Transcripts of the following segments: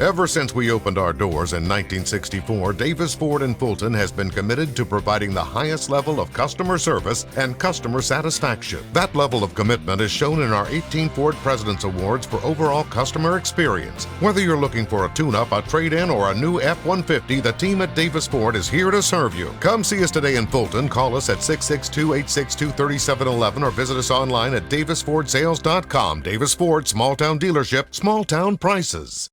Ever since we opened our doors in 1964, Davis Ford in Fulton has been committed to providing the highest level of customer service and customer satisfaction. That level of commitment is shown in our 18 Ford President's Awards for overall customer experience. Whether you're looking for a tune-up, a trade-in, or a new F-150, the team at Davis Ford is here to serve you. Come see us today in Fulton. Call us at 662-862-3711 or visit us online at davisfordsales.com. Davis Ford, small town dealership, small town prices.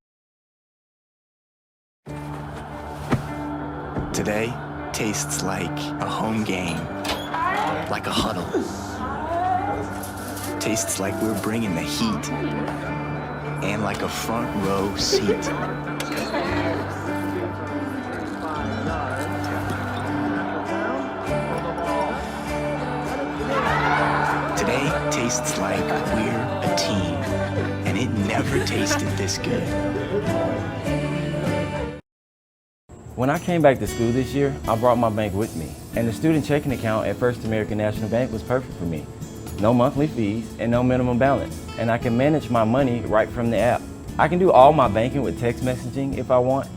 Today tastes like a home game, like a huddle. Tastes like we're bringing the heat, and like a front row seat. Today tastes like we're a team, and it never tasted this good. When I came back to school this year, I brought my bank with me, and the student checking account at First American National Bank was perfect for me. No monthly fees and no minimum balance, and I can manage my money right from the app. I can do all my banking with text messaging if I want,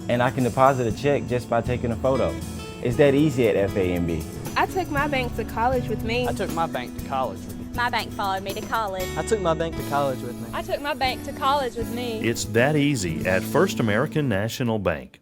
and I can deposit a check just by taking a photo. It's that easy at FAMB. I took my bank to college with me. I took my bank to college with me. My bank followed me to college. I took my bank to college with me. I took my bank to college with me. It's that easy at First American National Bank.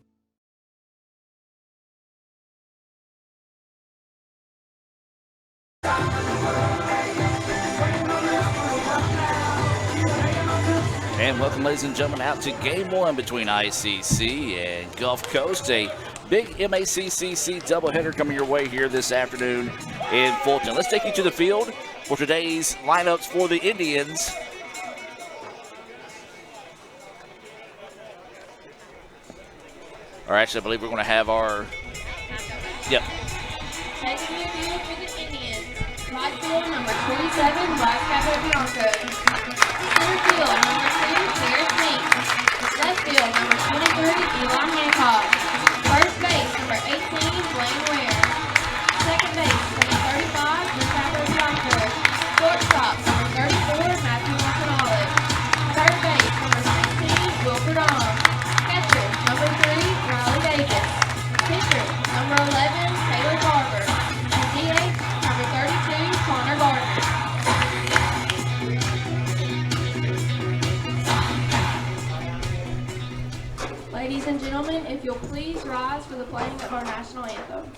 And welcome, ladies and gentlemen, out to Game 1 between ICC and Gulf Coast. A big MACCC doubleheader coming your way here this afternoon in Fulton. Let's take you to the field for today's lineups for the Indians. Or actually, I believe we're going to have our... Yep. Taking the field for the Indians. Right field, number 27, Black Cabo Bianco. Center field, number 2, Garrett Meeks. Left field, number 23, Elon Hancock. First base, number 18, Blaine Ware. Second base, number 35, Gustavo Bianco. Shortstop, number 34, Matthew Martinale. Third base, number 16, Wilfred Arm. Catcher, number 3, Riley Davis. Pitcher, number 11, Taylor Barber. And DH, number 32, Connor Gardner. Ladies and gentlemen, if you'll please rise for the playing of our national anthem.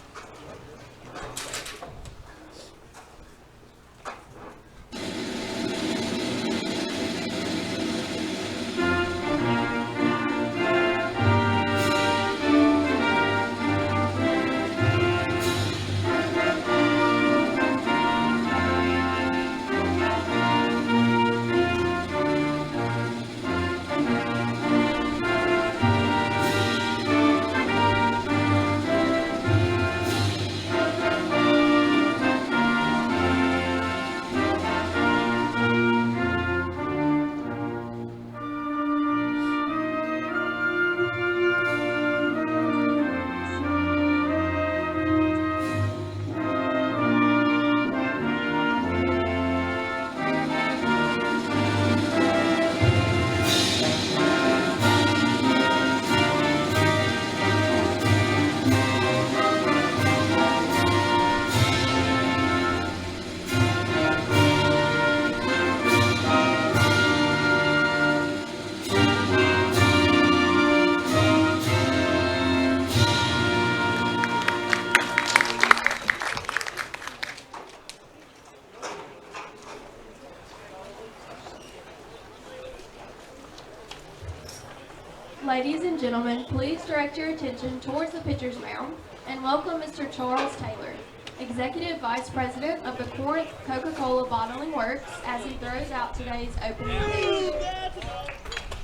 Ladies and gentlemen, please direct your attention towards the pitcher's mound and welcome Mr. Charles Taylor, Executive Vice President of the Corinth Coca-Cola Bottling Works, as he throws out today's opening pitch.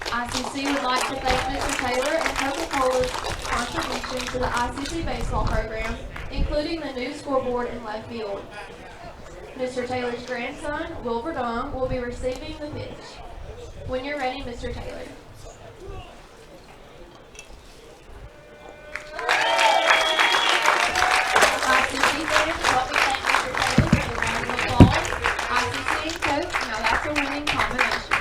ICC would like to thank Mr. Taylor and Coca-Cola's contribution to the ICC baseball program, including the new scoreboard in left field. Mr. Taylor's grandson, Wilfred Dong, will be receiving the pitch. When you're ready, Mr. Taylor. ICC fans, let me thank Mr. Taylor for the round of applause. ICC and Coke, now that's a winning combination.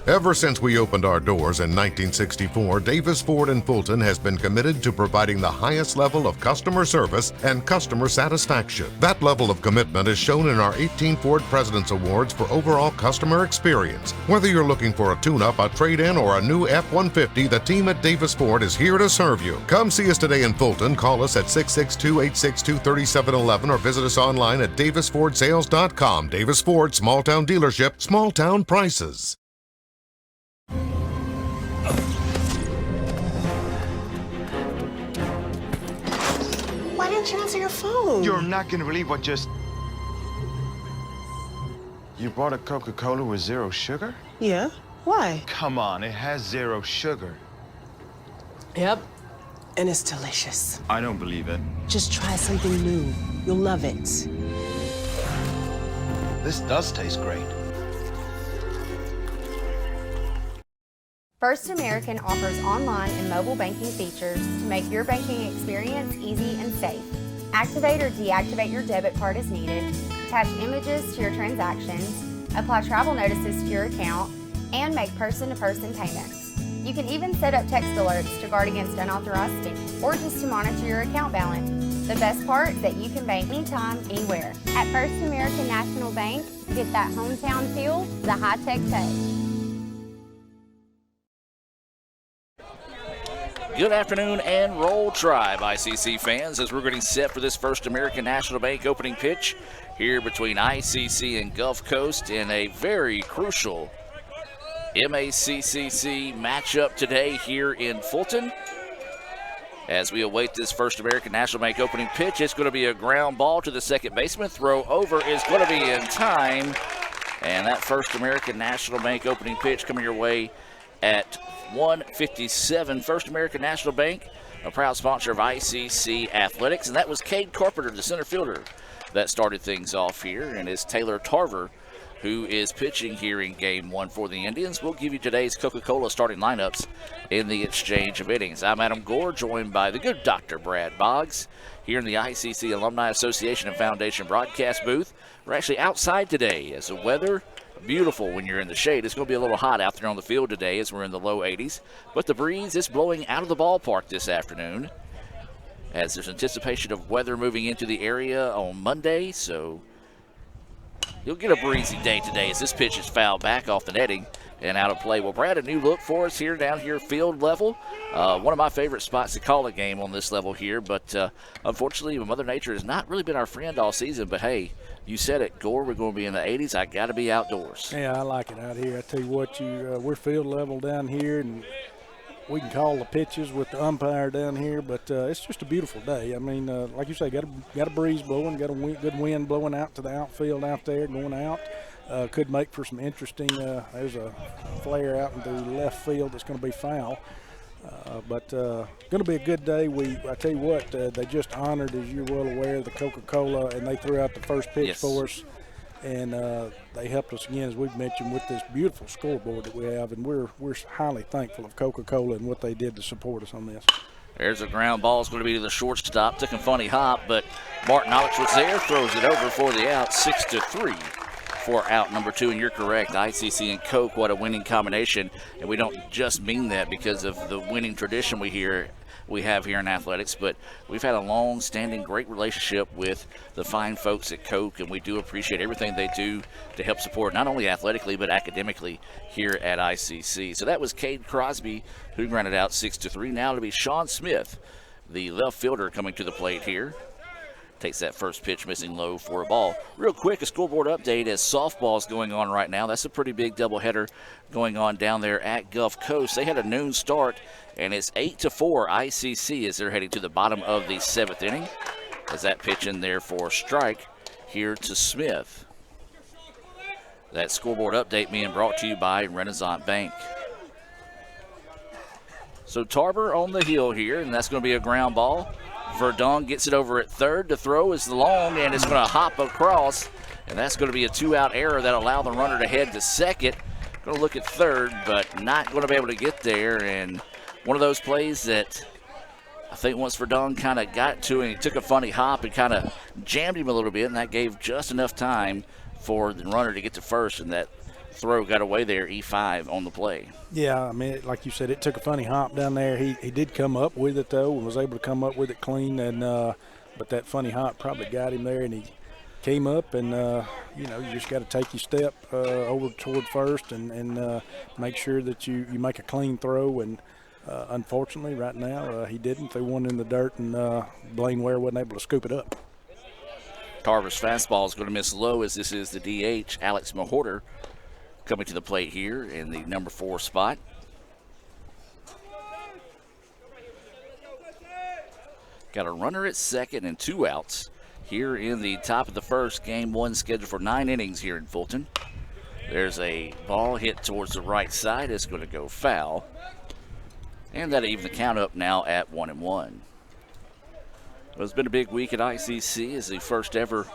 Ever since we opened our doors in 1964, Davis Ford in Fulton has been committed to providing the highest level of customer service and customer satisfaction. That level of commitment is shown in our 18 Ford President's Awards for overall customer experience. Whether you're looking for a tune-up, a trade-in, or a new F-150, the team at Davis Ford is here to serve you. Come see us today in Fulton. Call us at 662-862-3711 or visit us online at davisfordsales.com. Davis Ford, small-town dealership, small-town prices. Why didn't you answer your phone? You're not gonna believe what just... You bought a Coca-Cola with 0 sugar? Yeah. Why? Come on, it has 0 sugar. Yep. And it's delicious. I don't believe it. Just try something new. You'll love it. This does taste great. First American offers online and mobile banking features to make your banking experience easy and safe. Activate or deactivate your debit card as needed, attach images to your transactions, apply travel notices to your account, and make person-to-person payments. You can even set up text alerts to guard against unauthorized spending or just to monitor your account balance. The best part is that you can bank anytime, anywhere. At First American National Bank, get that hometown feel the high-tech touch. Good afternoon and roll Tribe, ICC fans, as we're getting set for this First American National Bank opening pitch here between ICC and Gulf Coast in a very crucial MACCC matchup today here in Fulton. As we await this First American National Bank opening pitch, it's going to be a ground ball to the second baseman. Throw over is going to be in time. And that First American National Bank opening pitch coming your way at 1:57. First American National Bank, a proud sponsor of ICC Athletics. And that was Cade Carpenter, the center fielder, that started things off here. And it's Taylor Tarver who is pitching here in Game 1 for the Indians. We'll give you today's Coca-Cola starting lineups in the exchange of innings. I'm Adam Gore, joined by the good Dr. Brad Boggs here in the ICC Alumni Association and Foundation broadcast booth. We're actually outside today as the weather beautiful when you're in the shade. It's going to be a little hot out there on the field today as we're in the low 80s, but the breeze is blowing out of the ballpark this afternoon as there's anticipation of weather moving into the area on Monday, so you'll get a breezy day today as this pitch is fouled back off the netting and out of play. Well, Brad, a new look for us here down here field level. One of my favorite spots to call a game on this level here, but unfortunately Mother Nature has not really been our friend all season, but hey, you said it, Gore, we're going to be in the 80s. I got to be outdoors. Yeah, I like it out here. I tell you what, we're field level down here, and we can call the pitches with the umpire down here, but it's just a beautiful day. I mean, like you say, got a breeze blowing, got a good wind blowing out to the outfield out there, going out. Could make for some interesting, there's a flare out into left field that's going to be foul. But going to be a good day. I tell you what, they just honored, as you're well aware, the Coca-Cola, and they threw out the first pitch for us. And they helped us again, as we've mentioned, with this beautiful scoreboard that we have, and we're highly thankful of Coca-Cola and what they did to support us on this. There's a ground ball. It's going to be to the shortstop. Took a funny hop, but Martin Alex was there, throws it over for the out, 6-3 for out number 2. And you're correct, ICC and Coke, what a winning combination. And we don't just mean that because of the winning tradition we have here in athletics, but we've had a long-standing great relationship with the fine folks at Coke, and we do appreciate everything they do to help support not only athletically but academically here at ICC. So that was Cade Crosby who grounded out 6-3. Now to be Sean Smith, the left fielder, coming to the plate here. Takes that first pitch, missing low for a ball. Real quick, a scoreboard update as softball's going on right now. That's a pretty big doubleheader going on down there at Gulf Coast. They had a noon start, and it's 8-4 ICC as they're heading to the bottom of the 7th inning. As that pitch in there for a strike here to Smith. That scoreboard update being brought to you by Renaissance Bank. So Tarver on the hill here, and that's going to be a ground ball. Verdon gets it over at third. The throw is long, and it's going to hop across, and that's going to be a 2-out error that allow the runner to head to second. Going to look at third, but not going to be able to get there. And one of those plays that I think once Verdon kind of got to him, he took a funny hop and kind of jammed him a little bit, and that gave just enough time for the runner to get to first, and that throw got away there, E5 on the play. Yeah, I mean, like you said, it took a funny hop down there. He did come up with it, though, and was able to come up with it clean. And but that funny hop probably got him there, and he came up. And, you know, you just got to take your step over toward first and make sure that you make a clean throw. And unfortunately, right now, he didn't. They won in the dirt, and Blaine Ware wasn't able to scoop it up. Tarver's fastball is going to miss low, as this is the DH, Alex Mahorter, coming to the plate here in the number 4 spot. Got a runner at second and 2 outs here in the top of the first. Game 1 scheduled for 9 innings here in Fulton. There's a ball hit towards the right side. It's going to go foul. And that'll even the count up now at 1-1. Well, it's been a big week at ICC as the first ever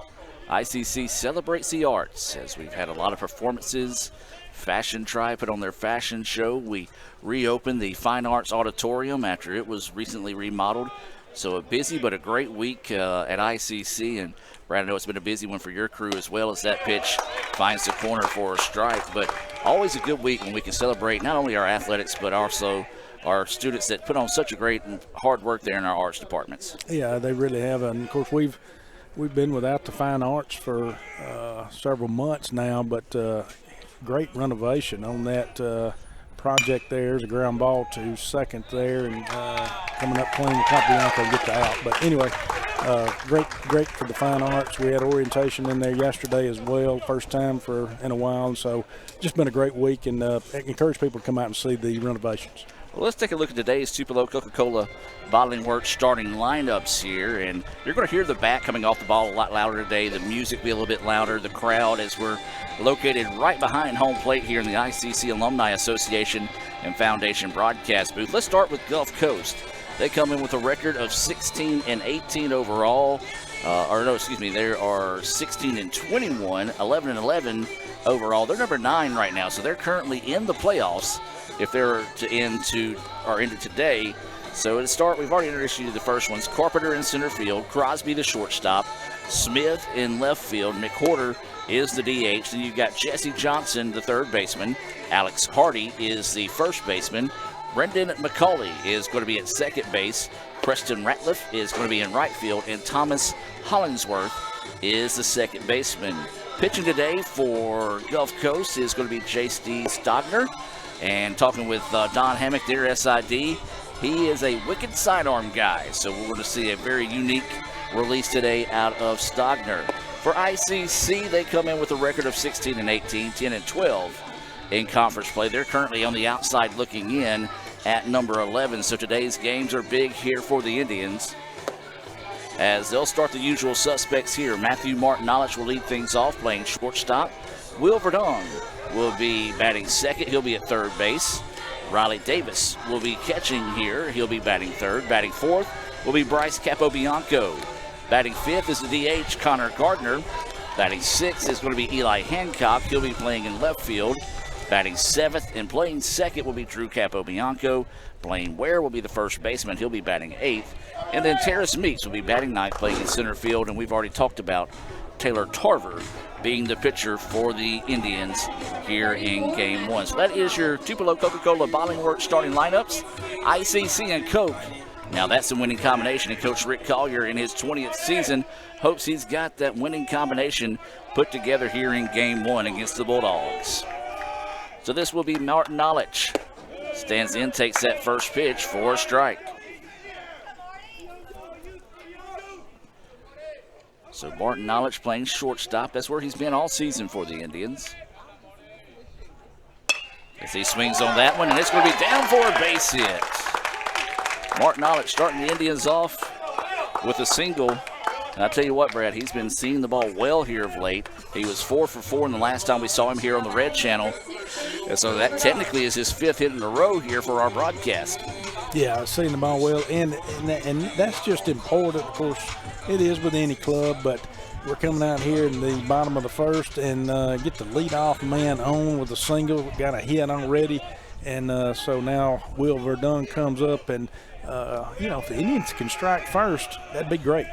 ICC Celebrates the Arts, as we've had a lot of performances. Fashion Tribe put on their fashion show. We reopened the Fine Arts Auditorium after it was recently remodeled. So a busy but a great week at ICC. And Brad, I know it's been a busy one for your crew as well, as that pitch finds the corner for a strike. But always a good week when we can celebrate not only our athletics but also our students that put on such a great and hard work there in our arts departments. Yeah, they really have. And, of course, we've been without the fine arts for several months now, but great renovation on that project there. There's a ground ball to second there, and coming up clean, Capobianco get the out. But anyway, great for the fine arts. We had orientation in there yesterday as well, first time in a while, and so just been a great week, and encourage people to come out and see the renovations. Well, let's take a look at today's Tupelo Coca-Cola Bottling Works starting lineups here. And you're going to hear the bat coming off the ball a lot louder today. The music will be a little bit louder. The crowd, as we're located right behind home plate here in the ICC Alumni Association and Foundation broadcast booth. Let's start with Gulf Coast. They come in with a record of 16-18 overall. They are 16-21, 11-11 overall. They're number 9 right now, so they're currently in the playoffs if they're to end today. So to start, we've already introduced you to the first ones. Carpenter in center field, Crosby the shortstop, Smith in left field, McWhorter is the DH. Then you've got Jesse Johnson, the third baseman. Alex Hardy is the first baseman. Brendan McCauley is going to be at second base. Preston Ratliff is going to be in right field, and Thomas Hollingsworth is the second baseman. Pitching today for Gulf Coast is going to be J.C. Stogner. And talking with Don Hammock, their SID, he is a wicked sidearm guy. So we're going to see a very unique release today out of Stogner. For ICC, they come in with a record of 16-18, 10-12 in conference play. They're currently on the outside looking in at number 11. So today's games are big here for the Indians, as they'll start the usual suspects here. Matthew Martin-Knowledge will lead things off, playing shortstop. Will Verdon will be batting second. He'll be at third base. Riley Davis will be catching here. He'll be batting third. Batting fourth will be Bryce Capobianco. Batting fifth is the DH, Connor Gardner. Batting sixth is going to be Eli Hancock. He'll be playing in left field. Batting seventh and playing second will be Drew Capobianco. Blaine Ware will be the first baseman. He'll be batting eighth. And then Terrace Meeks will be batting ninth, playing in center field. And we've already talked about Taylor Tarver being the pitcher for the Indians here in Game 1. So that is your Tupelo Coca-Cola Bottling Works starting lineups. ICC and Coke. Now that's a winning combination, and Coach Rick Collier in his 20th season hopes he's got that winning combination put together here in Game 1 against the Bulldogs. So this will be Martin-Knowledge. Stands in, takes that first pitch for a strike. So Martin-Knowledge playing shortstop. That's where he's been all season for the Indians. As he swings on that one, and it's going to be down for a base hit. Martin-Knowledge starting the Indians off with a single. And I tell you what, Brad, he's been seeing the ball well here of late. He was 4 for 4 in the last time we saw him here on the Red Channel. And so that technically is his 5th hit in a row here for our broadcast. Yeah, I've seen the ball well, and that's just important. Of course, it is with any club, but we're coming out here in the bottom of the first and get the leadoff man on with a single. Got a hit already, and so now Will Verdun comes up, and if the Indians can strike first, that'd be great.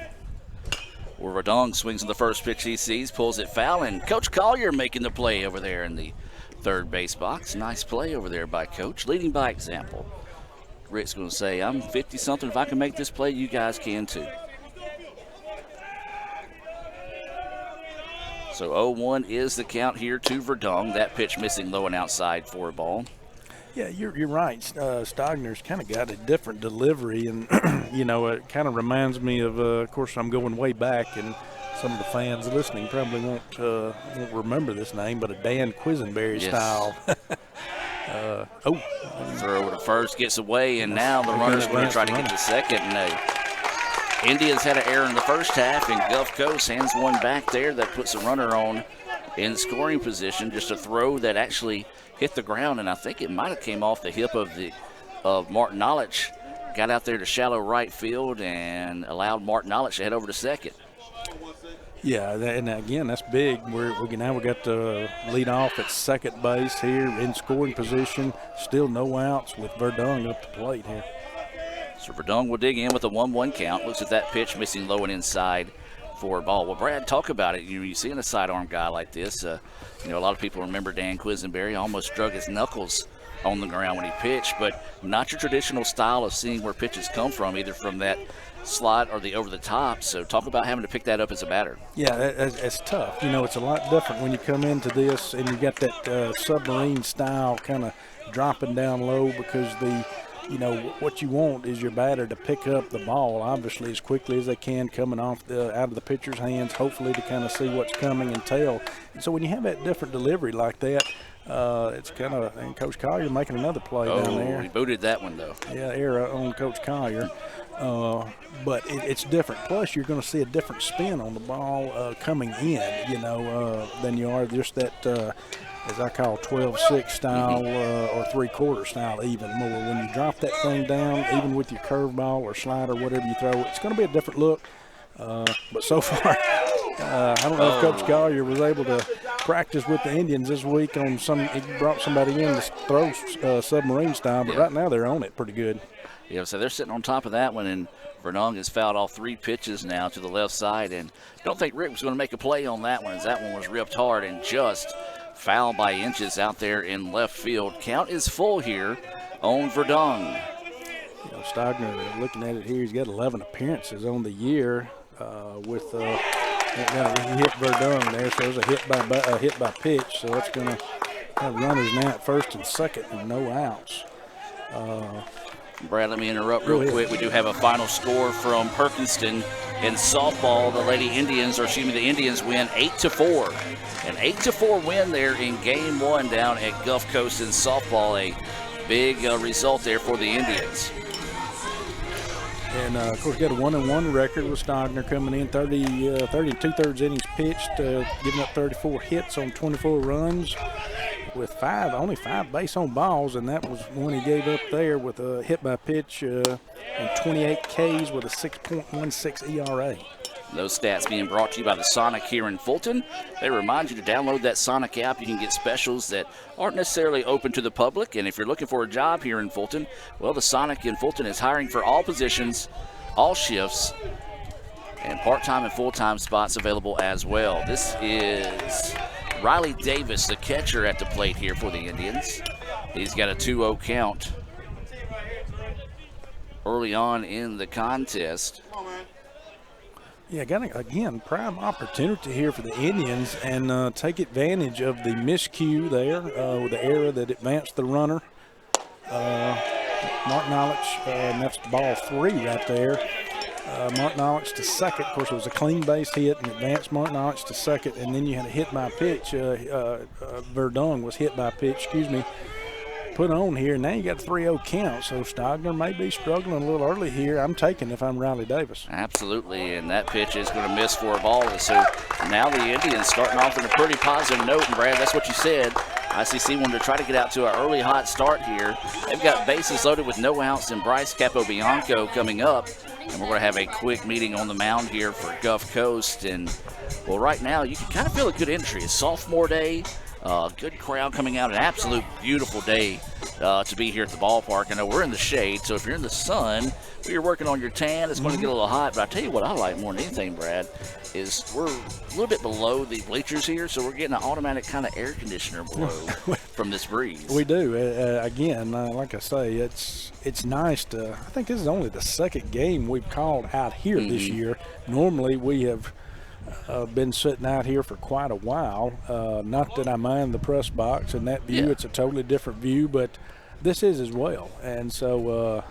Well, Verdun swings on the first pitch he sees, pulls it foul, and Coach Collier making the play over there in the third base box. Nice play over there by Coach, leading by example. Rick's going to say, I'm 50-something. If I can make this play, you guys can too. So 0-1 is the count here to Verdung. That pitch missing low and outside for a ball. Yeah, you're right. Stogner's kind of got a different delivery, and it kind of reminds me of course, I'm going way back, and some of the fans listening probably won't remember this name, but a Dan Quisenberry style. Throw over to first, gets away, and now the runner's going to try to get to second. And Indians had an error in the first half, and Gulf Coast hands one back there that puts the runner on in scoring position. Just a throw that actually hit the ground, and I think it might have came off the hip of Martin Nolich. Got out there to shallow right field and allowed Martin Nolich to head over to second. Yeah, and again, that's big. Now we got to lead off at second base here in scoring position. Still no outs with Verdung up the plate here. So Verdung will dig in with a 1-1 count. Looks at that pitch missing low and inside for a ball. Well, Brad, talk about it. You see a sidearm guy like this. A lot of people remember Dan Quisenberry almost drug his knuckles on the ground when he pitched, but not your traditional style of seeing where pitches come from, either from that slot or the over the top. So talk about having to pick that up as a batter. Yeah, it's tough. It's a lot different when you come into this and you got that submarine style kind of dropping down low, because what you want is your batter to pick up the ball, obviously, as quickly as they can, coming off out of the pitcher's hands, hopefully to kind of see what's coming and tell. And so when you have that different delivery like that, it's kind of, and Coach Collier making another play down there. He booted that one, though. Yeah, error on Coach Collier. But it's different. Plus, you're going to see a different spin on the ball coming in, than you are just that as I call 12-6 style or three-quarter style even more. When you drop that thing down, even with your curveball or slider, whatever you throw, it's going to be a different look. But so far, I don't know if Coach Collier was able to practice with the Indians this week on he brought somebody in to throw submarine style, but right now they're on it pretty good. Yeah, so they're sitting on top of that one, and Verdung has fouled off 3 pitches now to the left side, and I don't think Rick was going to make a play on that one, as that one was ripped hard and just fouled by inches out there in left field. Count is full here on Verdung. Stogner, looking at it here, he's got 11 appearances on the year with he hit Verdung there, so it was a hit by pitch, so it's going to have runners now at first and second and no outs. Brad, let me interrupt real quick. We do have a final score from Perkinston in softball. The the Indians win 8-4. An 8-4 win there in game 1 down at Gulf Coast in softball. A big result there for the Indians. And, of course, got a 1-1 record with Stogner coming in, 30 and 2/3 innings pitched, giving up 34 hits on 24 runs with only 5 base on balls, and that was one he gave up there with a hit by pitch and 28 Ks with a 6.16 ERA. Those stats being brought to you by the Sonic here in Fulton. They remind you to download that Sonic app. You can get specials that aren't necessarily open to the public. And if you're looking for a job here in Fulton, well, the Sonic in Fulton is hiring for all positions, all shifts, and part-time and full-time spots available as well. This is Riley Davis, the catcher, at the plate here for the Indians. He's got a 2-0 count early on in the contest. Yeah, again, prime opportunity here for the Indians, and take advantage of the miscue there with the error that advanced the runner. Martin Nolich, and that's ball 3 right there. Martin Nolich to second. Of course, it was a clean base hit and advanced Martin Nolich to second, and then you had a hit by pitch. Verdung was hit by pitch, put on here. Now you got a 3-0 count, so Stogner may be struggling a little early here. I'm taking if I'm Riley Davis. Absolutely, and that pitch is going to miss for a ball. So now the Indians starting off on a pretty positive note, and Brad, that's what you said. ICC wanted to try to get out to an early hot start here. They've got bases loaded with no outs and Bryce Capobianco coming up, and we're going to have a quick meeting on the mound here for Gulf Coast. And, well, right now you can kind of feel a good entry. It's sophomore day. Good crowd coming out, an absolute beautiful day to be here at the ballpark. I know we're in the shade, so if you're in the sun, you're working on your tan, it's going to get a little hot. But I tell you what I like more than anything, Brad, is we're a little bit below the bleachers here, so we're getting an automatic kind of air conditioner blow from this breeze. We do. Again, like I say, it's nice to. I think this is only the second game we've called out here this year. Normally, we have been sitting out here for quite a while. Not that I mind the press box and that view. It's a totally different view, but this is as well. And so,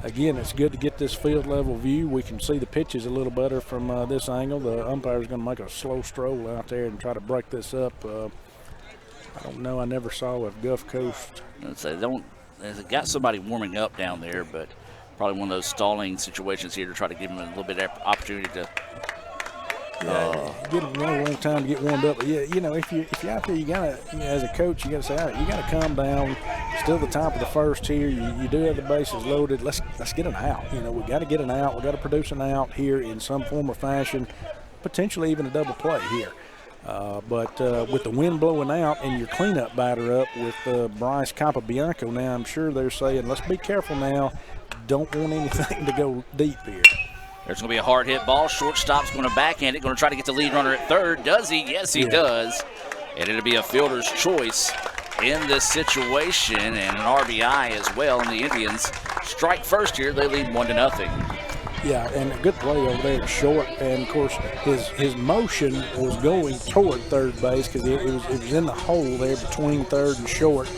again, it's good to get this field level view. We can see the pitches a little better from this angle. The umpire's going to make a slow stroll out there and try to break this up. I don't know. I never saw a Gulf Coast. They've got somebody warming up down there, but probably one of those stalling situations here to try to give them a little bit of opportunity to. Get a long time to get warmed up. But if you're out there, you gotta, as a coach, you gotta say, all right, you gotta calm down. Still the top of the first here. You do have the bases loaded. Let's get an out. We got to get an out. We got to produce an out here in some form or fashion. Potentially even a double play here. But with the wind blowing out and your cleanup batter up with Bryce Capobianco now, I'm sure they're saying, let's be careful now. Don't want anything to go deep here. There's going to be a hard hit ball. Shortstop's going to backhand it, going to try to get the lead runner at third. Does he? Yes, he does. And it'll be a fielder's choice in this situation and an RBI as well. And the Indians strike first here. They lead 1-0. Yeah, and a good play over there to short. And, of course, his motion was going toward third base because it was in the hole there between third and short.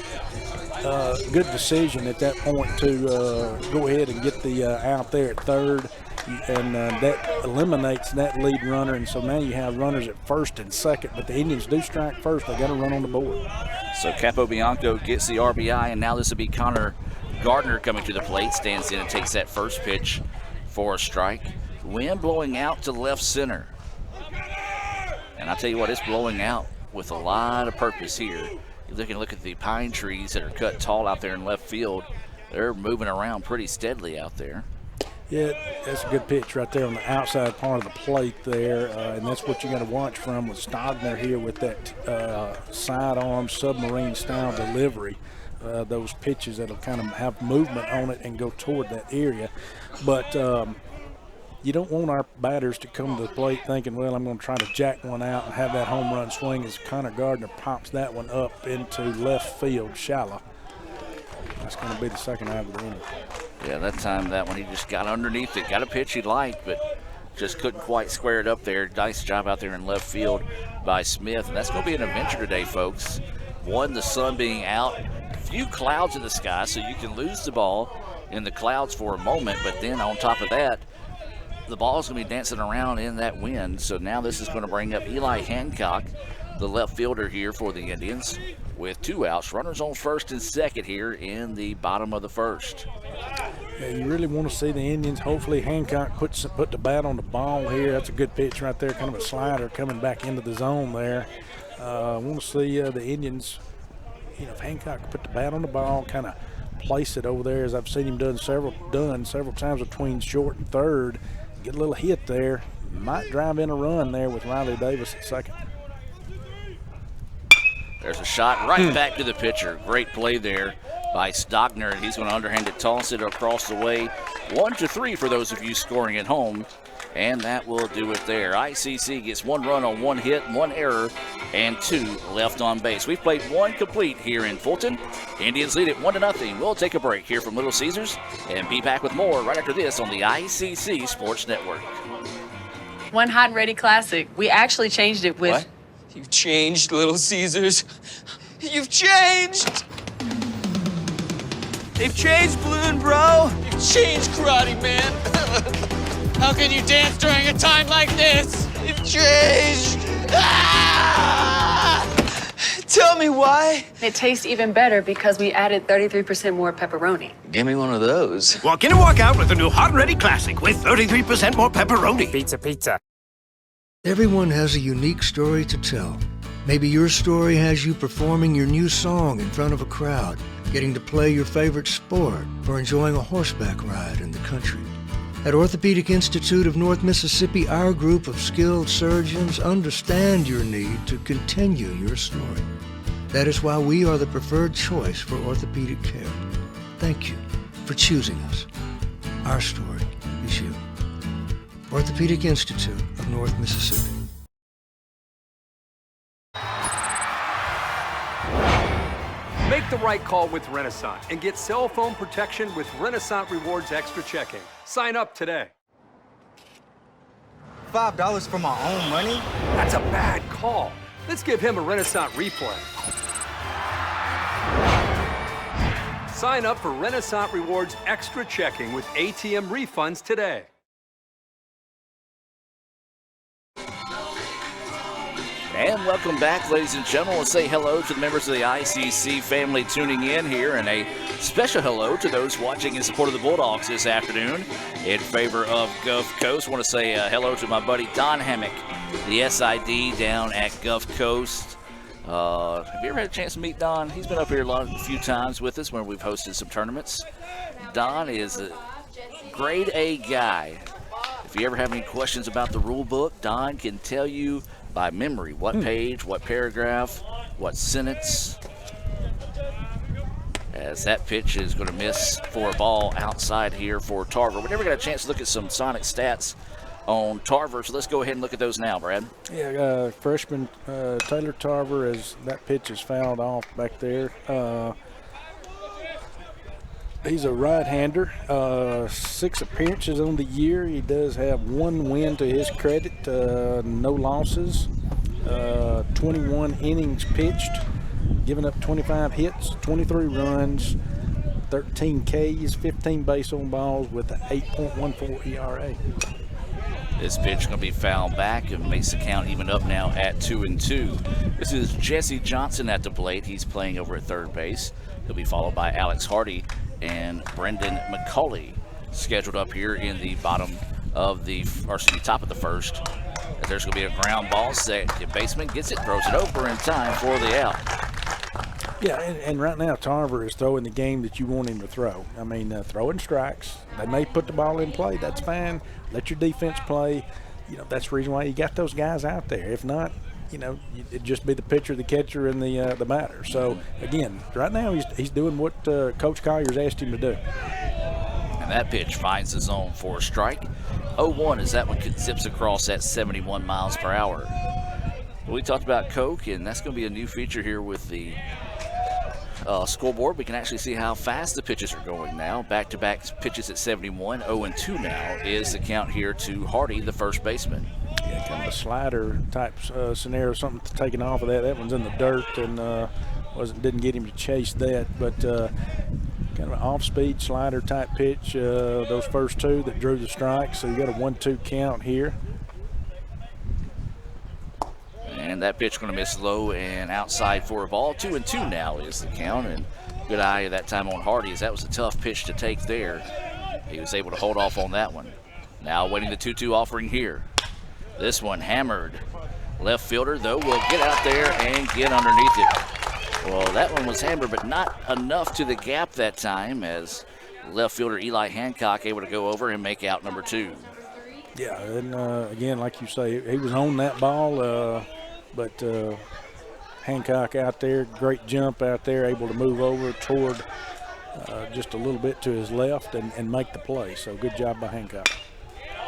Good decision at that point to go ahead and get the out there at third. And that eliminates that lead runner. And so now you have runners at first and second. But the Indians do strike first. They got to run on the board. So Capobianco gets the RBI, and now this will be Connor Gardner coming to the plate. Stands in and takes that first pitch for a strike. Wind blowing out to left center. And I'll tell you what, it's blowing out with a lot of purpose here. You look at the pine trees that are cut tall out there in left field. They're moving around pretty steadily out there. Yeah, that's a good pitch right there on the outside part of the plate there, and that's what you got to watch from with Stogner here with that sidearm submarine-style delivery. Those pitches that'll kind of have movement on it and go toward that area. But you don't want our batters to come to the plate thinking, well, I'm going to try to jack one out and have that home run swing as Connor Gardner pops that one up into left field shallow. That's going to be the second out of the inning. Yeah, that time that one he just got underneath it, got a pitch he liked, but just couldn't quite square it up there. Nice job out there in left field by Smith. And that's going to be an adventure today, folks. One, the sun being out, few clouds in the sky, so you can lose the ball in the clouds for a moment, but then on top of that, the ball's going to be dancing around in that wind. So now this is going to bring up Eli Hancock, the left fielder here for the Indians, with 2 outs. Runners on first and second here in the bottom of the first. Yeah, you really want to see the Indians. Hopefully Hancock put the bat on the ball here. That's a good pitch right there, kind of a slider coming back into the zone there. I want to see the Indians, if Hancock put the bat on the ball, kind of place it over there as I've seen him done several times between short and third. Get a little hit there. Might drive in a run there with Riley Davis at second. There's a shot right back to the pitcher. Great play there by Stogner, and he's going to underhand toss it across the way. 1-3 for those of you scoring at home, and that will do it there. ICC gets 1 run on 1 hit, 1 error, and 2 left on base. We've played 1 complete here in Fulton. Indians lead it 1-0. We'll take a break here from Little Caesars and be back with more right after this on the ICC Sports Network. One Hot and Ready Classic. We actually changed it with... What? You've changed, Little Caesars. You've changed! They've changed, Balloon Bro. You've changed, Karate Man. How can you dance during a time like this? You've changed. Ah! Tell me why. It tastes even better because we added 33% more pepperoni. Give me one of those. Walk in and walk out with the new Hot and Ready Classic with 33% more pepperoni. Pizza. Everyone has a unique story to tell. Maybe your story has you performing your new song in front of a crowd, getting to play your favorite sport, or enjoying a horseback ride in the country. At Orthopedic Institute of North Mississippi, our group of skilled surgeons understand your need to continue your story. That is why we are the preferred choice for orthopedic care. Thank you for choosing us. Our story is you. Orthopedic Institute of North Mississippi. Make the right call with Renaissance and get cell phone protection with Renaissance Rewards Extra Checking. Sign up today. $5 for my own money? That's a bad call. Let's give him a Renaissance replay. Sign up for Renaissance Rewards Extra Checking with ATM refunds today. And welcome back, ladies and gentlemen. We'll say hello to the members of the ICC family tuning in here, and a special hello to those watching in support of the Bulldogs this afternoon in favor of Gulf Coast. I want to say hello to my buddy Don Hammock, the SID down at Gulf Coast. Have you ever had a chance to meet Don? He's been up here a few times with us when we've hosted some tournaments. Don is a grade A guy. If you ever have any questions about the rule book, Don can tell you by memory what page, what paragraph, what sentence. As that pitch is going to miss for a ball outside here for Tarver. We never got a chance to look at some Sonic stats on Tarver, so let's go ahead and look at those now, Brad. Yeah, freshman Taylor Tarver, as that pitch is fouled off back there. He's a right-hander, 6 appearances on the year. He does have 1 win to his credit, no losses, 21 innings pitched, giving up 25 hits, 23 runs, 13 Ks, 15 base on balls with an 8.14 ERA. This pitch going to be fouled back and makes the count even up now at 2-2. This is Jesse Johnson at the plate. He's playing over at third base. He'll be followed by Alex Hardy and Brendan McCauley, scheduled up here in the top of the first. There's going to be a ground ball. Second baseman gets it, throws it over in time for the out. Yeah, and right now Tarver is throwing the game that you want him to throw. I mean, throwing strikes. They may put the ball in play. That's fine. Let your defense play. You know, that's the reason why you got those guys out there. If not, you know, it'd just be the pitcher, the catcher, and the batter. So, again, right now he's doing what Coach Collier's asked him to do. And that pitch finds the zone for a strike. 0-1 as that one zips across at 71 miles per hour. We talked about Coke, and that's going to be a new feature here with the scoreboard. We can actually see how fast the pitches are going now. Back-to-back pitches at 71. 0-2 now is the count here to Hardy, the first baseman. Yeah, kind of a slider type scenario, something taken off of that. That one's in the dirt and didn't get him to chase that, but kind of an off-speed slider type pitch. Those first two that drew the strike, so you got a 1-2 count here. And that pitch going to miss low and outside for a ball. 2-2 now is the count, and good eye that time on Hardy, as that was a tough pitch to take there. He was able to hold off on that one. Now waiting the 2-2 offering here. This one hammered. Left fielder, though, will get out there and get underneath it. Well, that one was hammered, but not enough to the gap that time, as left fielder Eli Hancock able to go over and make out number 2. Yeah, and again, like you say, he was on that ball, but Hancock out there, great jump out there, able to move over toward just a little bit to his left and make the play. So good job by Hancock.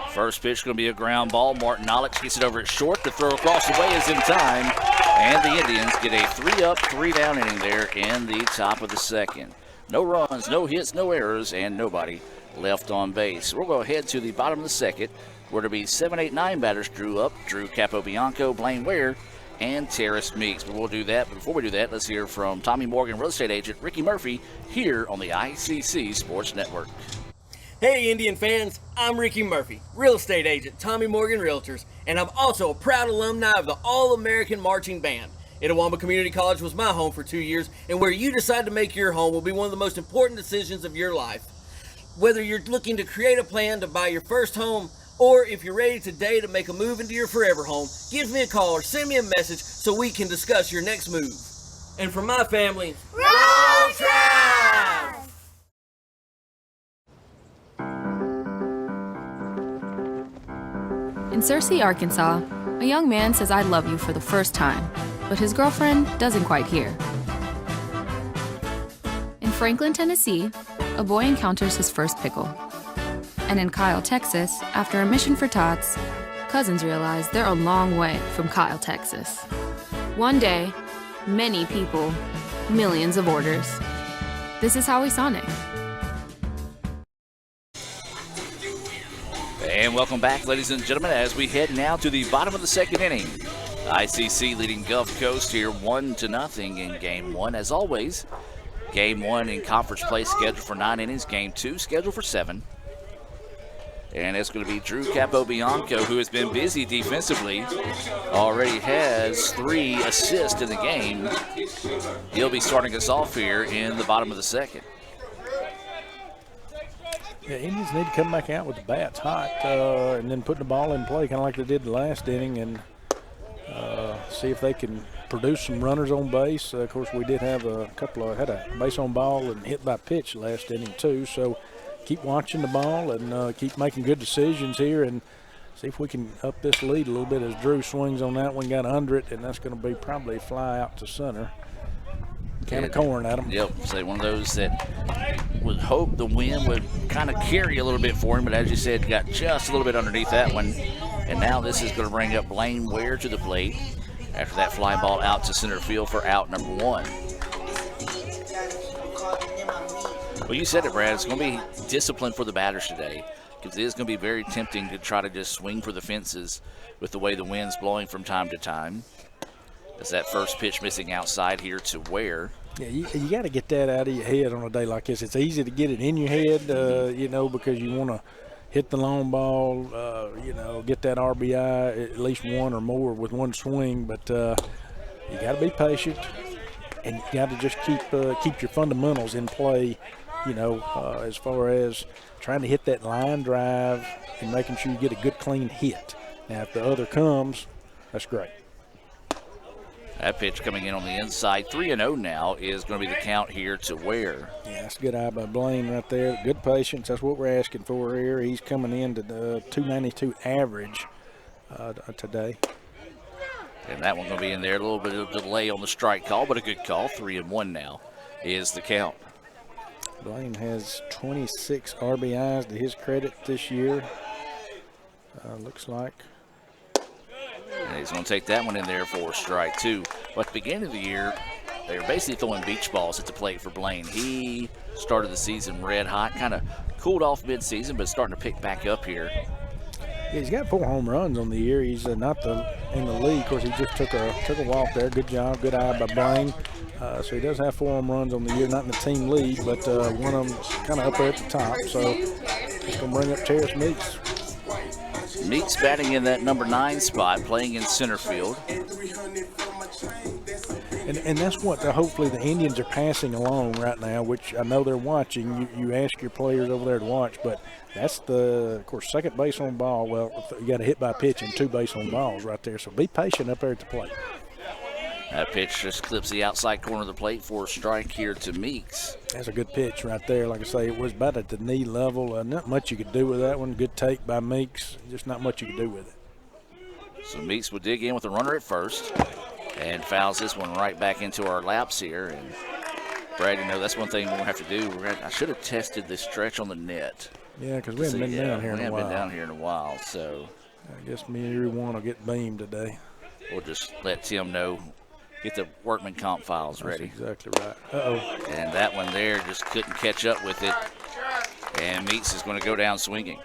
First pitch going to be a ground ball. Martin Knowledge gets it over at short. The throw across the way is in time. And the Indians get a 3-up, 3-down inning there in the top of the second. No runs, no hits, no errors, and nobody left on base. We'll go ahead to the bottom of the second, where it'll be 7, 8, 9 batters drew up. Drew Capobianco, Blaine Ware, and Terrace Meeks. But we'll do that. But before we do that, let's hear from Tommy Morgan real estate agent Ricky Murphy here on the ICC Sports Network. Hey Indian fans, I'm Ricky Murphy, real estate agent, Tommy Morgan Realtors, and I'm also a proud alumni of the All-American Marching Band. Itawamba Community College was my home for 2 years, and where you decide to make your home will be one of the most important decisions of your life. Whether you're looking to create a plan to buy your first home, or if you're ready today to make a move into your forever home, give me a call or send me a message so we can discuss your next move. And for my family, Roll Tide! In Searcy, Arkansas, a young man says I love you for the first time, but his girlfriend doesn't quite hear. In Franklin, Tennessee, a boy encounters his first pickle. And in Kyle, Texas, after a mission for tots, cousins realize they're a long way from Kyle, Texas. One day, many people millions of orders. This is Howie Sonic. And welcome back, ladies and gentlemen, as we head now to the bottom of the second inning. ICC leading Gulf Coast here 1-0 in game one. As always, game one in conference play scheduled for 9 innings. Game two scheduled for 7. And it's going to be Drew Capobianco, who has been busy defensively. Already has 3 assists in the game. He'll be starting us off here in the bottom of the second. Yeah, Indians need to come back out with the bats hot and then put the ball in play, kind of like they did the last inning, and see if they can produce some runners on base. Of course, we did have had a base on ball and hit by pitch last inning too. So keep watching the ball and keep making good decisions here and see if we can up this lead a little bit as Drew swings on that one, got under it, and that's going to be probably a fly out to center. Kind of corn at him. Yep, say one of those that would hope the wind would kind of carry a little bit for him, but as you said, got just a little bit underneath that one. And now this is going to bring up Blaine Ware to the plate after that fly ball out to center field for out number 1. Well, you said it, Brad. It's going to be discipline for the batters today because it is going to be very tempting to try to just swing for the fences with the way the wind's blowing from time to time. As that first pitch missing outside here to Ware. Yeah, you got to get that out of your head on a day like this. It's easy to get it in your head, because you want to hit the long ball, get that RBI, at least one or more with one swing. But you got to be patient, and you got to just keep your fundamentals in play, as far as trying to hit that line drive and making sure you get a good, clean hit. Now, if the other comes, that's great. That pitch coming in on the inside, 3-0 now, is going to be the count here to Ware. Yeah, that's a good eye by Blaine right there. Good patience. That's what we're asking for here. He's coming in to the 292 average today. And that one going to be in there. A little bit of delay on the strike call, but a good call. 3-1 now is the count. Blaine has 26 RBIs to his credit this year. Looks like. And he's going to take that one in there for strike 2. But at the beginning of the year, they were basically throwing beach balls at the plate for Blaine. He started the season red hot, kind of cooled off mid-season, but starting to pick back up here. Yeah, he's got 4 home runs on the year. He's not in the league. Of course, he just took a walk there. Good job, good eye by Blaine. So he does have 4 home runs on the year, not in the team league, but one of them's kind of up there at the top. So he's going to bring up Terrace Meeks. Meeks batting in that number 9 spot, playing in center field. And that's what hopefully the Indians are passing along right now, which I know they're watching. You ask your players over there to watch, but that's of course, second base on ball. Well, you got a hit by pitch and 2 base on balls right there. So be patient up there at the plate. That pitch just clips the outside corner of the plate for a strike here to Meeks. That's a good pitch right there. Like I say, it was about at the knee level. Not much you could do with that one. Good take by Meeks. Just not much you could do with it. So Meeks will dig in with a runner at first and fouls this one right back into our laps here. And Brad, that's one thing we'll have to do. I should have tested the stretch on the net. Yeah, because we haven't been down here in a while. We haven't been down here in a while, so. I guess me and everyone will get beamed today. We'll just let Tim know. Get the workman comp files ready. That's exactly right. Uh-oh. And that one there just couldn't catch up with it. And Meeks is going to go down swinging.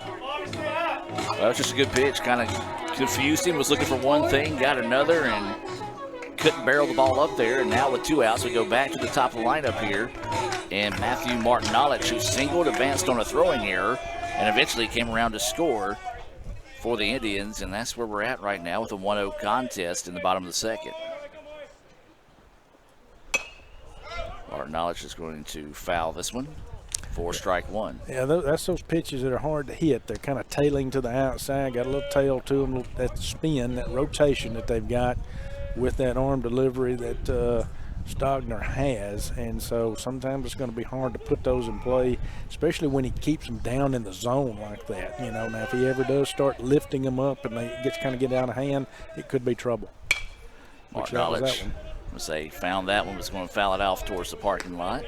Well, it's just a good pitch. Kind of confused him. Was looking for one thing, got another, and couldn't barrel the ball up there. And now with 2 outs, we go back to the top of the lineup here. And Matthew Martinolich, who singled, advanced on a throwing error, and eventually came around to score for the Indians, and that's where we're at right now with a 1-0 contest in the bottom of the second. Martinolich is going to foul this one for strike 1. Yeah, that's those pitches that are hard to hit. They're kind of tailing to the outside, got a little tail to them, that spin, that rotation that they've got with that arm delivery that Stogner has, and so sometimes it's going to be hard to put those in play, especially when he keeps them down in the zone like that. Now if he ever does start lifting them up and they get out of hand, it could be trouble. Martinolich, found that one, was going to foul it off towards the parking lot.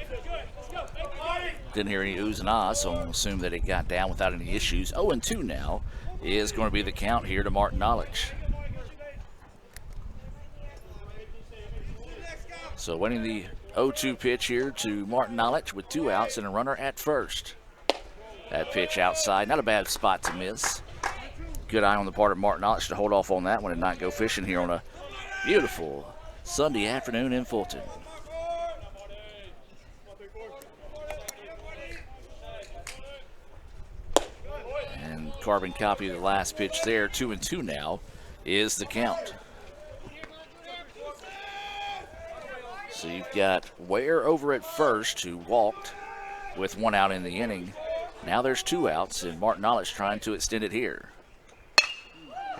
Didn't hear any oohs and ahs, so I'm going to assume that it got down without any issues. 0-2 now is going to be the count here to Martinolich. So winning the 0-2 pitch here to Martin Knowledge with 2 outs and a runner at first. That pitch outside, not a bad spot to miss. Good eye on the part of Martin Knowledge to hold off on that one and not go fishing here on a beautiful Sunday afternoon in Fulton. And carbon copy of the last pitch there, 2-2 now is the count. So you've got Ware over at first, who walked with 1 out in the inning. Now there's 2 outs, and Martin Knowledge trying to extend it here.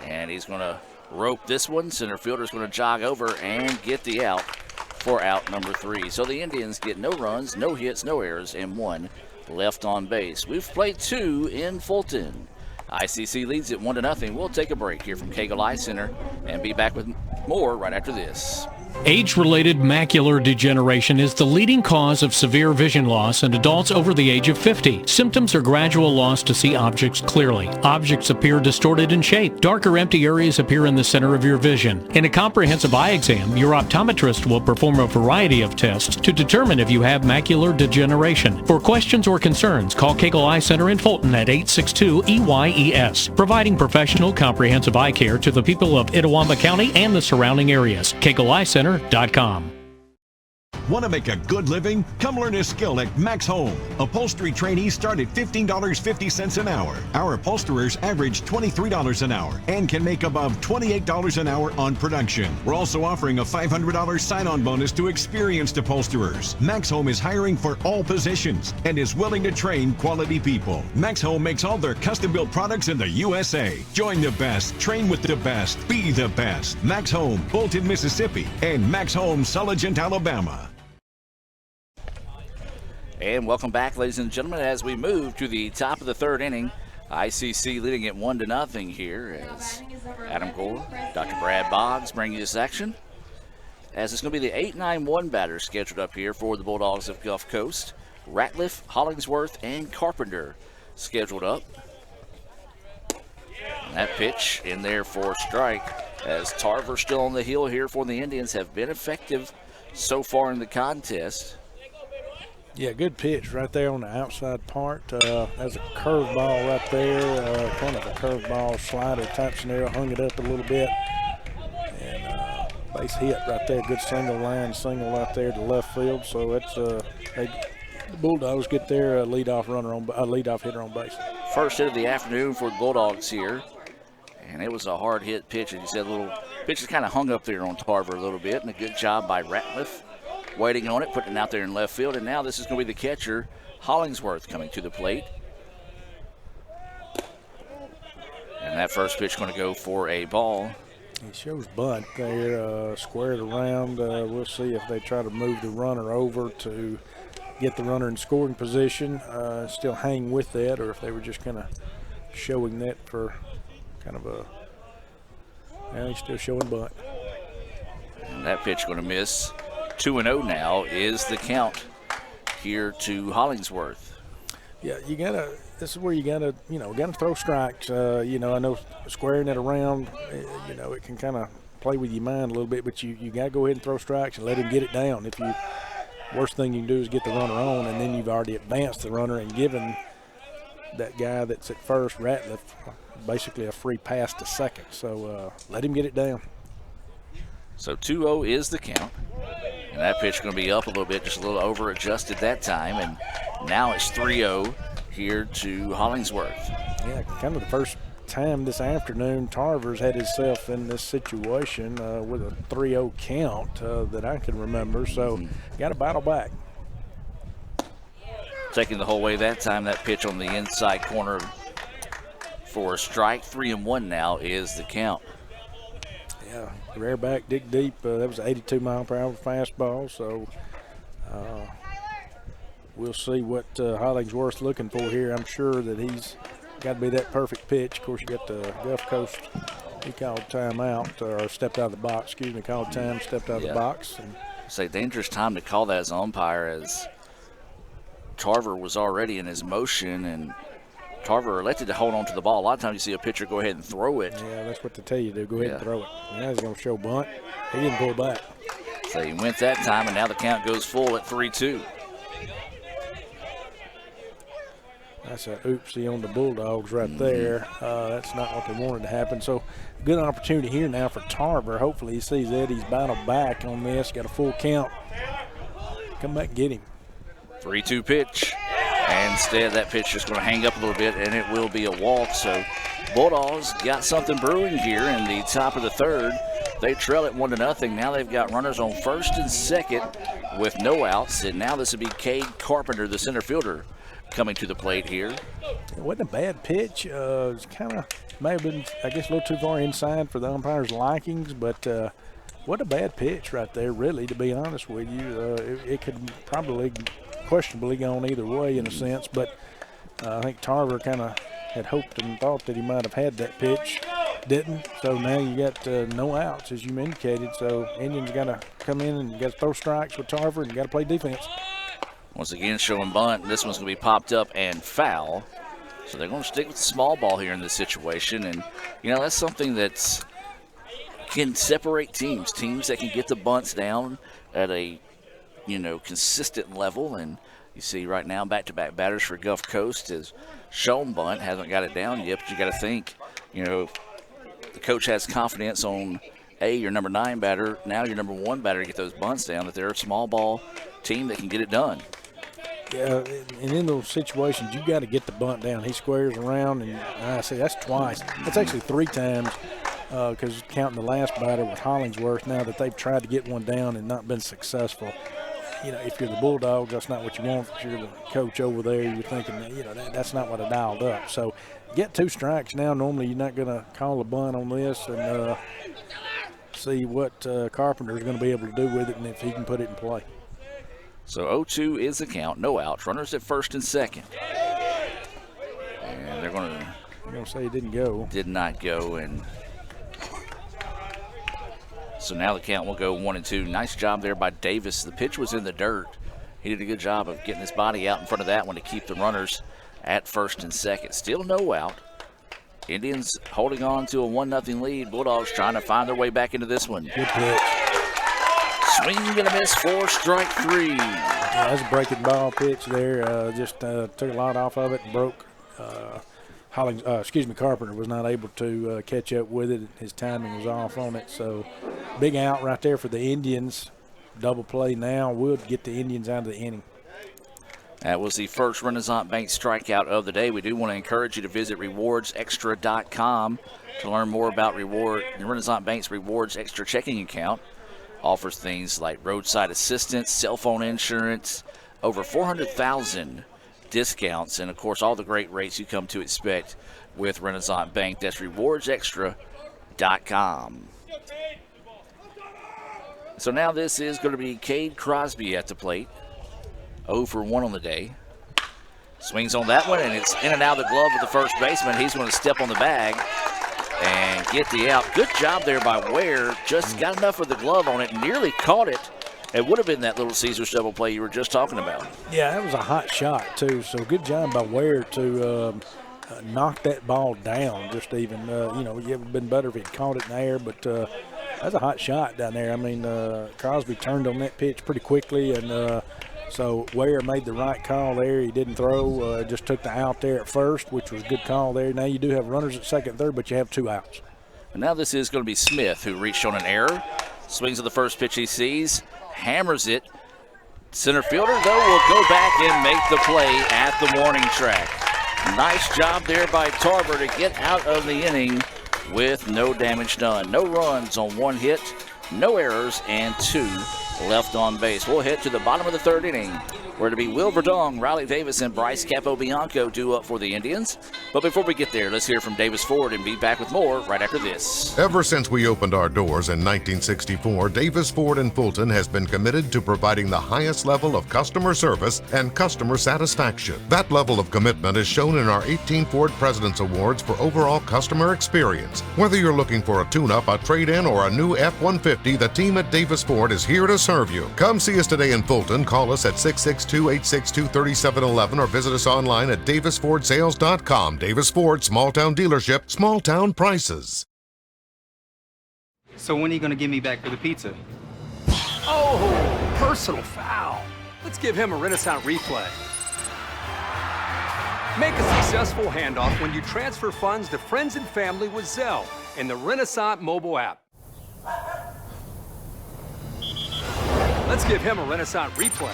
And he's going to rope this one. Center fielder's going to jog over and get the out for out number 3. So the Indians get no runs, no hits, no errors, and 1 left on base. We've played 2 in Fulton. ICC leads it 1-0. We'll take a break here from Cagle Eye Center and be back with more right after this. Age-related macular degeneration is the leading cause of severe vision loss in adults over the age of 50. Symptoms are gradual loss to see objects clearly. Objects appear distorted in shape. Darker empty areas appear in the center of your vision. In a comprehensive eye exam, your optometrist will perform a variety of tests to determine if you have macular degeneration. For questions or concerns, call Cagle Eye Center in Fulton at 862-EYES, providing professional comprehensive eye care to the people of Itawamba County and the surrounding areas. CagleEyeCenter.com. Want to make a good living? Come learn a skill at Max Home. Upholstery trainees start at $15.50 an hour. Our upholsterers average $23 an hour and can make above $28 an hour on production. We're also offering a $500 sign-on bonus to experienced upholsterers. Max Home is hiring for all positions and is willing to train quality people. Max Home makes all their custom-built products in the USA. Join the best, train with the best, be the best. Max Home, Bolton, Mississippi, and Max Home, Sulligent, Alabama. And welcome back, ladies and gentlemen, as we move to the top of the 3rd inning. ICC leading it 1-0 here as Adam Gore, Dr. Brad Boggs bring you this action. As it's going to be the 8-9-1 batters scheduled up here for the Bulldogs of Gulf Coast. Ratliff, Hollingsworth, and Carpenter scheduled up. And that pitch in there for strike, as Tarver still on the hill here for the Indians, have been effective so far in the contest. Yeah, good pitch right there on the outside part. That's a curveball right there, kind of a curveball slider type scenario. Hung it up a little bit, and base hit right there. Good single line single right there to left field. So that's the Bulldogs get their leadoff hitter on base. First hit of the afternoon for the Bulldogs here, and it was a hard hit pitch. As you said, little pitch is kind of hung up there on Tarver a little bit, and a good job by Ratliff. Waiting on it, putting it out there in left field, and now this is going to be the catcher, Hollingsworth, coming to the plate. And that first pitch going to go for a ball. It shows bunt there, squared around. We'll see if they try to move the runner over to get the runner in scoring position, still hang with that, or if they were just kind of showing that for kind of a, yeah, he's still showing bunt. And that pitch going to miss. 2-0 now is the count here to Hollingsworth. Yeah, this is where you gotta throw strikes. I know squaring it around, it can kind of play with your mind a little bit, but you gotta go ahead and throw strikes and let him get it down. Worst thing you can do is get the runner on, and then you've already advanced the runner and given that guy that's at first, Ratliff, basically a free pass to second. So let him get it down. So 2-0 is the count. And that pitch going to be up a little bit, just a little over adjusted that time. And now it's 3-0 here to Hollingsworth. Yeah, kind of the first time this afternoon Tarver's had himself in this situation with a 3-0 count that I can remember. So got to battle back. Taking the whole way that time, that pitch on the inside corner for a strike. 3-1 now is the count. Yeah, rear back, dig deep. That was an 82-mile-per-hour fastball. So we'll see what Hollingsworth's looking for here. I'm sure that he's got to be that perfect pitch. Of course, you got the Gulf Coast. He called timeout, or stepped out of the box. Excuse me, called time, stepped out of the box. And it's a dangerous time to call that as an umpire, as Tarver was already in his motion, and Tarver elected to hold on to the ball. A lot of times you see a pitcher go ahead and throw it. Yeah, that's what they tell you to do. Go ahead and throw it. Now he's going to show bunt. He didn't pull back. So he went that time, and now the count goes full at 3-2. That's a oopsie on the Bulldogs right there. That's not what they wanted to happen. So good opportunity here now for Tarver. Hopefully he sees Eddie's battle back on this. Got a full count. Come back and get him. 3-2 pitch. And instead, that pitch is going to hang up a little bit, and it will be a walk. So Bulldogs got something brewing here in the top of the third. They trail it 1-0. Now they've got runners on first and second with no outs. And now this will be Cade Carpenter, the center fielder, coming to the plate here. It wasn't a bad pitch. It was kind of, may have been, I guess, a little too far inside for the umpire's likings, but what a bad pitch right there, really, to be honest with you. It could probably questionably gone either way in a sense, but I think Tarver kind of had hoped and thought that he might have had that pitch. Didn't. So now you got no outs, as you indicated. So Indians got to come in and got to throw strikes with Tarver and got to play defense. Once again, showing bunt. This one's going to be popped up and foul. So they're going to stick with the small ball here in this situation. And, you know, that's something that can separate teams. Teams that can get the bunts down at a, you know, consistent level. And you see right now back-to-back batters for Gulf Coast is shown bunt. Hasn't got it down yet, but you got to think, you know, the coach has confidence on, your number 9 batter, now your number 1 batter to get those bunts down, that they're a small ball team that can get it done. Yeah, and in those situations, you got to get the bunt down. He squares around, and I say that's twice. That's actually 3 times, because counting the last batter with Hollingsworth, now that they've tried to get one down and not been successful. You know, if you're the Bulldogs, that's not what you want. If you're the coach over there, you're thinking, you know, that's not what I dialed up. So get 2 strikes now. Normally you're not going to call a bunt on this and see what Carpenter's going to be able to do with it and if he can put it in play. So 0-2 is the count, no outs. Runners at first and second. And they're going to say it didn't go. Did not go, and so now the count will go 1-2. Nice job there by Davis. The pitch was in the dirt. He did a good job of getting his body out in front of that one to keep the runners at first and second. Still no out. Indians holding on to a 1-0 lead. Bulldogs trying to find their way back into this one. Good pitch. Swing and a miss for strike 3. Yeah, that's a breaking ball pitch there. Just took a lot off of it and broke. Carpenter was not able to catch up with it. His timing was off on it. So big out right there for the Indians. Double play now would get the Indians out of the inning. That was the first Renaissance Bank strikeout of the day. We do want to encourage you to visit rewardsextra.com to learn more about Renaissance Bank's Rewards Extra checking account. Offers things like roadside assistance, cell phone insurance, over 400,000 discounts, and of course all the great rates you come to expect with Renaissance Bank. That's rewardsextra.com. So now this is going to be Cade Crosby at the plate. 0 for 1 on the day. Swings on that one, and it's in and out of the glove of the first baseman. He's going to step on the bag and get the out. Good job there by Ware. Just got enough of the glove on it, nearly caught it. It would have been that little Caesars double play you were just talking about. Yeah, that was a hot shot, too. So good job by Ware to knock that ball down. Just even, it would have been better if he'd caught it in the air, but that's a hot shot down there. I mean, Crosby turned on that pitch pretty quickly, and so Ware made the right call there. He didn't throw, just took the out there at first, which was a good call there. Now you do have runners at second and third, but you have 2 outs. And now this is going to be Smith, who reached on an error. Swings at the first pitch he sees, hammers it. Center fielder, though, will go back and make the play at the warning track. Nice job there by Tarver to get out of the inning with no damage done. No runs on 1 hit, no errors, and 2 left on base. We'll head to the bottom of the 3rd inning, where it'll be Will Verdong, Riley Davis, and Bryce Capobianco due up for the Indians. But before we get there, let's hear from Davis Ford and be back with more right after this. Ever since we opened our doors in 1964, Davis Ford in Fulton has been committed to providing the highest level of customer service and customer satisfaction. That level of commitment is shown in our 18 Ford President's Awards for overall customer experience. Whether you're looking for a tune-up, a trade-in, or a new F-150, the team at Davis Ford is here to serve you. Come see us today in Fulton. Call us at 662-862-3711 or visit us online at davisfordsales.com. Davis Ford, small-town dealership, small-town prices. So when are you going to get me back for the pizza? Oh, personal foul. Let's give him a Renaissance replay. Make a successful handoff when you transfer funds to friends and family with Zelle in the Renaissance mobile app. Let's give him a Renaissance replay.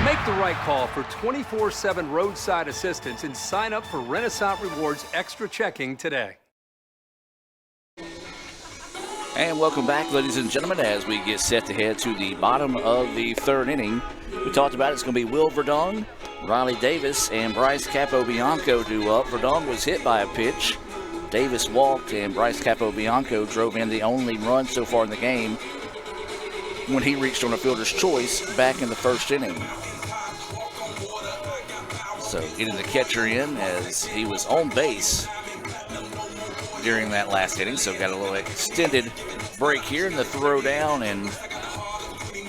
Make the right call for 24/7 roadside assistance and sign up for Renaissance Rewards Extra Checking today. And welcome back, ladies and gentlemen, as we get set to head to the bottom of the third inning. We talked about it's going to be Will Verdong, Riley Davis, and Bryce Capobianco due up. Verdong was hit by a pitch. Davis walked, and Bryce Capobianco drove in the only run so far in the game when he reached on a fielder's choice back in the first inning. So getting the catcher in as he was on base during that last inning. So got a little extended break here in the throw down, and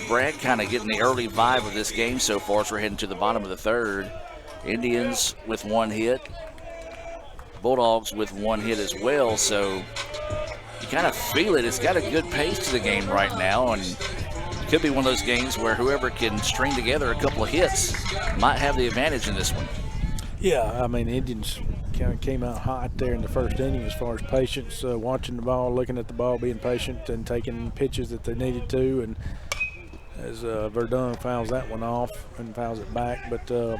Brad kind of getting the early vibe of this game so far as we're heading to the bottom of the third. Indians with one hit, Bulldogs with one hit as well. So you kind of feel it. It's got a good pace to the game right now, and it could be one of those games where whoever can string together a couple of hits might have the advantage in this one. Yeah, I mean, Indians kind of came out hot there in the first inning as far as patience, watching the ball, looking at the ball, being patient, and taking pitches that they needed to. And as Verdun fouls that one off and fouls it back, but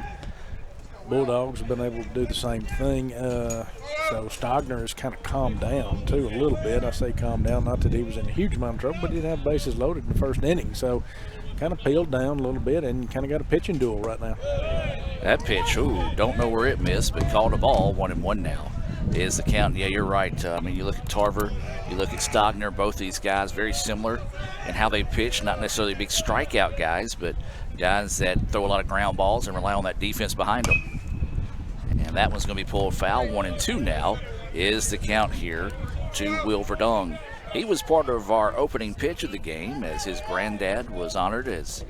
Bulldogs have been able to do the same thing. So Stogner has kind of calmed down too a little bit. I say calmed down, not that he was in a huge amount of trouble, but he didn't have bases loaded in the first inning. So kind of peeled down a little bit and kind of got a pitching duel right now. That pitch, don't know where it missed, but called a ball. 1-1 now is the count. Yeah, you're right. I mean, you look at Tarver, you look at Stogner, both these guys very similar in how they pitch. Not necessarily big strikeout guys, but guys that throw a lot of ground balls and rely on that defense behind them. And that one's going to be pulled foul. 1-2 now is the count here to Will Verdong. He was part of our opening pitch of the game as his granddad was honored as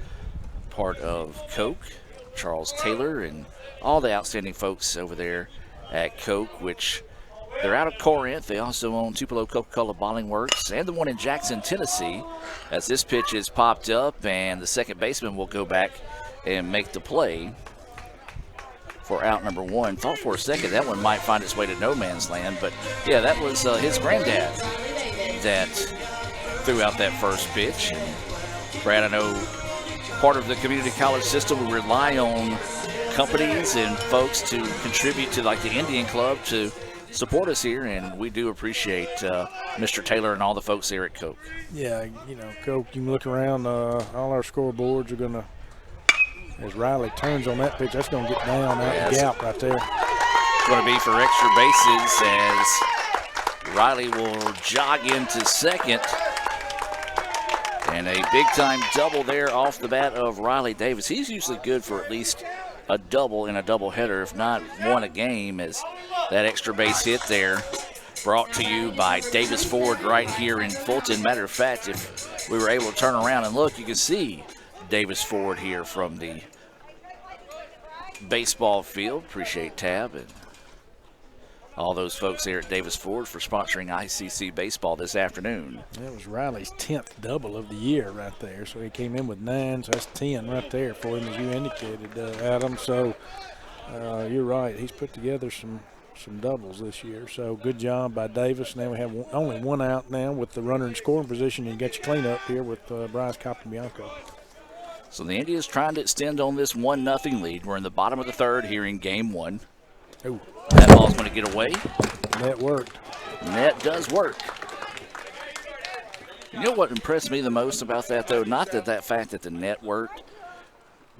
part of Coke, Charles Taylor, and all the outstanding folks over there at Coke, which they're out of Corinth. They also own Tupelo Coca-Cola Bottling Works and the one in Jackson, Tennessee. As this pitch is popped up, and the second baseman will go back and make the play for out number one. Thought for a second that one might find its way to no man's land, but yeah, that was his granddad that threw out that first pitch. And Brad, I know part of the community college system, we rely on companies and folks to contribute to like the Indian Club to support us here, and we do appreciate Mr. Taylor and all the folks there at Coke. Yeah, you know, Coke, you can look around, all our scoreboards are going to, as Riley turns on that pitch, that's going to get down out the gap right there. It's going to be for extra bases as Riley will jog into second. And a big-time double there off the bat of Riley Davis. He's usually good for at least a double in a doubleheader, if not one a game, as that extra base hit there brought to you by Davis Ford right here in Fulton. Matter of fact, if we were able to turn around and look, you can see Davis Ford here from the baseball field. Appreciate Tab and all those folks there at Davis Ford for sponsoring ICC baseball this afternoon. That was Riley's 10th double of the year right there. So he came in with 9, so that's 10 right there for him, as you indicated, Adam. So you're right. He's put together some doubles this year. So good job by Davis. Now we have only one out now with the runner in scoring position, and get your cleanup here with Bryce Capobianco. So the Indians trying to extend on this 1-0 lead. We're in the bottom of the third here in game one. Ooh. That ball's going to get away. Net worked. Net does work. You know what impressed me the most about that, though? Not that fact that the net worked,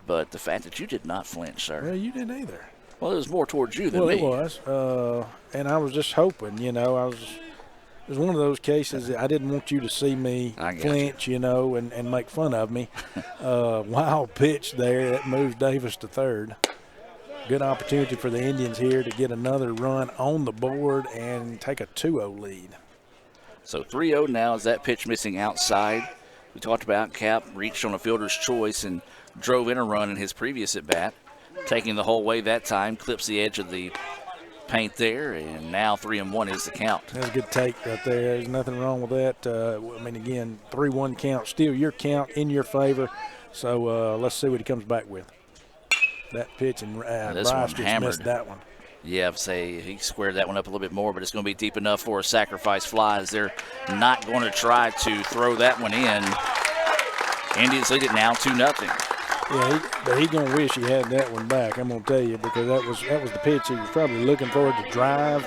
but the fact that you did not flinch, sir. Well, you didn't either. Well, it was more towards you than me. Well, it was. And I was just hoping, you know, it was one of those cases that I didn't want you to see me flinch, you know, and make fun of me. Wild pitch there that moves Davis to third. Good opportunity for the Indians here to get another run on the board and take a 2-0 lead. So 3-0 now as that pitch missing outside. We talked about Cap reached on a fielder's choice and drove in a run in his previous at-bat. Taking the whole way that time, clips the edge of the paint there, and now 3-1 is the count. That's a good take right there. There's nothing wrong with that. I mean, again, 3-1 count, still your count in your favor. So let's see what he comes back with. That pitch, and This Bryce one just hammered. missed that one. Yeah, I'd say he squared that one up a little bit more, but it's going to be deep enough for a sacrifice fly as they're not going to try to throw that one in. Indians lead it now 2-0. Yeah, but he's going to wish he had that one back, I'm going to tell you, because that was the pitch he was probably looking for it to drive.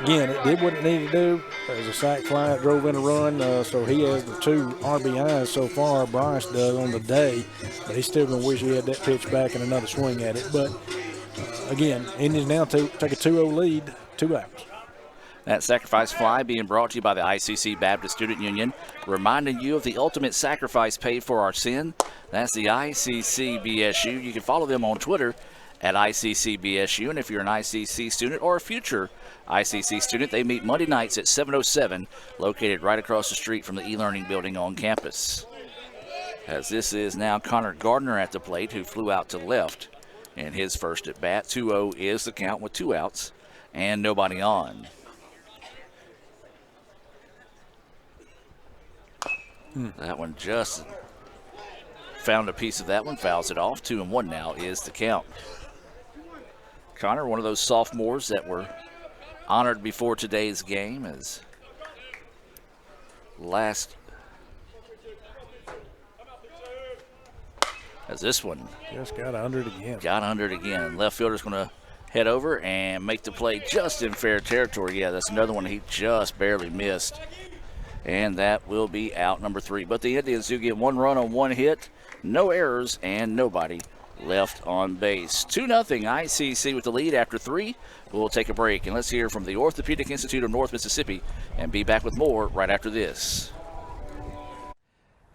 Again, it did what it needed to do. It was a sac fly, it drove in a run, so he has the 2 RBIs so far, Bryce does, on the day, but he's still going to wish he had that pitch back and another swing at it. But, again, Indians now take a 2-0 lead, 2 outs. That sacrifice fly being brought to you by the ICC Baptist Student Union, reminding you of the ultimate sacrifice paid for our sin. That's the ICC BSU. You can follow them on Twitter at ICC BSU, and if you're an ICC student or a future ICC student, they meet Monday nights at 707, located right across the street from the e-learning building on campus. As this is now Connor Gardner at the plate, who flew out to left in his first at bat. 2-0 is the count with 2 outs and nobody on. That one just found a piece of that one, fouls it off. 2-1 now is the count. Connor, one of those sophomores that were honored before today's game, as this one just got under it again. Got under it again. Left fielder's going to head over and make the play just in fair territory. Yeah, that's another one he just barely missed. And that will be out number 3. But the Indians do get 1 run on 1 hit, no errors, and nobody left on base. 2-0 ICC with the lead after 3. We'll take a break, and let's hear from the Orthopedic Institute of North Mississippi and be back with more right after this.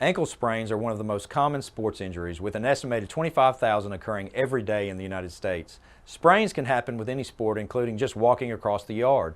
Ankle sprains are one of the most common sports injuries, with an estimated 25,000 occurring every day in the United States. Sprains can happen with any sport, including just walking across the yard.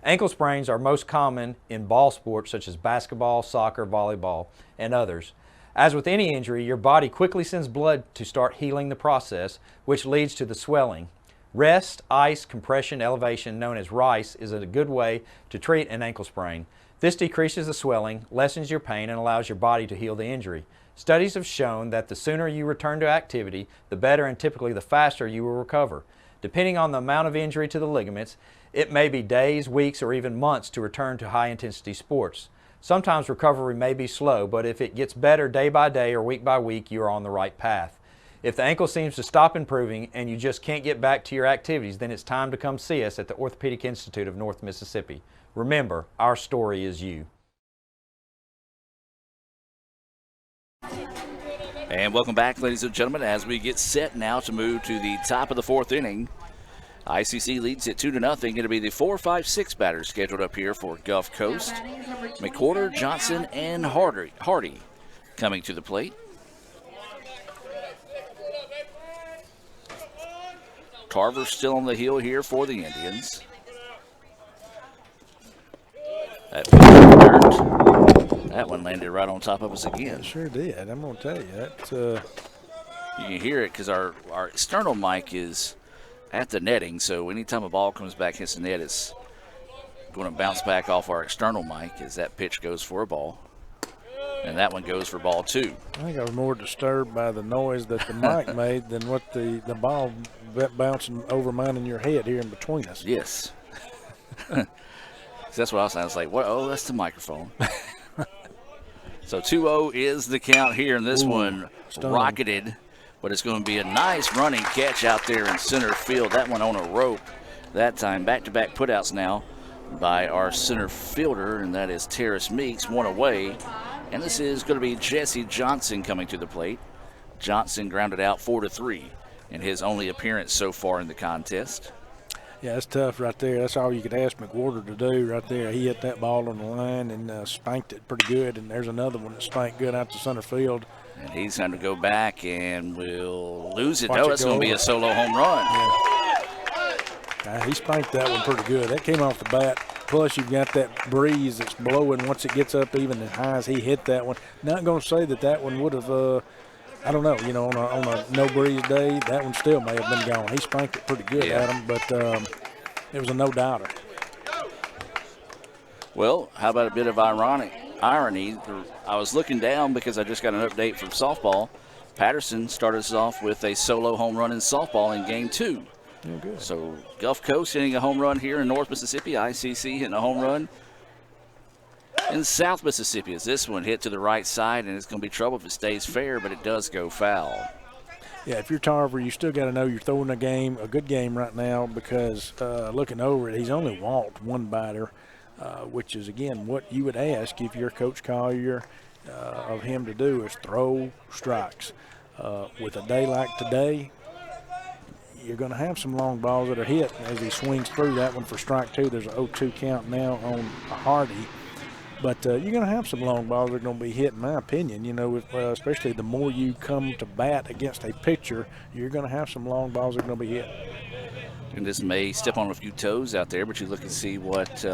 Ankle sprains are most common in ball sports such as basketball, soccer, volleyball, and others. As with any injury, your body quickly sends blood to start healing the process, which leads to the swelling. Rest, ice, compression, elevation, known as RICE, is a good way to treat an ankle sprain. This decreases the swelling, lessens your pain, and allows your body to heal the injury. Studies have shown that the sooner you return to activity, the better and typically the faster you will recover. Depending on the amount of injury to the ligaments, it may be days, weeks, or even months to return to high-intensity sports. Sometimes recovery may be slow, but if it gets better day by day or week by week, you are on the right path. If the ankle seems to stop improving and you just can't get back to your activities, then it's time to come see us at the Orthopedic Institute of North Mississippi. Remember, our story is you. And welcome back, ladies and gentlemen, as we get set now to move to the top of the 4th inning. ICC leads it 2-0. Going to be the 4, 5, 6 batters scheduled up here for Gulf Coast. McWhorter, Johnson, and Hardy coming to the plate. Carver still on the hill here for the Indians. That one landed right on top of us again. It sure did. I'm going to tell you that. You can hear it because our external mic is at the netting, so anytime a ball comes back hits the net, it's going to bounce back off our external mic as that pitch goes for a ball. And that one goes for ball 2. I think I was more disturbed by the noise that the mic made than what the ball bouncing over mine in your head here in between us. Yes. That's what I was saying. I was like, what? Oh, that's the microphone. So 2-0 is the count here, and this one rocketed. But it's going to be a nice running catch out there in center field. That one on a rope that time. Back-to-back putouts now by our center fielder, and that is Terrace Meeks, 1 away. And this is going to be Jesse Johnson coming to the plate. Johnson grounded out 4-3 in his only appearance so far in the contest. Yeah, that's tough right there. That's all you could ask McWhorter to do right there. He hit that ball on the line and spanked it pretty good, and there's another one that spanked good out to center field. And he's going to go back and will lose it. No, that's going to be a solo home run. Yeah. He spanked that one pretty good. That came off the bat. Plus, you've got that breeze that's blowing once it gets up even as high as he hit that one. Not going to say that one would have, I don't know, on a no breeze day, that one still may have been gone. He spanked it pretty good at him, but It was a no-doubter. Well, how about a bit of irony? I was looking down because I just got an update from softball. Patterson started us off with a solo home run in softball in game 2. Oh, good. So Gulf Coast hitting a home run here in North Mississippi. ICC hitting a home run in South Mississippi. As this one hit to the right side, and it's going to be trouble if it stays fair, but it does go foul. Yeah, if you're Tarver, you still got to know you're throwing a good game right now, because looking over it, he's only walked one batter, which is, again, what you would ask if you're Coach Collier of him to do is throw strikes. With a day like today, you're going to have some long balls that are hit as he swings through that one for strike 2. There's an 0-2 count now on Hardy. But you're going to have some long balls that are going to be hit, in my opinion. You know, especially the more you come to bat against a pitcher, you're going to have some long balls that are going to be hit. And this may step on a few toes out there, but you look and see what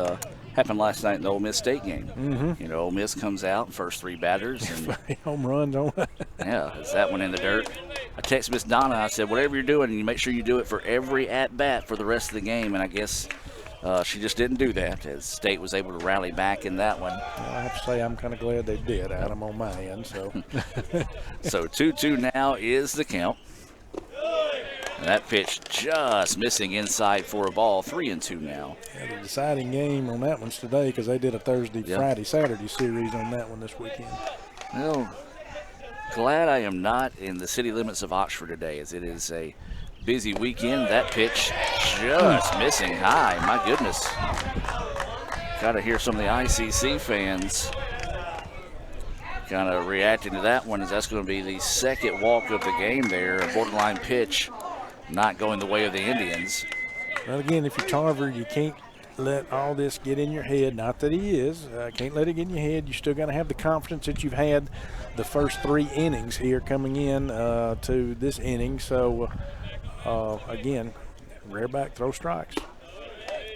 happened last night in the Ole Miss State game. Mm-hmm. You know, Ole Miss comes out, first 3 batters. And home runs on yeah, is that one in the dirt? I texted Miss Donna. I said, whatever you're doing, you make sure you do it for every at-bat for the rest of the game. And I guess she just didn't do that, as State was able to rally back in that one. Well, I have to say I'm kind of glad they did, Adam, on my end. So, so 2-2 now is the count. And that pitch just missing inside for a ball. 3-2 now. Yeah, the deciding game on that one's today, because they did a Thursday, Friday, Saturday series on that one this weekend. Well, glad I am not in the city limits of Oxford today, as it is a busy weekend. That pitch just missing high. My goodness. Got to hear some of the ICC fans kind of reacting to that one, as that's going to be the second walk of the game there. A borderline pitch not going the way of the Indians. Well, again, if you're Tarver, you can't let all this get in your head. Not that he is. Can't let it get in your head. You still got to have the confidence that you've had the first 3 innings here coming in to this inning. So, again, rear back, throw strikes.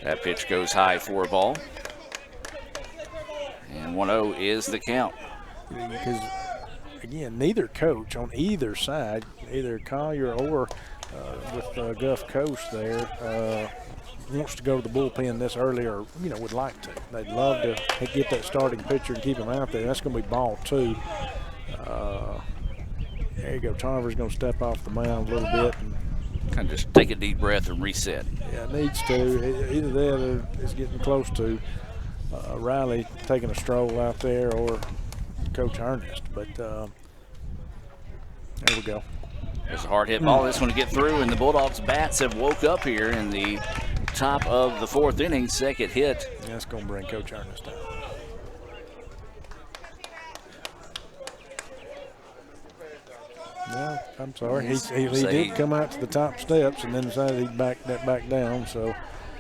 That pitch goes high for a ball. And 1-0 is the count. Because, again, neither coach on either side, either Collier or with Gulf Coast there, wants to go to the bullpen this early, or, you know, would like to. They'd love to get that starting pitcher and keep him out there. That's going to be ball 2. There you go. Tarver's going to step off the mound a little bit and kind of just take a deep breath and reset. Yeah, it needs to. Either that or it's getting close to Riley taking a stroll out there, or Coach Ernest. But there we go. There's a hard hit ball. This one to get through, and the Bulldogs bats have woke up here in the top of the 4th inning. Second hit. That's going to bring Coach Ernest down. No, I'm sorry. He did come out to the top steps and then decided he'd back that back down. So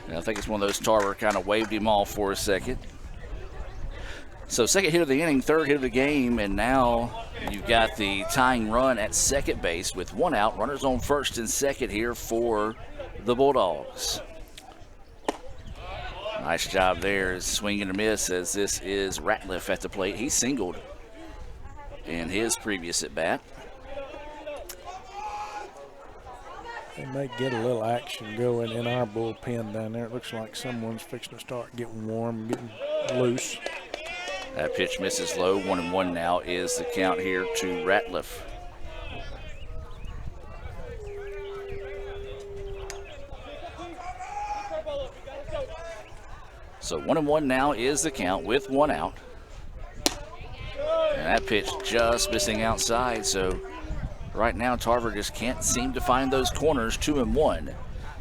I think it's one of those. Tarver kind of waved him off for a second. So second hit of the inning, third hit of the game, and now you've got the tying run at second base with 1 out. Runners on first and second here for the Bulldogs. Nice job there, swing and a miss, as this is Ratliff at the plate. He singled in his previous at bat. They may get a little action going in our bullpen down there. It looks like someone's fixing to start getting warm, getting loose. That pitch misses low. 1-1 now is the count here to Ratliff. So 1-1 now is the count with 1 out. And that pitch just missing outside. So right now Tarver just can't seem to find those corners. 2-1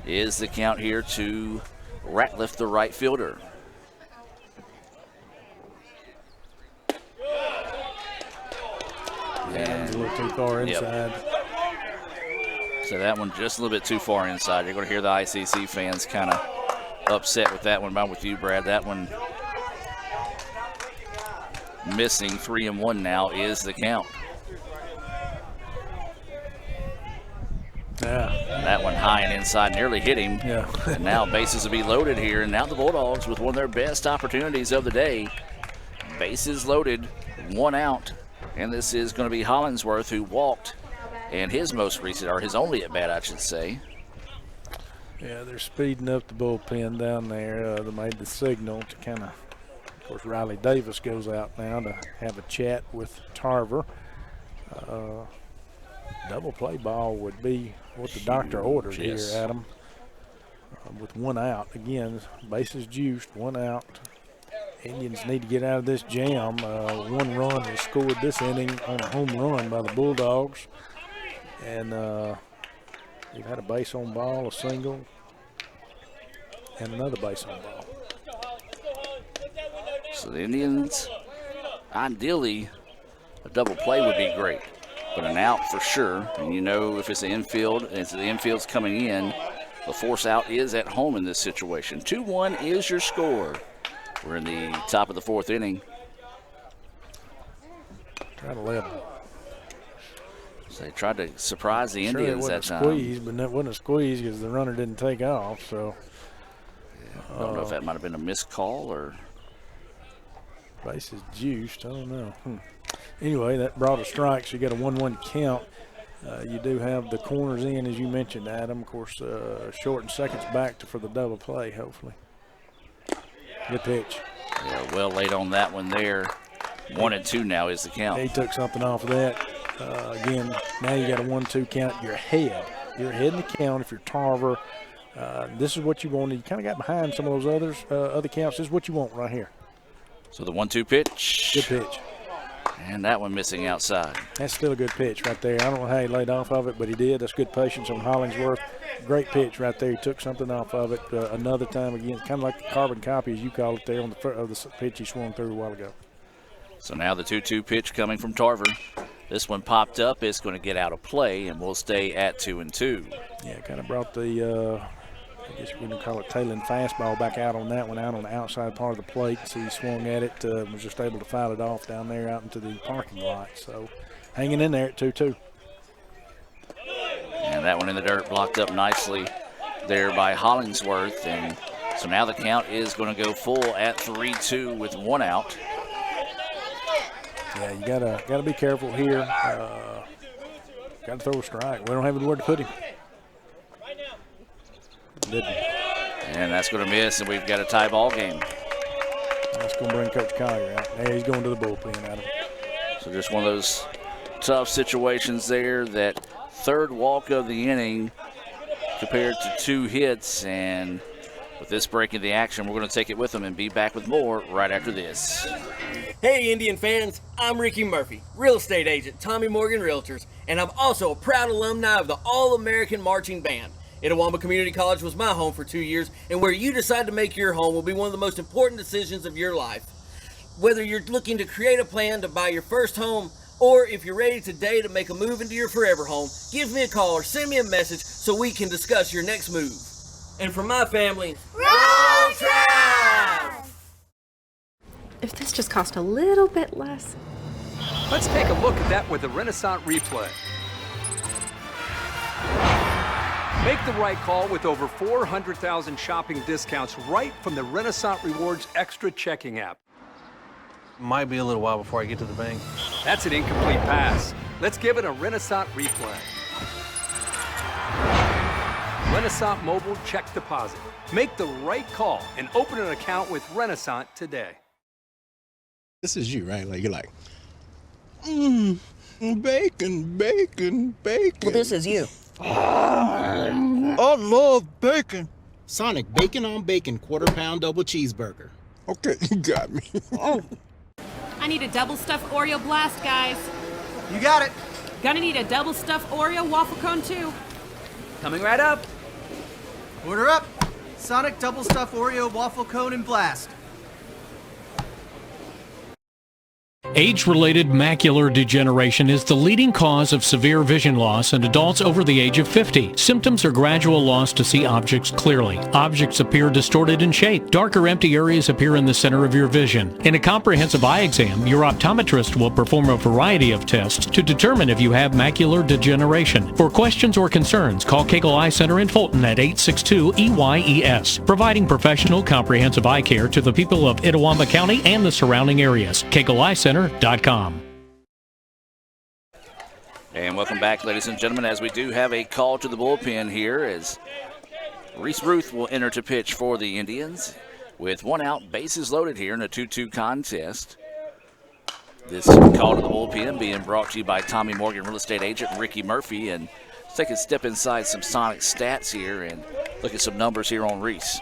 is the count here to Ratliff, the right fielder. And a little too far inside. Yep. So that one just a little bit too far inside. You're going to hear the ICC fans kind of upset with that one. I'm with you, Brad. That one missing. 3-1 now is the count. Yeah. That one high and inside, nearly hit him. Yeah. And now bases will be loaded here. And now the Bulldogs with one of their best opportunities of the day. Bases loaded, 1 out. And this is going to be Hollingsworth, who walked, and his most recent, or his only at bat, I should say. Yeah, they're speeding up the bullpen down there. They made the signal to kind of course, Riley Davis goes out now to have a chat with Tarver. Double play ball would be what the doctor ordered here, Adam. With one out. Again, bases juiced, one out. Indians need to get out of this jam. One run was scored this inning on a home run by the Bulldogs. And you've had a base on ball, a single, and another base on ball. So the Indians, ideally, a double play would be great, but an out for sure. And you know, if it's the infield, and the infield's coming in, the force out is at home in this situation. 2-1 is your score. We're in the top of the fourth inning. Trying to level. So they tried to surprise the Sure, Indians that time. Squeeze, but that wasn't a squeeze because the runner didn't take off. So I don't know if that might have been a missed call or. Base is juiced. I don't know. Anyway, that brought a strike, so you got a 1-1 count. You do have the corners in, as you mentioned, Adam. Of course, short and seconds back for the double play, hopefully. Good pitch. Yeah, well laid on that one there. 1-2 now is the count. He took something off of that. Again, now you got a 1-2 count. You're ahead. You're ahead in the count if you're Tarver. This is what you wanted. You kind of got behind some of those other counts. This is what you want right here. So the 1-2 pitch. Good pitch. And that one missing outside. That's still a good pitch right there. I don't know how he laid off of it, but he did. That's good patience on Hollingsworth. Great pitch right there. He took something off of it another time again. Kind of like the carbon copy, as you call it there, on the pitch he swung through a while ago. So now the 2-2 pitch coming from Tarver. This one popped up. It's going to get out of play, and we'll stay at 2-2. Yeah, kind of brought the, I guess we would call it tailing fastball back out on that one, out on the outside part of the plate. So he swung at it, was just able to foul it off down there out into the parking lot. So hanging in there at 2-2. And that one in the dirt, blocked up nicely there by Hollingsworth. And so now the count is going to go full at 3-2 with one out. Yeah, you gotta be careful here. Got to throw a strike. We don't have anywhere to put him. Didn't. And that's going to miss, and we've got a tie ball game. That's going to bring Coach Collier out. There he's going to the bullpen, Adam. So just one of those tough situations there. That third walk of the inning compared to 2 hits, and with this break in the action, we're going to take it with them and be back with more right after this. Hey Indian fans, I'm Ricky Murphy, real estate agent, Tommy Morgan Realtors, and I'm also a proud alumni of the All-American Marching Band. Itawamba Community College was my home for 2 years, and where you decide to make your home will be one of the most important decisions of your life. Whether you're looking to create a plan to buy your first home, or if you're ready today to make a move into your forever home, give me a call or send me a message so we can discuss your next move. And for my family, roll Tribe! If this just cost a little bit less. Let's take a look at that with the Renaissance replay. Make the right call with over 400,000 shopping discounts right from the Renaissance Rewards Extra checking app. Might be a little while before I get to the bank. That's an incomplete pass. Let's give it a Renaissance replay. Renaissance Mobile Check Deposit. Make the right call and open an account with Renaissance today. This is you, right? Like, you're like, bacon, bacon, bacon. Well, this is you. I love bacon. Sonic bacon on bacon quarter-pound double cheeseburger. Okay, you got me. I need a double stuffed Oreo blast, guys. You got it. Gonna need a double stuffed Oreo waffle cone too. Coming right up. Order up. Sonic double stuffed Oreo waffle cone and blast. Age-related macular degeneration is the leading cause of severe vision loss in adults over the age of 50. Symptoms are gradual loss to see objects clearly. Objects appear distorted in shape. Darker empty areas appear in the center of your vision. In a comprehensive eye exam, your optometrist will perform a variety of tests to determine if you have macular degeneration. For questions or concerns, call Cagle Eye Center in Fulton at 862-EYES, providing professional comprehensive eye care to the people of Itawamba County and the surrounding areas. Cagle Eye Center.com. And welcome back, ladies and gentlemen, as we do have a call to the bullpen here, as Reese Ruth will enter to pitch for the Indians with one out, bases loaded here in a 2-2 contest. This call to the bullpen being brought to you by Tommy Morgan real estate agent Ricky Murphy. And let's take a step inside some Sonic stats here and look at some numbers here on Reese.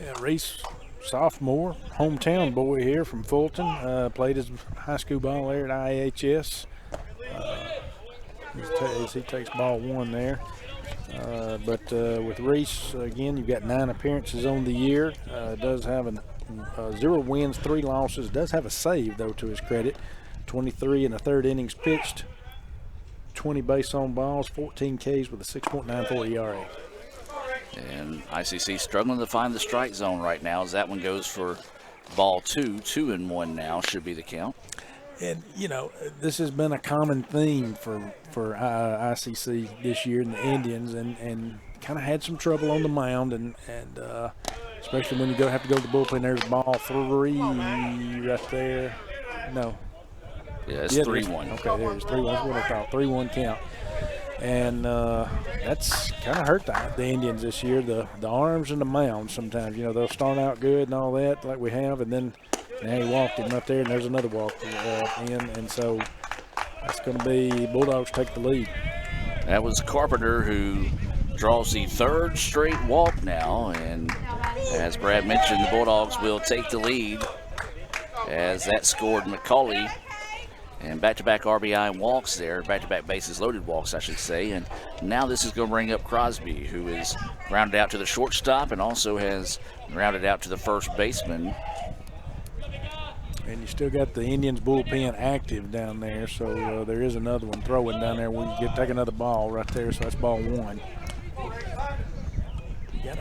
Yeah, Reese, sophomore, hometown boy here from Fulton. Played his high school ball there at IHS. As he takes ball one there. But with Reese, again, you've got 9 appearances on the year. Does have 0 wins, 3 losses. Does have a save, though, to his credit. 23 in the third innings pitched. 20 base on balls, 14 Ks with a 6.94 ERA. And ICC struggling to find the strike zone right now as that one goes for ball 2. 2-1 now should be the count. And, you know, this has been a common theme for ICC this year and the Indians, and kind of had some trouble on the mound, and especially when you have to go to the bullpen. There's ball 3 right there. No. Yeah, it's 3-1. Okay, there's 3-1. That's what I thought. 3-1 count. And that's kind of hurt the Indians this year. The arms and the mound sometimes. You know, they'll start out good and all that like we have, and then now he walked him up there, and there's another walk in. And so that's going to be Bulldogs take the lead. That was Carpenter who draws the 3rd straight walk now. And as Brad mentioned, the Bulldogs will take the lead as that scored McCauley. And back-to-back RBI walks there, back-to-back bases loaded walks, I should say. And now this is going to bring up Crosby, who is grounded out to the shortstop and also has grounded out to the first baseman. And you still got the Indians bullpen active down there, so there is another one throwing down there. We take another ball right there, so that's ball 1. You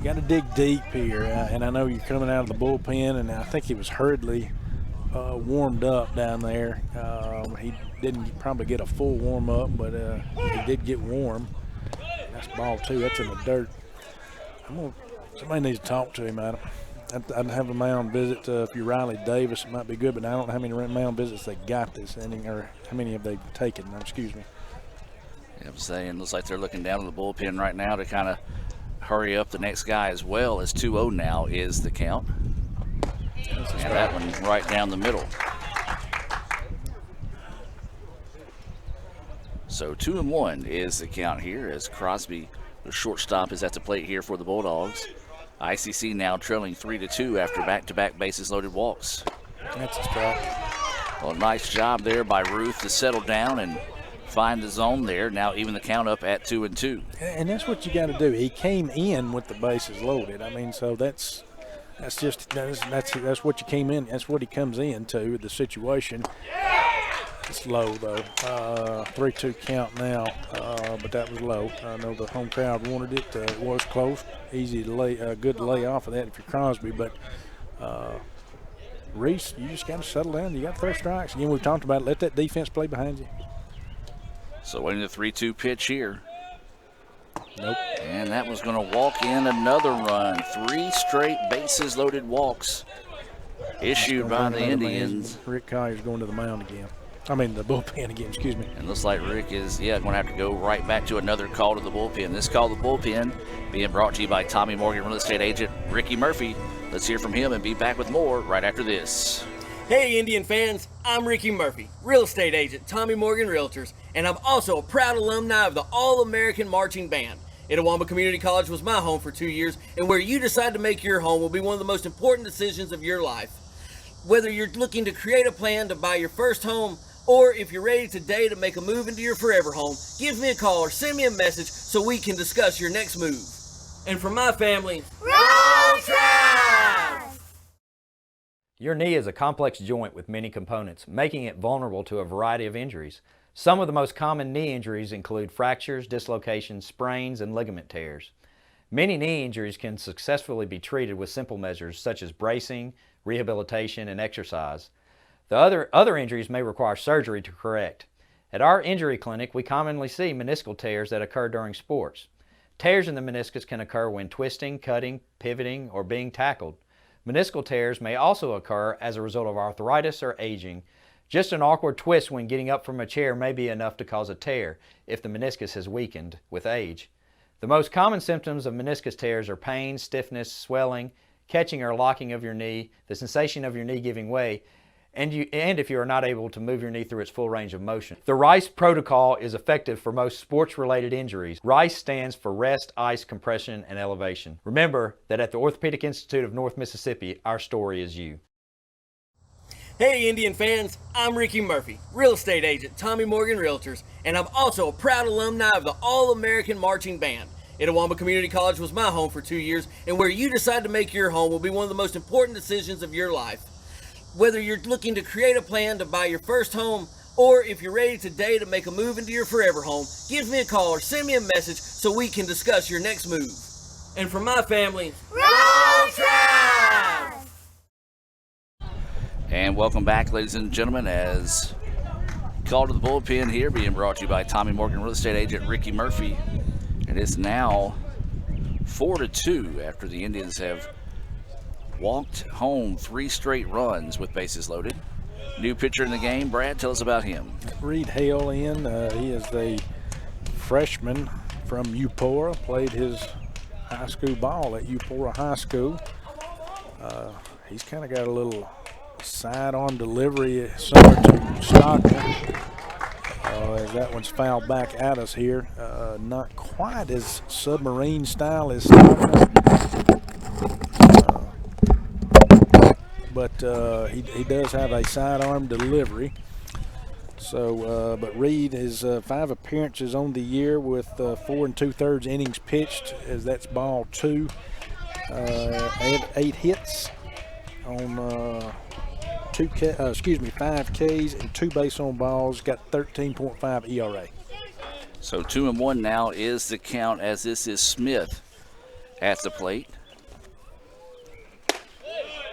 gotta dig deep here, and I know you're coming out of the bullpen, and I think he was hurriedly warmed up down there. He didn't probably get a full warm up, but he did get warm. That's ball 2. That's in the dirt. Somebody needs to talk to him, Adam. I'd have a mound visit. If you're Riley Davis, it might be good, but I don't know how many mound visits they got this inning, or how many have they taken. Excuse me. Yeah, I'm saying, looks like they're looking down to the bullpen right now to kind of hurry up the next guy as well, as 2-0 now is the count. And that one right down the middle. So 2-1 is the count here as Crosby, the shortstop, is at the plate here for the Bulldogs. ICC now trailing 3-2 after back-to-back bases loaded walks. That's a strike. Well, nice job there by Ruth to settle down and find the zone there. Now even the count up at 2-2. And that's what you got to do. He came in with the bases loaded. I mean, so that's what you came in. That's what he comes into, the situation. It's low, though. 3-2 count now, but that was low. I know the home crowd wanted it. It was close. Easy to lay, good to lay off of that if you're Crosby. But Reese, you just got to settle down. You got to throw strikes. Again, we've talked about it. Let that defense play behind you. So waiting the 3-2 pitch here. Nope. And that was going to walk in another run. 3 straight bases loaded walks issued by the Indians. Rick Collier's going to the mound again. I mean, the bullpen again, excuse me. And looks like Rick is, going to have to go right back to another call to the bullpen. This call to the bullpen being brought to you by Tommy Morgan real estate agent Ricky Murphy. Let's hear from him and be back with more right after this. Hey, Indian fans, I'm Ricky Murphy, real estate agent, Tommy Morgan Realtors, and I'm also a proud alumni of the All-American Marching Band. Itawamba Community College was my home for 2 years, and where you decide to make your home will be one of the most important decisions of your life. Whether you're looking to create a plan to buy your first home, or if you're ready today to make a move into your forever home, give me a call or send me a message so we can discuss your next move. And for my family, roll Trav! Your knee is a complex joint with many components, making it vulnerable to a variety of injuries. Some of the most common knee injuries include fractures, dislocations, sprains, and ligament tears. Many knee injuries can successfully be treated with simple measures such as bracing, rehabilitation, and exercise. The other injuries may require surgery to correct. At our injury clinic, we commonly see meniscal tears that occur during sports. Tears in the meniscus can occur when twisting, cutting, pivoting, or being tackled. Meniscal tears may also occur as a result of arthritis or aging. Just an awkward twist when getting up from a chair may be enough to cause a tear if the meniscus has weakened with age. The most common symptoms of meniscus tears are pain, stiffness, swelling, catching or locking of your knee, the sensation of your knee giving way, and if you are not able to move your knee through its full range of motion. The RICE protocol is effective for most sports-related injuries. RICE stands for Rest, Ice, Compression, and Elevation. Remember that at the Orthopedic Institute of North Mississippi, our story is you. Hey Indian fans, I'm Ricky Murphy, real estate agent, Tommy Morgan Realtors, and I'm also a proud alumni of the All-American Marching Band. Itawamba Community College was my home for 2 years, and where you decide to make your home will be one of the most important decisions of your life. Whether you're looking to create a plan to buy your first home, or if you're ready today to make a move into your forever home, give me a call or send me a message so we can discuss your next move. And for my family, roll Tribe! And welcome back, ladies and gentlemen, as call to the bullpen here being brought to you by Tommy Morgan real estate agent Ricky Murphy. It is now 4-2 after the Indians have walked home 3 straight runs with bases loaded. New pitcher in the game, Brad, tell us about him. Reed Hale in. He is the freshman from Eupora, played his high school ball at Eupora High School. He's kind of got a little sidearm delivery similar to Stockton. As that one's fouled back at us here. Not quite as submarine style as Stockton. But he does have a sidearm delivery. So, but Reed is 5 appearances on the year with 4 2/3 innings pitched, as that's ball 2. 8 hits on 5 Ks and 2 base on balls. Got 13.5 ERA. So 2-1 now is the count, as this is Smith at the plate.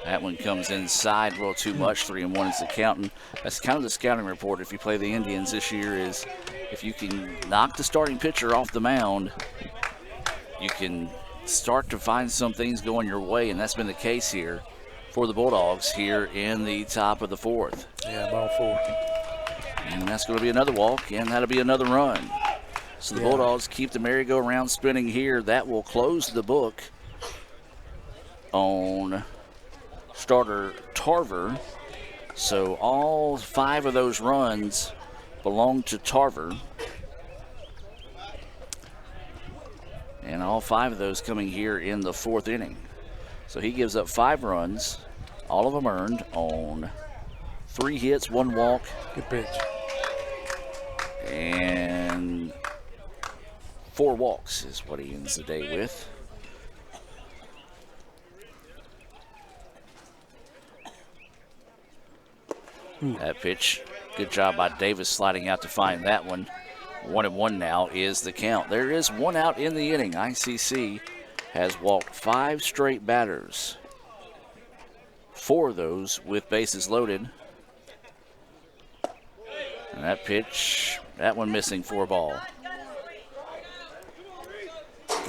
That one comes inside a little too much. 3-1 is the count. And that's kind of the scouting report if you play the Indians this year, is if you can knock the starting pitcher off the mound, you can start to find some things going your way, and that's been the case here for the Bulldogs here in the top of the 4th. Yeah, ball 4. And that's going to be another walk, and that'll be another run. So the Bulldogs keep the merry-go-round spinning here. That will close the book on starter Tarver. So all 5 of those runs belong to Tarver. And all 5 of those coming here in the 4th inning. So he gives up 5 runs, all of them earned on 3 hits, 1 walk. Good pitch. And 4 walks is what he ends the day with. That pitch, good job by Davis sliding out to find that one. 1-1 now is the count. There is 1 out in the inning. ICC has walked 5 straight batters. 4 of those with bases loaded. And that pitch, that one missing for a ball.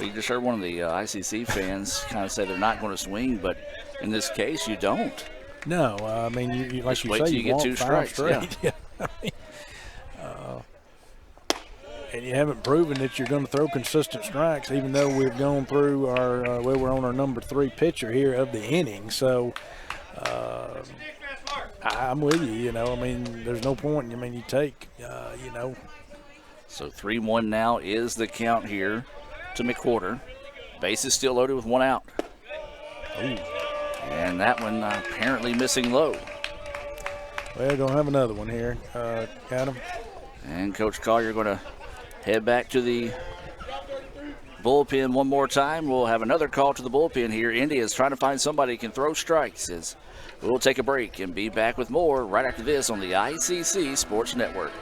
You just heard one of the ICC fans kind of say they're not going to swing, but in this case, you don't. No, I mean, you like you wait say, till you get walk 2 5 strikes. straight. Yeah. I mean, and you haven't proven that you're going to throw consistent strikes, even though we've gone through our, we're on our number 3 pitcher here of the inning. So I'm with you, you know. I mean, there's no point. I mean, you take, you know. So 3-1 now is the count here to McWhorter. Base is still loaded with 1 out. Ooh. And that one apparently missing low. Well, going to have another one here. Got him. And Coach Collier going to head back to the bullpen one more time. We'll have another call to the bullpen here. India is trying to find somebody who can throw strikes. As we'll take a break and be back with more right after this on the ICC Sports Network.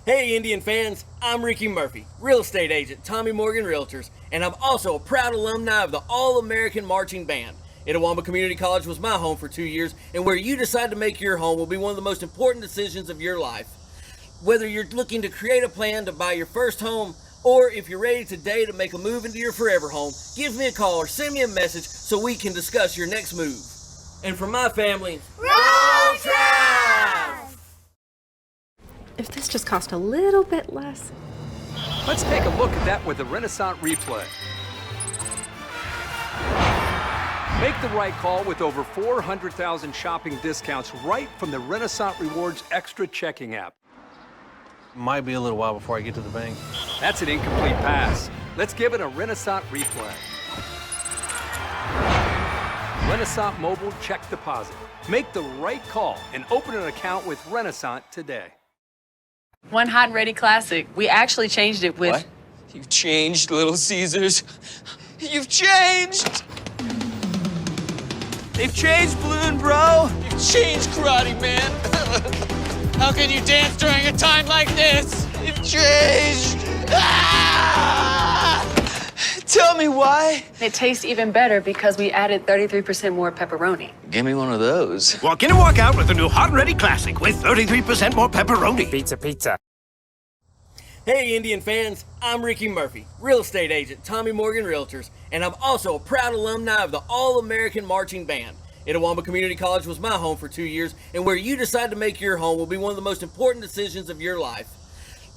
Hey Indian fans, I'm Ricky Murphy, real estate agent, Tommy Morgan Realtors, and I'm also a proud alumni of the All-American Marching Band. Itawamba Community College was my home for 2 years, and where you decide to make your home will be one of the most important decisions of your life. Whether you're looking to create a plan to buy your first home, or if you're ready today to make a move into your forever home, give me a call or send me a message so we can discuss your next move. And for my family, roll Tribe! If this just cost a little bit less. Let's take a look at that with the Renaissance replay. Make the right call with over 400,000 shopping discounts right from the Renaissance Rewards Extra checking app. Might be a little while before I get to the bank. That's an incomplete pass. Let's give it a Renaissance replay. Renaissance Mobile Check Deposit. Make the right call and open an account with Renaissance today. One hot and ready classic. We actually changed it with. What? You've changed, Little Caesars. You've changed! They've changed, Balloon Bro! You've changed, Karate Man! How can you dance during a time like this? You've changed! Ah! Tell me why. It tastes even better because we added 33% more pepperoni. Give me one of those. Walk in and walk out with the new Hot and Ready Classic with 33% more pepperoni. Pizza. Hey, Indian fans, I'm Ricky Murphy, real estate agent, Tommy Morgan Realtors, and I'm also a proud alumni of the All-American Marching Band. Itawamba Community College was my home for 2 years, and where you decide to make your home will be one of the most important decisions of your life.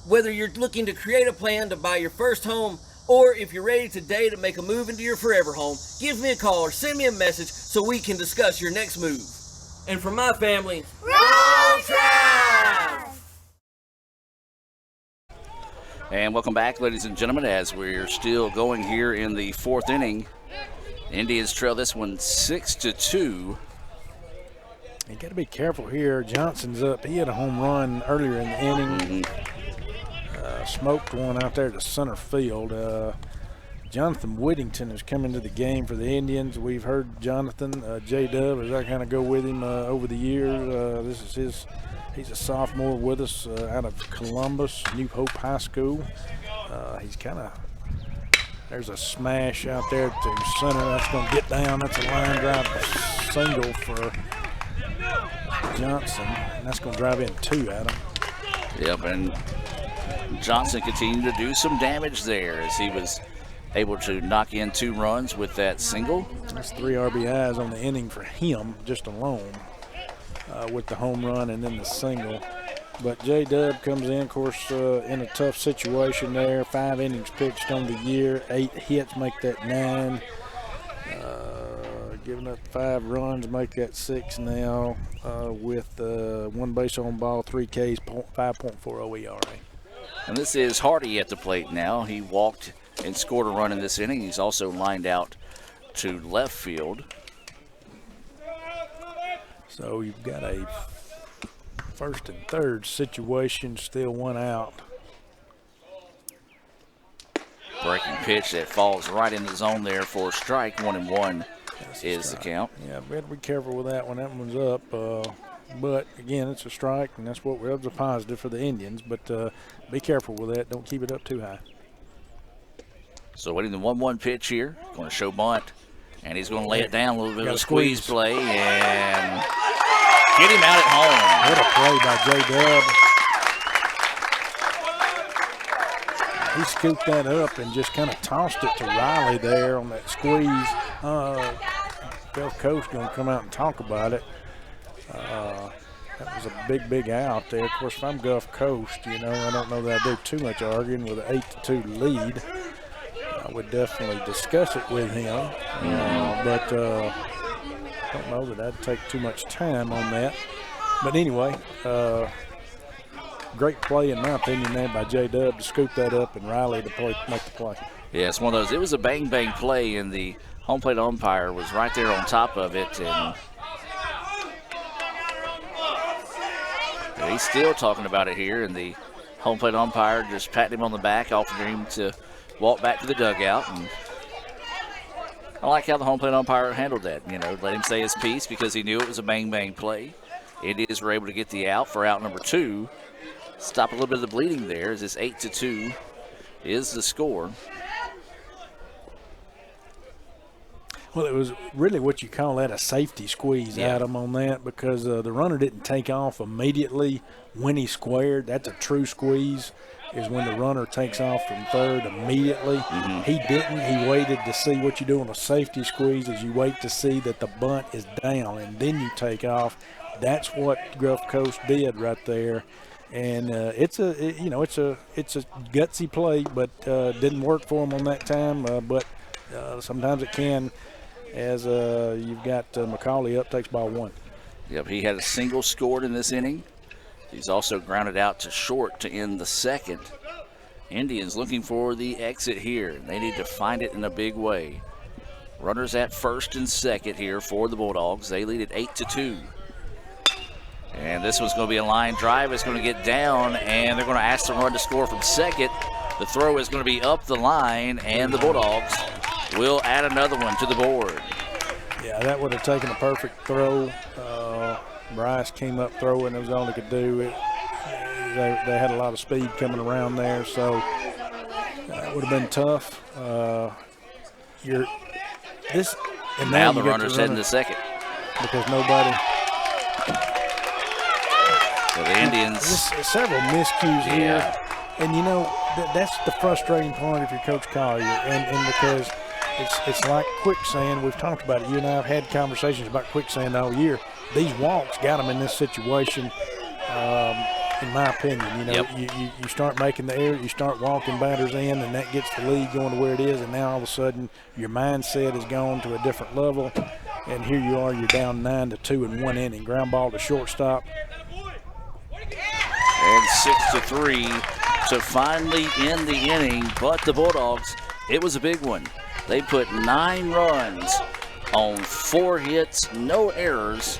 Whether you're looking to create a plan to buy your first home, or if you're ready today to make a move into your forever home, give me a call or send me a message so we can discuss your next move. And for my family, roll Trav! And welcome back, ladies and gentlemen, as we're still going here in the fourth inning. Indians trail this one 6-2. You got to be careful here. Johnson's up. He had a home run earlier in the inning. Smoked one out there to center field. Jonathan Whittington has come into the game for the Indians. We've heard Jonathan, J-Dub, as I kind of go with him over the years. He's a sophomore with us out of Columbus, New Hope High School. He's kind of, there's a smash out there to center. That's going to get down. That's a line drive single for Johnson. And that's going to drive in 2 at him. Yep, and Johnson continued to do some damage there as he was able to knock in 2 runs with that single. That's 3 RBIs on the inning for him just alone with the home run and then the single. But J-Dub comes in, of course, in a tough situation there. 5 innings pitched on the year, 8 hits make that 9. Giving up 5 runs, make that 6 now with 1 base on ball, 3 Ks, 5.40 ERA. And this is Hardy at the plate now. He walked and scored a run in this inning. He's also lined out to left field. So you've got a first and third situation, still 1 out. Breaking pitch that falls right in the zone there for a strike. 1-1 is the count. Yeah, better be careful with that one. That one's up. But again, it's a strike, and that's what rubs a positive for the Indians. But be careful with that. Don't keep it up too high. So waiting the 1-1 pitch here. Going to show bunt, and he's going to lay it down a little bit of a squeeze play and get him out at home. What a play by J-Dub. He scooped that up and just kind of tossed it to Riley there on that squeeze. Gulf Coast going to come out and talk about it. That was a big out there. Of course, if I'm Gulf Coast, I don't know that I do too much arguing with an 8-2 lead. I would definitely discuss it with him, but don't know that I'd take too much time on that. But anyway, great play in my opinion there by J-Dub to scoop that up and Riley to make the play. Yeah, it's one of those. It was a bang play, and the home plate umpire was right there on top of it, and he's still talking about it here, and the home plate umpire just patting him on the back, offering him to walk back to the dugout. And I like how the home plate umpire handled that. Let him say his piece because he knew it was a bang play. Indians were able to get the out for out number 2. Stop a little bit of the bleeding there as this 8-2 is the score. Well, it was really what you call that a safety squeeze, Adam, on that, because the runner didn't take off immediately when he squared. That's a true squeeze, is when the runner takes off from third immediately. He didn't. He waited to see what you do on a safety squeeze is you wait to see that the bunt is down, and then you take off. That's what Gulf Coast did right there. And it's a gutsy play, but didn't work for him on that time. But sometimes it can, as you've got McCauley up, takes ball 1. Yep, he had a single scored in this inning. He's also grounded out to short to end the second. Indians looking for the exit here. They need to find it in a big way. Runners at first and second here for the Bulldogs. They lead it 8-2. And this one's going to be a line drive. It's going to get down, and they're going to ask the run to score from second. The throw is going to be up the line, and the Bulldogs will add another one to the board. Yeah, that would have taken a perfect throw. Bryce came up throwing. It was all they could do. They had a lot of speed coming around there, so it would have been tough. And now the runner's heading to second. Because nobody. So the Indians. Several miscues here. And, that's the frustrating part if you're Coach Collier. And because it's like quicksand. We've talked about it. You and I have had conversations about quicksand all year. These walks got them in this situation, in my opinion. You start making the error, you start walking batters in, and that gets the lead going to where it is. And now all of a sudden your mindset has gone to a different level. And here you are, you're down 9-2 in 1 inning. Ground ball to shortstop. And 6-3 to finally end the inning. But the Bulldogs, it was a big one. They put 9 runs on 4 hits, no errors,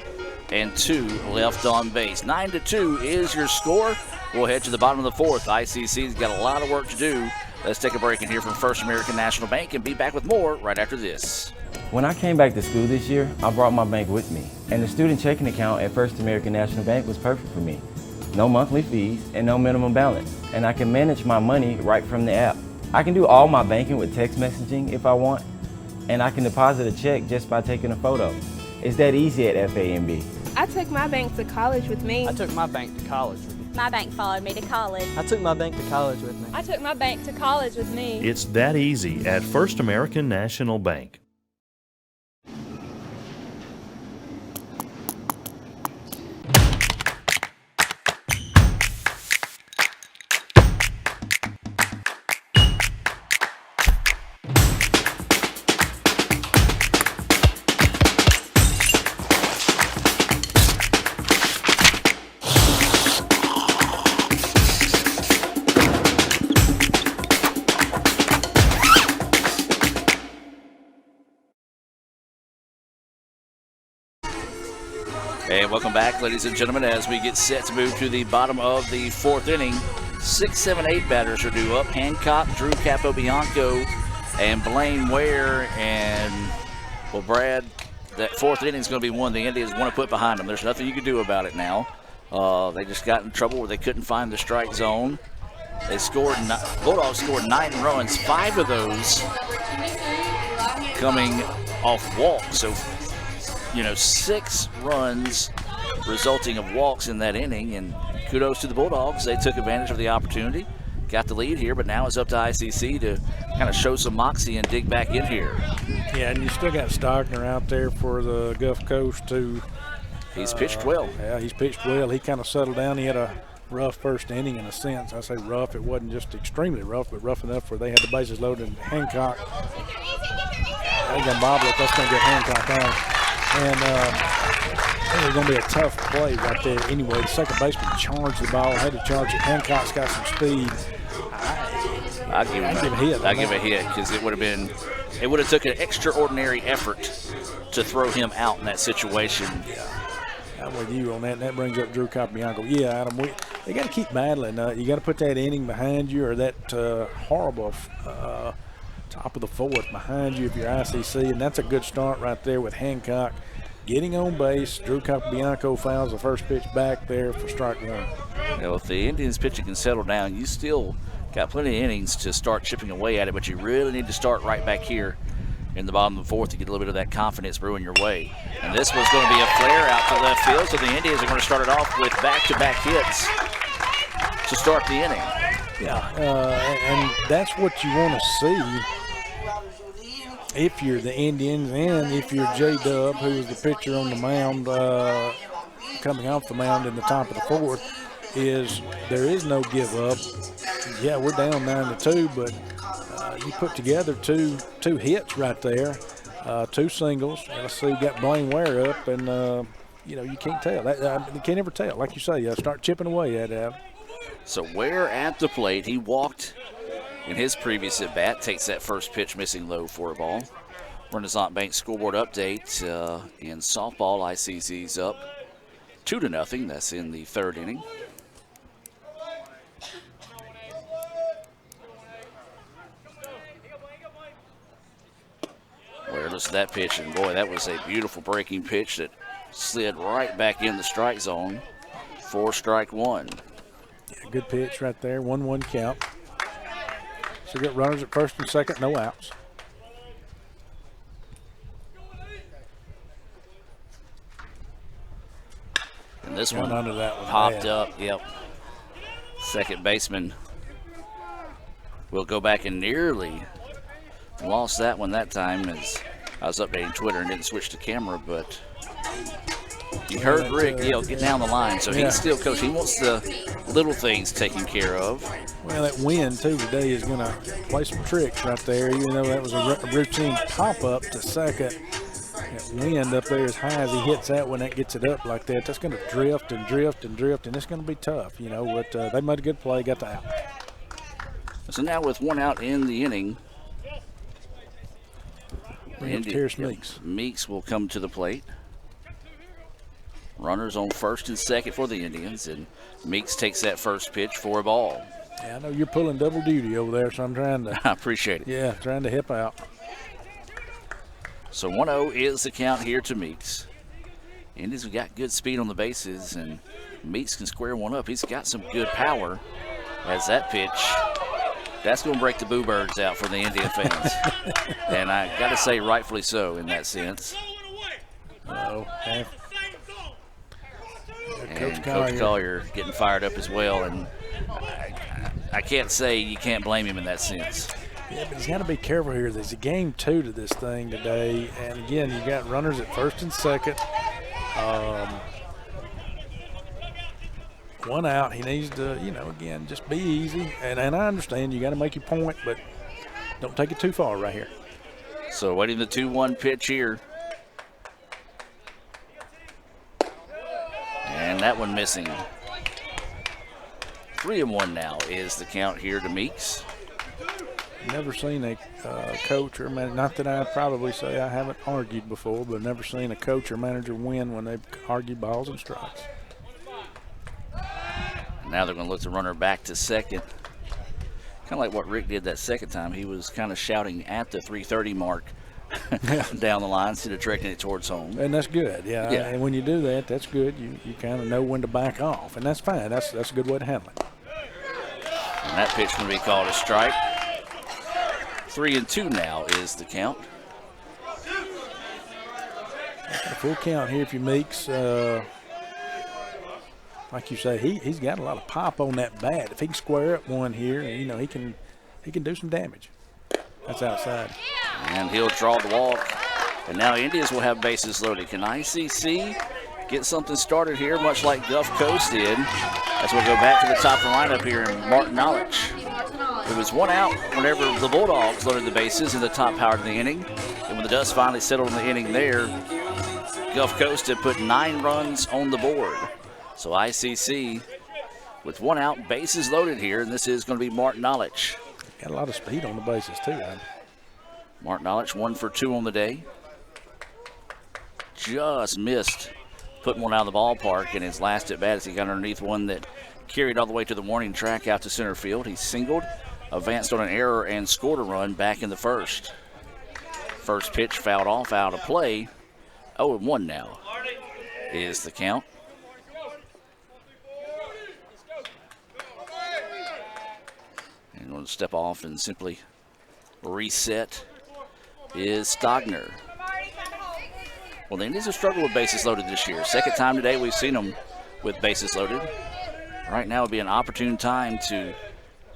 and 2 left on base. 9-2 is your score. We'll head to the bottom of the 4th. ICC's got a lot of work to do. Let's take a break and hear from First American National Bank and be back with more right after this. When I came back to school this year, I brought my bank with me. And the student checking account at First American National Bank was perfect for me. No monthly fees and no minimum balance. And I can manage my money right from the app. I can do all my banking with text messaging if I want. And I can deposit a check just by taking a photo. It's that easy at FAMB. I took my bank to college with me. I took my bank to college with me. My bank followed me to college. I took my bank to college with me. I took my bank to college with me. It's that easy at First American National Bank. And welcome back, ladies and gentlemen, as we get set to move to the bottom of the 4th inning. 6, 7, 8 batters are due up. Hancock, Drew Capobianco, and Blaine Ware. And, well, Brad, that 4th inning is going to be one the Indians want to put behind them. There's nothing you can do about it now. They just got in trouble where they couldn't find the strike zone. Bulldogs scored 9 runs, 5 of those coming off walks. So, 6 runs resulting of walks in that inning, and kudos to the Bulldogs. They took advantage of the opportunity, got the lead here, but now it's up to ICC to kind of show some moxie and dig back in here. Yeah, and you still got Stockner out there for the Gulf Coast too. He's pitched well. Yeah, he's pitched well. He kind of settled down. He had a rough first inning in a sense. I say rough. It wasn't just extremely rough, but rough enough where they had the bases loaded. Hancock, they're going to bobble it. That's going to get Hancock out. And it's going to be a tough play right there anyway. The second baseman charged the ball, had to charge it. Hancock's got some speed. I'll give a hit because it would have took an extraordinary effort to throw him out in that situation. Yeah, I'm with you on that. And that brings up Drew Capobianco. Yeah, Adam, they got to keep battling. You got to put that inning behind you, or that horrible top of the 4th behind you if you're ICC, and that's a good start right there with Hancock getting on base. Drew Capobianco fouls the first pitch back there for strike 1. Now, if the Indians pitching can settle down, you still got plenty of innings to start chipping away at it, but you really need to start right back here in the bottom of the 4th to get a little bit of that confidence brewing your way. And this was going to be a flare out to left field, so the Indians are going to start it off with back-to-back hits to start the inning. Yeah, and that's what you want to see if you're the Indians, and if you're J-Dub, who is the pitcher on the mound, coming off the mound in the top of the 4th. is there is no give up. Yeah, we're down 9-2, but you put together two hits right there, 2 singles. Let's see, you got Blaine Ware up, and you can't tell. You can't ever tell. Like you say, you start chipping away at it. So Ware at the plate. He walked in his previous at bat. Takes that first pitch, missing low for a ball. Renaissance Bank scoreboard update in softball. ICC's up 2-0. That's in the 3rd inning. Where listen to that pitch, and boy, that was a beautiful breaking pitch that slid right back in the strike zone for strike 1. Yeah, good pitch right there. 1-1 count. So we got runners at first and second, no outs. And this one under that one popped up. Yep. Second baseman will go back and nearly lost that one that time as I was updating Twitter and didn't switch to camera, but you heard Rick yell, get down the line. So he's still coaching. He wants the little things taken care of. Well, that wind, too, today is going to play some tricks right there. Even though that was a routine pop-up to second, that wind up there as high as he hits that when that gets it up like that, that's going to drift and drift and drift, and it's going to be tough, but they made a good play, got the out. So now with 1 out in the inning, Meeks will come to the plate. Runners on first and second for the Indians, and Meeks takes that first pitch for a ball. Yeah, I know you're pulling double duty over there, so I'm trying to. I appreciate it. Yeah, trying to help out. So 1-0 is the count here to Meeks. Indians have got good speed on the bases, and Meeks can square one up. He's got some good power as that pitch. That's going to break the boo birds out for the Indian fans. And I got to say rightfully so in that sense. Okay. And Coach Collier getting fired up as well. And I can't say you can't blame him in that sense. Yeah, but he's got to be careful here. There's a game 2 to this thing today. And, again, you got runners at first and second. 1 out. He needs to, again, just be easy. And I understand you got to make your point, but don't take it too far right here. So waiting the 2-1 pitch here. And that one missing. 3-1 now is the count here to Meeks. Never seen a coach or manager, not that I'd probably say I haven't argued before, but never seen a coach or manager win when they've argued balls and strikes. Now they're going to look the runner back to second. Kind of like what Rick did that second time. He was kind of shouting at the 3:30 mark down the line instead of directing it towards home. And that's good, yeah. And when you do that, that's good. You kind of know when to back off, and that's fine. That's a good way to handle it. And that pitch going to be called a strike. 3-2 now is the count. A full count here if you Meeks. Like you say, he's got a lot of pop on that bat. If he can square up one here, he can do some damage. That's outside. And he'll draw the walk. And now Indians will have bases loaded. Can ICC get something started here, much like Gulf Coast did? As we'll go back to the top of the lineup here in Martin Knowledge. It was 1 out whenever the Bulldogs loaded the bases in the top power of the inning. And when the dust finally settled in the inning there, Gulf Coast had put 9 runs on the board. So ICC with 1 out, bases loaded here, and this is going to be Martin Knowledge. Got a lot of speed on the bases too, Adam. Martin Knowledge 1 for 2 on the day. Just missed putting one out of the ballpark in his last at bat as he got underneath one that carried all the way to the warning track out to center field. He singled, advanced on an error, and scored a run back in the first. First pitch fouled off, out of play. 0-1 now is the count. And going to step off and simply reset is Stogner. Well, the Indians have struggled with bases loaded this year. Second time today we've seen them with bases loaded. Right now would be an opportune time to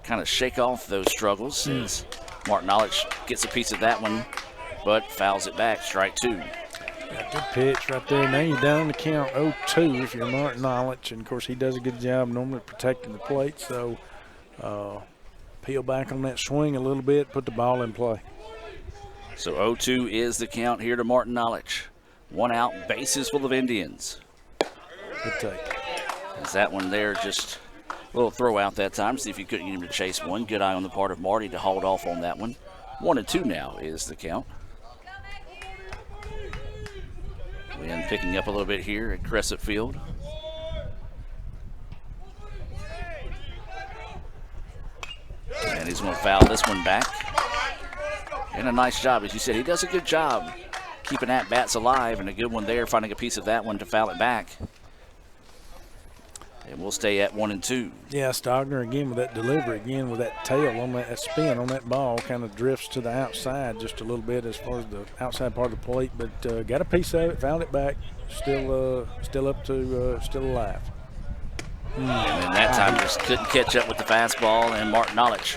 kind of shake off those struggles as Martin Knowledge gets a piece of that one, but fouls it back, strike 2. Good pitch right there. Now you're down the count 0-2 if you're Martin Knowledge. And, of course, he does a good job normally protecting the plate. So peel back on that swing a little bit, put the ball in play. So 0-2 is the count here to Martin Knowledge. 1 out, bases full of Indians. Good take. Is that one there just a little throw out that time. See if you couldn't get him to chase one. Good eye on the part of Marty to hold off on that one. 1-2 now is the count. Wind picking up a little bit here at Crescent Field. And he's going to foul this one back. And a nice job. As you said, he does a good job keeping at-bats alive, and a good one there, finding a piece of that one to foul it back. And we'll stay at 1-2. Yeah, Stogner again with that delivery, again with that tail on that spin on that ball, kind of drifts to the outside just a little bit as far as the outside part of the plate, but got a piece of it, found it back, still up to, still alive. And then that time just couldn't catch up with the fastball, and Martin Knowledge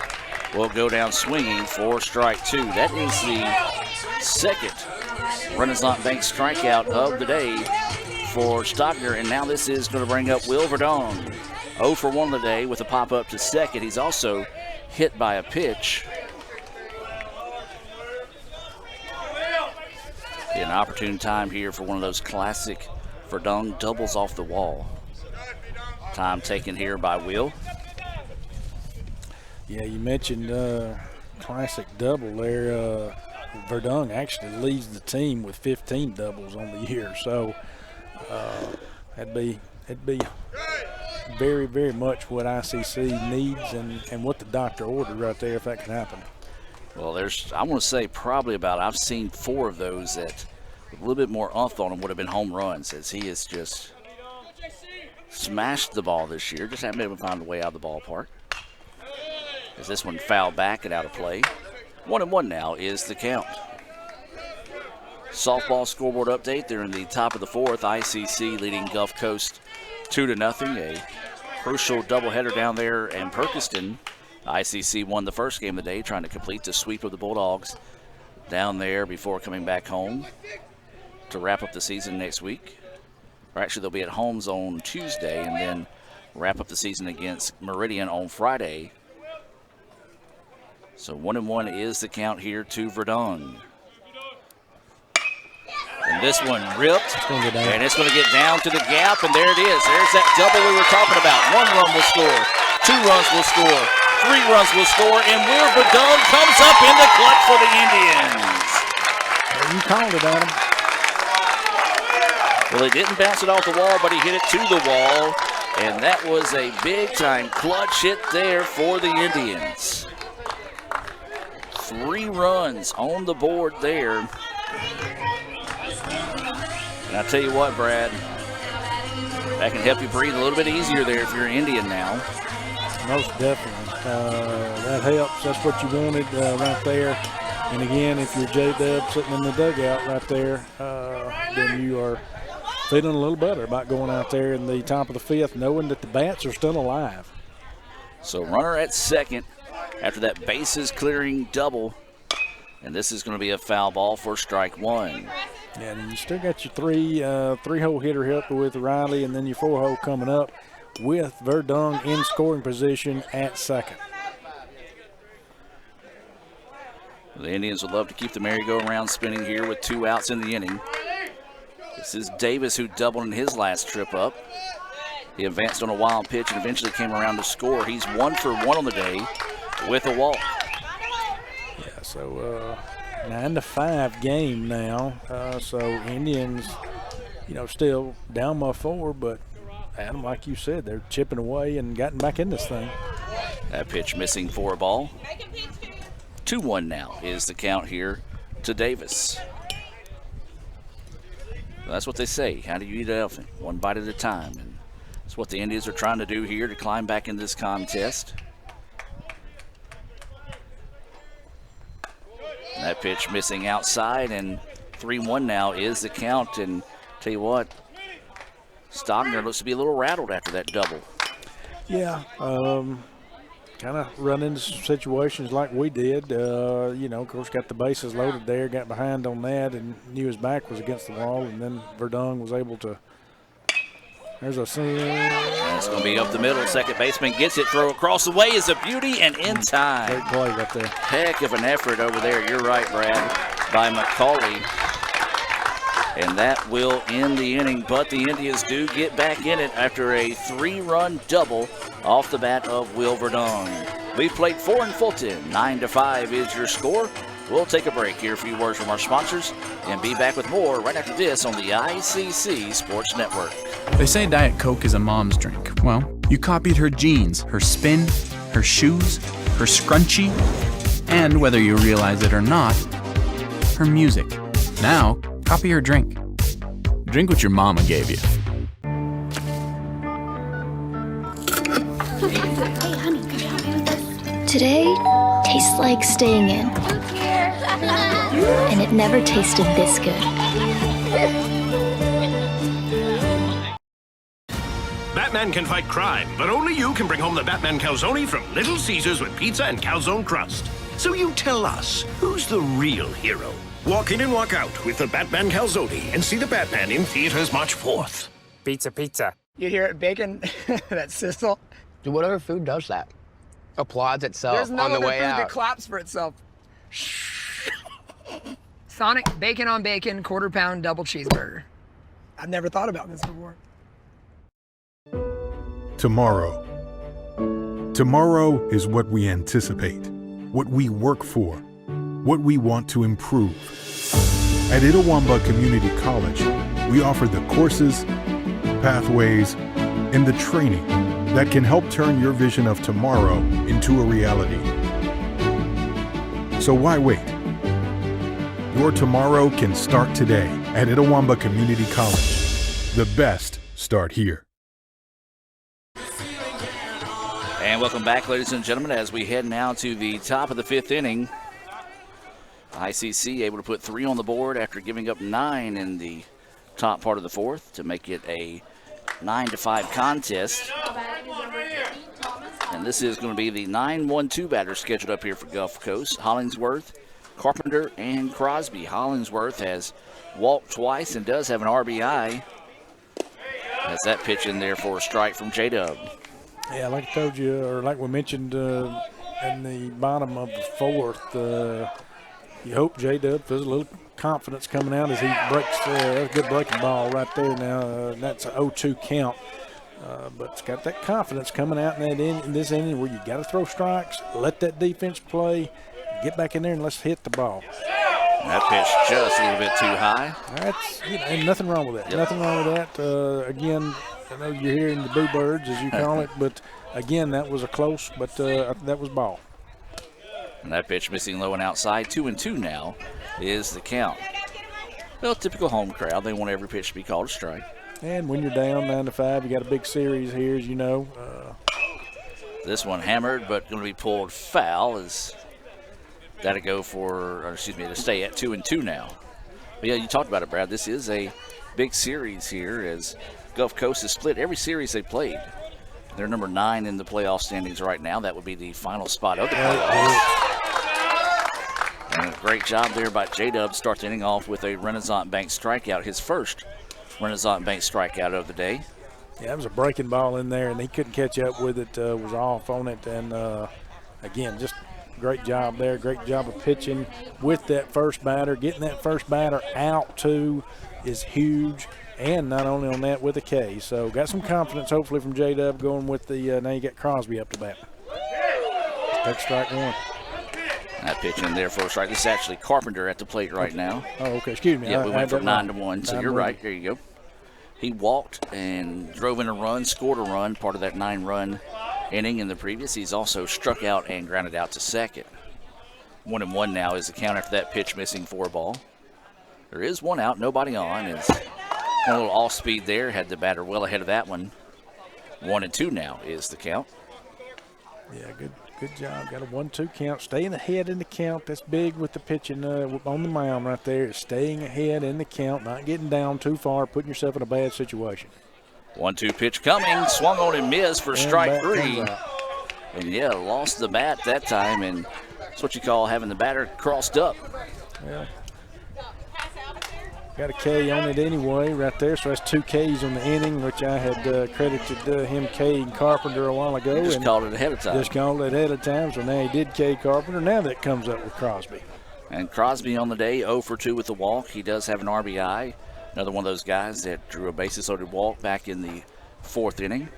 will go down swinging for strike 2. That is the second Renaissance Bank strikeout of the day for Stogner, and now this is going to bring up Will Verdon. 0 for 1 today with a pop up to second. He's also hit by a pitch. An opportune time here for one of those classic Verdon doubles off the wall. Time taken here by Will. Yeah, you mentioned classic double there. Verdun actually leads the team with 15 doubles on the year, so it'd be very, very much what ICC needs and what the doctor ordered right there if that can happen. Well, I want to say probably I've seen 4 of those that with a little bit more oomph on them would have been home runs, as he has just smashed the ball this year. Just haven't been able to find a way out of the ballpark. As this one fouled back and out of play. 1-1 now is the count. Softball scoreboard update. They're in the top of the 4th. ICC leading Gulf Coast 2-0. A crucial doubleheader down there in Perkiston. ICC won the first game of the day, trying to complete the sweep of the Bulldogs down there before coming back home to wrap up the season next week. Or actually, they'll be at Holmes on Tuesday and then wrap up the season against Meridian on Friday. So 1-1 is the count here to Verdun. And this one ripped, and it's going to get down to the gap, and there it is. There's that double we were talking about. 1 run will score, 2 runs will score, 3 runs will score, and Will Verdun comes up in the clutch for the Indians. You called it, Adam. Well, he didn't bounce it off the wall, but he hit it to the wall, and that was a big-time clutch hit there for the Indians. 3 runs on the board there. And I tell you what, Brad, that can help you breathe a little bit easier there if you're an Indian now. Most definitely. That helps. That's what you wanted right there. And again, if you're J-Dub sitting in the dugout right there, then you are feeling a little better about going out there in the top of the 5th, knowing that the bats are still alive. So runner at second after that bases clearing double. And this is going to be a foul ball for strike 1. Yeah, and you still got your three-hole hitter help with Riley, and then your 4-hole coming up with Verdun in scoring position at second. The Indians would love to keep the merry-go-round spinning here with 2 outs in the inning. This is Davis, who doubled in his last trip up. He advanced on a wild pitch and eventually came around to score. He's 1 for 1 on the day with a walk. Yeah, so 9-5 game now. So Indians, still down by 4, but Adam, like you said, they're chipping away and gotten back in this thing. That pitch missing for a ball. 2-1 now is the count here to Davis. Well, that's what they say. How do you eat an elephant? 1 bite at a time. And that's what the Indians are trying to do here to climb back in this contest. That pitch missing outside, and 3-1 now is the count. And tell you what, Stogner looks to be a little rattled after that double. Yeah, kind of run into some situations like we did. Of course, got the bases loaded there, got behind on that, and knew his back was against the wall, and then Verdung was able to. There's a. It's going to be up the middle. Second baseman gets it. Throw across the way is a beauty and in time. Great play right there. Heck of an effort over there. You're right, Brad, by McCauley. And that will end the inning, but the Indians do get back in it after a 3-run double off the bat of Will Verdung. We played 4 in Fulton. 9-5 is your score. We'll take a break, hear a few words from our sponsors, and be back with more right after this on the ICC Sports Network. They say Diet Coke is a mom's drink. Well, you copied her jeans, her spin, her shoes, her scrunchie, and whether you realize it or not, her music. Now, copy her drink. Drink what your mama gave you. Hey, honey, can you help me with this? Today tastes like staying in. And it never tasted this good. Batman can fight crime, but only you can bring home the Batman calzone from Little Caesars with pizza and calzone crust. So you tell us, who's the real hero? Walk in and walk out with the Batman calzone and see the Batman in theaters March 4th. Pizza, pizza. You hear it, bacon? That sizzle? Dude, whatever food does that. Applauds itself There's no on the other way food out. that claps for itself. Sonic bacon on bacon, quarter-pound double cheeseburger. I've never thought about this before. Tomorrow. Tomorrow is what we anticipate, what we work for, what we want to improve. At Itawamba Community College, we offer the courses, pathways, and the training that can help turn your vision of tomorrow into a reality. So why wait? Your tomorrow can start today at Itawamba Community College. The best start here. And welcome back, ladies and gentlemen, as we head now to the top of the 5th inning. ICC able to put 3 on the board after giving up 9 in the top part of the 4th to make it a 9-5 contest. And this is going to be the 9-1-2 batter scheduled up here for Gulf Coast. Hollingsworth, Carpenter, and Crosby. Hollingsworth has walked twice and does have an RBI. Has that pitch in there for a strike from J-Dub. Yeah, like I told you, or like we mentioned in the bottom of the 4th, you hope J-Dub feels a little confidence coming out as he breaks. That's a good breaking ball right there now. That's an 0-2 count. But it's got that confidence coming out in this inning where you got to throw strikes, let that defense play, get back in there and let's hit the ball. That pitch just a little bit too high. That's, and nothing wrong with that. Yep. Nothing wrong with that. Again, I know you're hearing the boo birds, as you call it, but again, that was a close, but that was ball. And that pitch missing low and outside. 2-2 now is the count. Well, typical home crowd. They want every pitch to be called a strike. And when you're down 9-5, you got a big series here, as you know. This one hammered, but going to be pulled foul. Is that'll go to stay at 2-2 now. But yeah, you talked about it, Brad. This is a big series here as Gulf Coast has split every series they played. They're number 9 in the playoff standings right now. That would be the final spot of the playoffs. And a great job there by J-Dub, starts the inning off with a Renaissance Bank strikeout, his first Renaissance Bank strikeout of the day. Yeah, it was a breaking ball in there, and he couldn't catch up with it, was off on it. And, again, just great job there, great job of pitching with that first batter. Getting that first batter out, too, is huge. And not only on that, with a K. So got some confidence, hopefully, from J-Dub going with the now you got Crosby up to bat. Take strike 1. That pitch in there for a strike. This is actually Carpenter at the plate right now. Oh, okay. Excuse me. Yeah, we went from 9-1, so you're right. There you go. He walked and drove in a run, scored a run, part of that 9-run inning in the previous. He's also struck out and grounded out to second. 1-1 now is the count after that pitch missing for a ball. There is one out, nobody on. It's a little off speed there, had the batter well ahead of that one. 1-2 now is the count. Yeah, good job. Got a 1-2 count. Staying ahead in the count. That's big with the pitching on the mound right there. Staying ahead in the count, not getting down too far, putting yourself in a bad situation. 1-2 pitch coming. Swung on and missed for strike 3. And yeah, lost the bat that time, and that's what you call having the batter crossed up. Yeah. Got a K on it anyway right there, so that's 2 Ks on the inning, which I had credited him K Carpenter a while ago. Just called it ahead of time. Just called it ahead of time, so now he did K Carpenter. Now that comes up with Crosby. And Crosby on the day, 0 for 2 with the walk. He does have an RBI. Another one of those guys that drew a bases-loaded walk back in the 4th inning.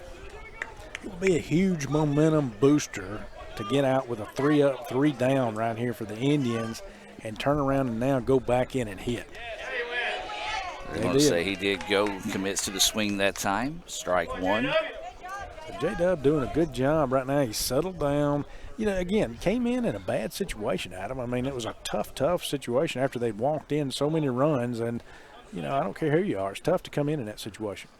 It will be a huge momentum booster to get out with a 3 up, 3 down right here for the Indians and turn around and now go back in and hit. I want to say he did go, commits to the swing that time. Strike 1. J-Dub doing a good job right now. He's settled down. You know, again, came in a bad situation, Adam. I mean, it was a tough situation after they'd walked in so many runs. And, you know, I don't care who you are. It's tough to come in that situation.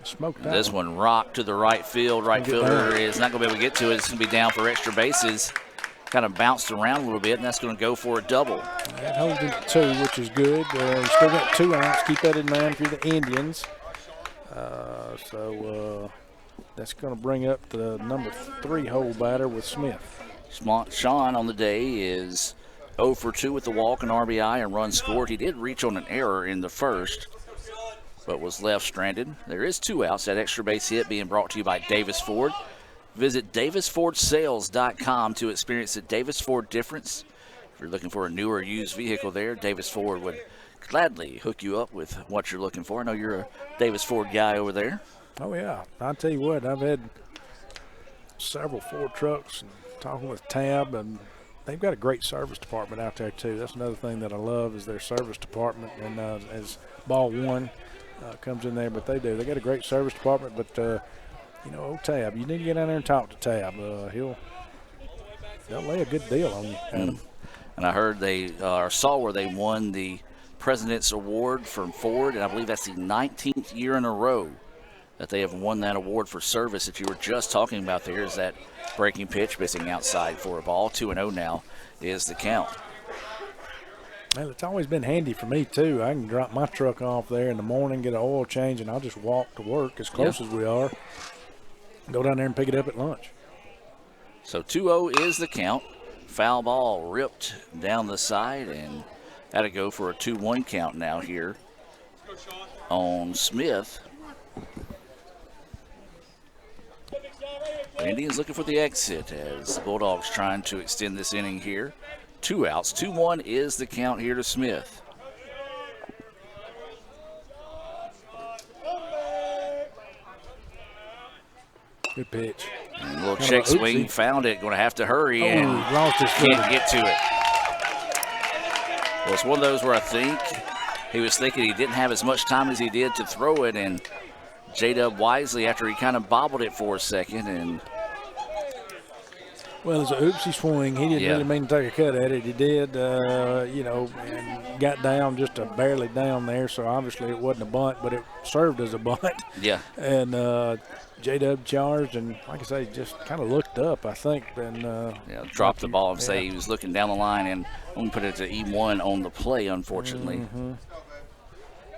Smoked that This one rocked to the right field. Right fielder is not going to be able to get to it. It's going to be down for extra bases. Kind of bounced around a little bit, and that's going to go for a double. That holds him to 2, which is good. You still got 2 outs. Keep that in mind for the Indians. That's going to bring up the number 3 hole batter with Smith. Sean on the day is 0 for 2 with the walk and RBI and run scored. He did reach on an error in the first, but was left stranded. There is 2 outs. That extra base hit being brought to you by Davis Ford. Visit DavisFordSales.com to experience the Davis Ford difference. If you're looking for a new or used vehicle there, Davis Ford would gladly hook you up with what you're looking for. I know you're a Davis Ford guy over there. Oh, yeah. I'll tell you what, I've had several Ford trucks and talking with Tab, and they've got a great service department out there, too. That's another thing that I love is their service department. And as Ball 1 comes in there, but they do. They got a great service department, but you know, old Tab, you need to get down there and talk to Tab. They'll lay a good deal on you, Adam. And I heard saw where they won the President's Award from Ford, and I believe that's the 19th year in a row that they have won that award for service that you were just talking about. There is that breaking pitch missing outside for a ball. 2-0 now is the count. Well, it's always been handy for me, too. I can drop my truck off there in the morning, get an oil change, and I'll just walk to work as close as we are. Go down there and pick it up at lunch. So 2-0 is the count. Foul ball ripped down the side and had to go for a 2-1 count now here on Smith. The Indians looking for the exit as the Bulldogs trying to extend this inning here. 2 outs. 2-1 is the count here to Smith. Good pitch. And a little check swing, found it. Going to have to hurry and lost his can't get to it. Well, it's one of those where I think he was thinking he didn't have as much time as he did to throw it, and J-Dub wisely, after he kind of bobbled it for a second, and well, it's an oopsie swing. He didn't really mean to take a cut at it. He did, you know, and got down just barely down there, so obviously it wasn't a bunt, but it served as a bunt. Yeah. And J-Dub charged, and like I say, just kind of looked up, I think, and dropped the ball and say he was looking down the line, and I'm going to put it to E1 on the play, unfortunately.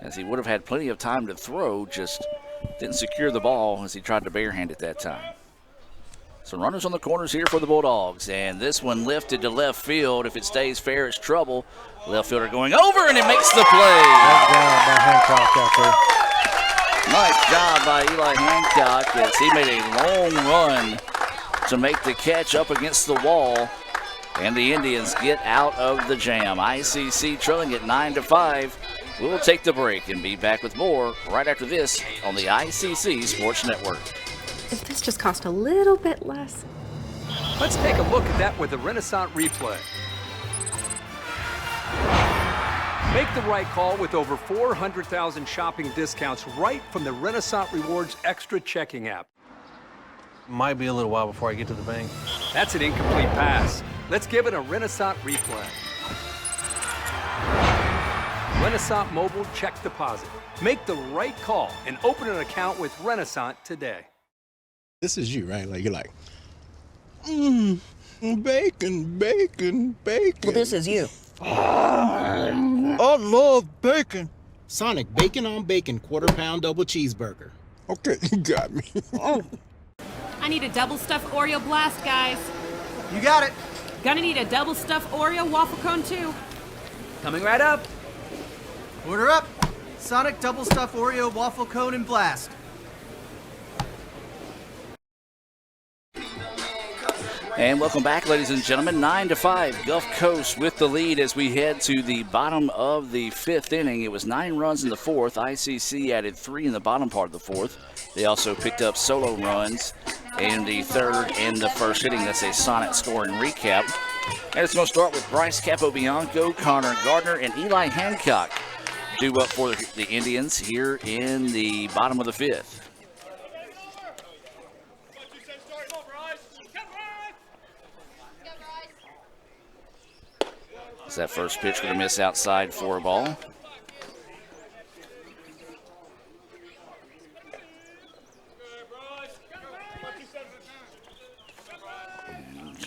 As he would have had plenty of time to throw, just didn't secure the ball as he tried to barehand it that time. So runners on the corners here for the Bulldogs, and this one lifted to left field. If it stays fair, it's trouble. Left fielder going over, and it makes the play. Nice job by Eli Hancock as he made a long run to make the catch up against the wall, and the Indians get out of the jam. ICC trailing at 9-5. We'll take the break and be back with more right after this on the ICC Sports Network. If this just cost a little bit less. Let's take a look at that with the Renaissance replay. Make the right call with over 400,000 shopping discounts right from the Renaissance Rewards Extra checking app. Might be a little while before I get to the bank. That's an incomplete pass. Let's give it a Renaissance replay. Renaissance Mobile Check Deposit. Make the right call and open an account with Renaissance today. This is you, right? Like, you're like, bacon, bacon, bacon. Well, this is you. I love bacon. Sonic Bacon on Bacon Quarter-Pound Double Cheeseburger. Okay, you got me. I need a double stuffed Oreo blast, guys. You got it. Gonna need a double stuffed Oreo waffle cone, too. Coming right up. Order up. Sonic double stuffed Oreo waffle cone and blast. And welcome back, ladies and gentlemen. 9-5, Gulf Coast with the lead as we head to the bottom of the 5th inning. It was 9 runs in the 4th. ICC added 3 in the bottom part of the 4th. They also picked up solo runs in the 3rd and the 1st inning. That's a Sonic scoring recap. And it's going to start with Bryce Capobianco, Connor Gardner, and Eli Hancock due up for the Indians here in the bottom of the 5th. That first pitch going to miss outside for a ball.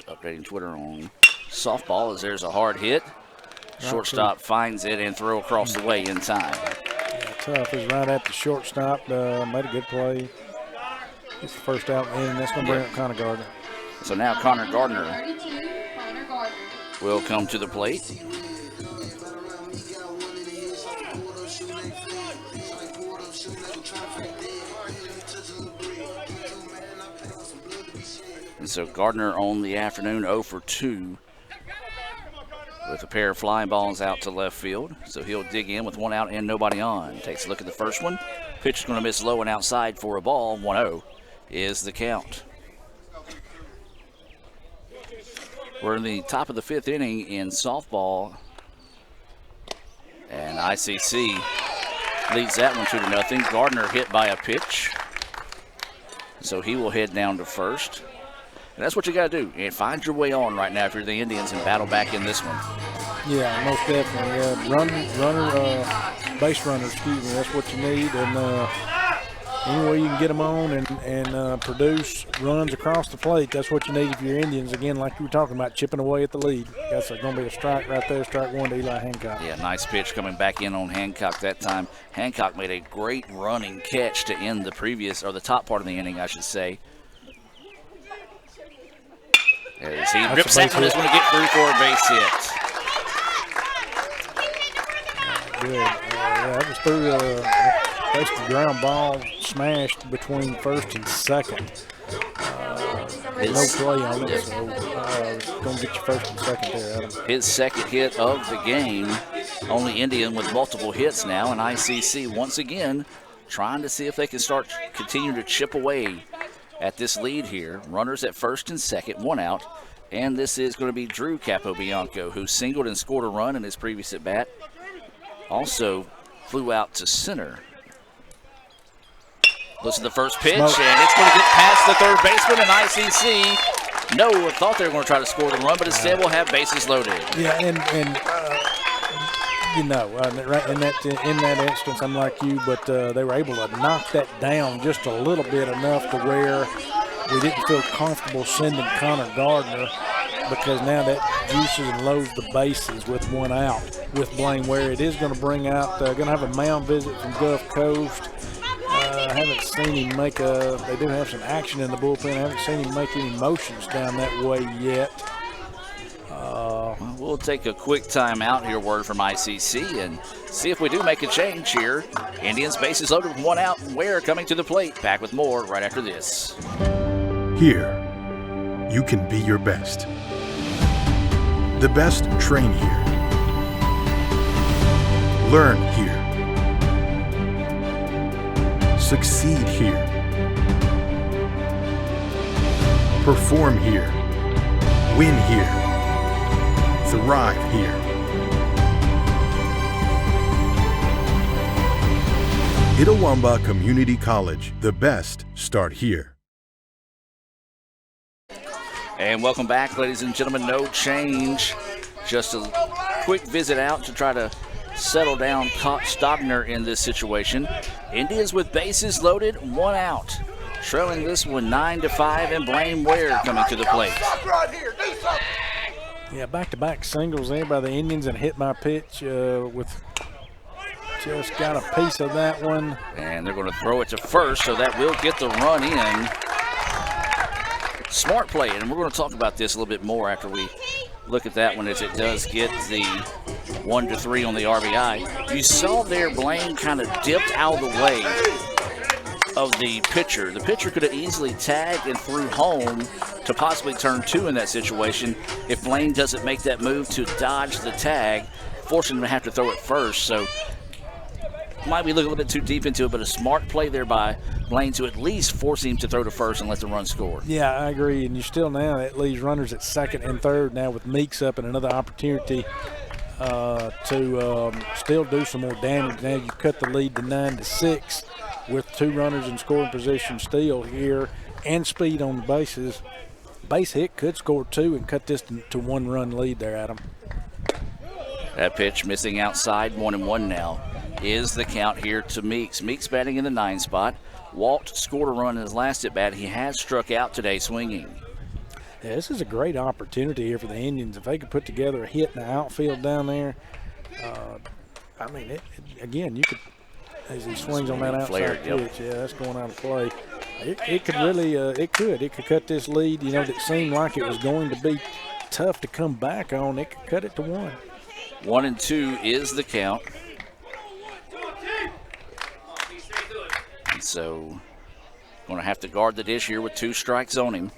Updating Twitter on softball as there's a hard hit. Shortstop finds it and throw across the way in time. Yeah, tough. He's right at the shortstop. Made a good play. Gets the first out, and that's going to bring up Connor Gardner. So now Connor Gardner will come to the plate. And so Gardner on the afternoon 0 for 2 with a pair of flying balls out to left field. So he'll dig in with 1 out and nobody on. Takes a look at the first one. Pitch is going to miss low and outside for a ball. 1-0 is the count. We're in the top of the 5th inning in softball, and ICC leads that one 2-0. Gardner hit by a pitch, so he will head down to first. And that's what you got to do, and find your way on right now if you're the Indians and battle back in this one. Yeah, most definitely. Base runner, excuse me, that's what you need. And any way you can get them on and produce runs across the plate, that's what you need if you're Indians. Again, like you were talking about, chipping away at the lead. That's going to be a strike right there, strike 1 to Eli Hancock. Yeah, nice pitch coming back in on Hancock that time. Hancock made a great running catch to end the the top part of the inning, I should say. As he rips that one, is going to get through for a base hit. Good. That was through basically ground ball smashed between first and second. No play on it, so going to get your first and second there, Adam. His second hit of the game. Only Indian with multiple hits now, and ICC once again trying to see if they can continue to chip away at this lead here. Runners at first and second, 1 out. And this is going to be Drew Capobianco, who singled and scored a run in his previous at bat. Also flew out to center. Listen to the first pitch, and it's going to get past the third baseman, and ICC thought they were going to try to score the run, but instead will have bases loaded. Yeah, and right in that instance, I'm like you, but they were able to knock that down just a little bit, enough to where we didn't feel comfortable sending Connor Gardner, because now that juices and loads the bases with 1 out with Blaine Ware. It is going to bring out, going to have a mound visit from Gulf Coast. I haven't seen him make they do have some action in the bullpen. I haven't seen him make any motions down that way yet. We'll take a quick timeout here, word from ICC, and see if we do make a change here. Indians bases loaded with 1 out, and Ware coming to the plate. Back with more right after this. Here, you can be your best. The best train here. Learn here. Succeed here. Perform here. Win here. Thrive here. Itawamba Community College. The best start here. And welcome back, ladies and gentlemen. No change. Just a quick visit out to try to settle down Stogner in this situation. Indians with bases loaded, 1 out. Trailing this one 9-5, and Blaine Ware coming to the plate. Yeah, back-to-back singles there by the Indians, and hit my pitch with just got a piece of that one. And they're going to throw it to first, so that will get the run in. Smart play, and we're going to talk about this a little bit more after we look at that one, as it does get the 1-3 on the RBI. You saw there Blaine kind of dipped out of the way of the pitcher. The pitcher could have easily tagged and threw home to possibly turn 2 in that situation if Blaine doesn't make that move to dodge the tag, forcing him to have to throw it first. So might be looking a little bit too deep into it, but a smart play there by Blaine to at least force him to throw to first and let the run score. Yeah, I agree. And you still now, that leaves runners at second and third now with Meeks up and another opportunity to still do some more damage. Now you cut the lead to 9-6 with 2 runners in scoring position still here and speed on the bases. Base hit could score 2 and cut this to 1-run lead there, Adam. That pitch missing outside, 1-1 now. Is the count here to Meeks. Meeks batting in the 9 spot. Walt scored a run in his last at bat. He has struck out today swinging. Yeah, this is a great opportunity here for the Indians. If they could put together a hit in the outfield down there, I mean, again, you could, as he swings on that outside pitch, yeah, that's going out of play. It could really, it could cut this lead, you know, that seemed like it was going to be tough to come back on. It could cut it to 1. 1-2 is the count. So, going to have to guard the dish here with 2 strikes on him.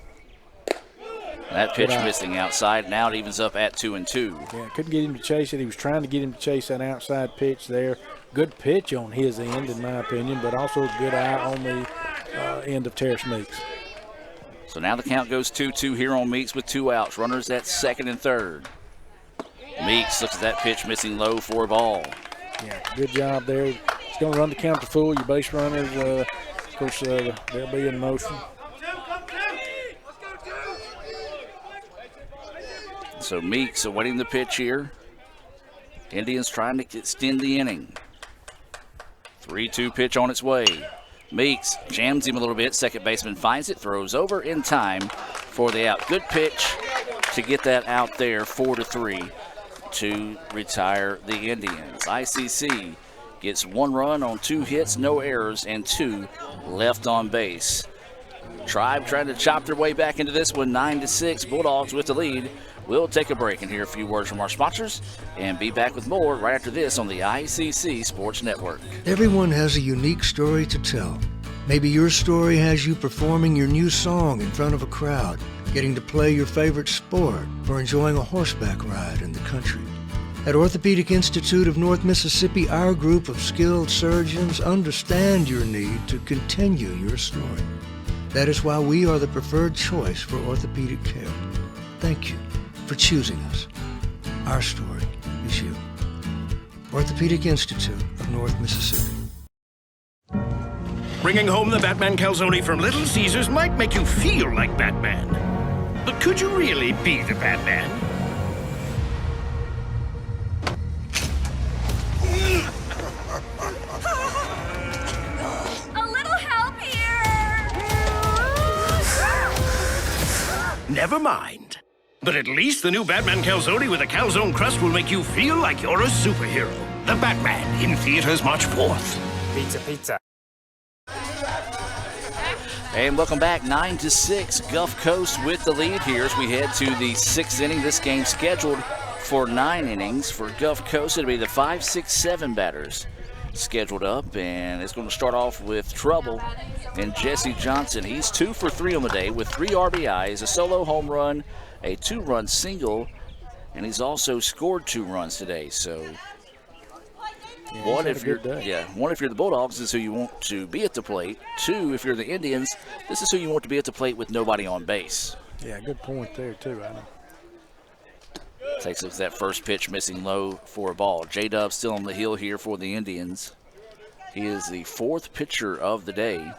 That pitch missing outside. Now it evens up at 2-2. Yeah, couldn't get him to chase it. He was trying to get him to chase that outside pitch there. Good pitch on his end, in my opinion, but also a good eye on the end of Terrace Meeks. So now the count goes 2-2 here on Meeks with 2 outs. Runners at second and third. Meeks looks at that pitch missing low for a ball. Yeah, good job there. He's going to run the count to full. Your base runners, of course, they'll be in motion. So Meeks awaiting the pitch here. Indians trying to extend the inning. 3-2 pitch on its way. Meeks jams him a little bit. Second baseman finds it, throws over in time for the out. Good pitch to get that out there, 4-3 to retire the Indians. ICC gets 1 run on 2 hits, no errors, and 2 left on base. Tribe trying to chop their way back into this one, 9-6. Bulldogs with the lead. We'll take a break and hear a few words from our sponsors and be back with more right after this on the ICC Sports Network. Everyone has a unique story to tell. Maybe your story has you performing your new song in front of a crowd, getting to play your favorite sport, or enjoying a horseback ride in the country. At Orthopedic Institute of North Mississippi, our group of skilled surgeons understand your need to continue your story. That is why we are the preferred choice for orthopedic care. Thank you for choosing us. Our story is you. Orthopedic Institute of North Mississippi. Bringing home the Batman calzone from Little Caesars might make you feel like Batman. But could you really be the Batman? A little help here! Never mind. But at least the new Batman calzone with a calzone crust will make you feel like you're a superhero. The Batman in theaters March 4th. Pizza, pizza. And welcome back, 9-6. Gulf Coast with the lead here as we head to the 6th inning. This game scheduled for 9 innings. For Gulf Coast, it'll be the 5, 6, 7 batters scheduled up, and it's going to start off with trouble. And Jesse Johnson, he's 2 for 3 on the day with 3 RBIs, a solo home run, a 2-run single, and he's also scored 2 runs today. So one if you're the Bulldogs, this is who you want to be at the plate. 2, if you're the Indians, this is who you want to be at the plate with nobody on base. Yeah, good point there too, Adam. Takes us that first pitch missing low for a ball. J-Dub still on the hill here for the Indians. He is the 4th pitcher of the day.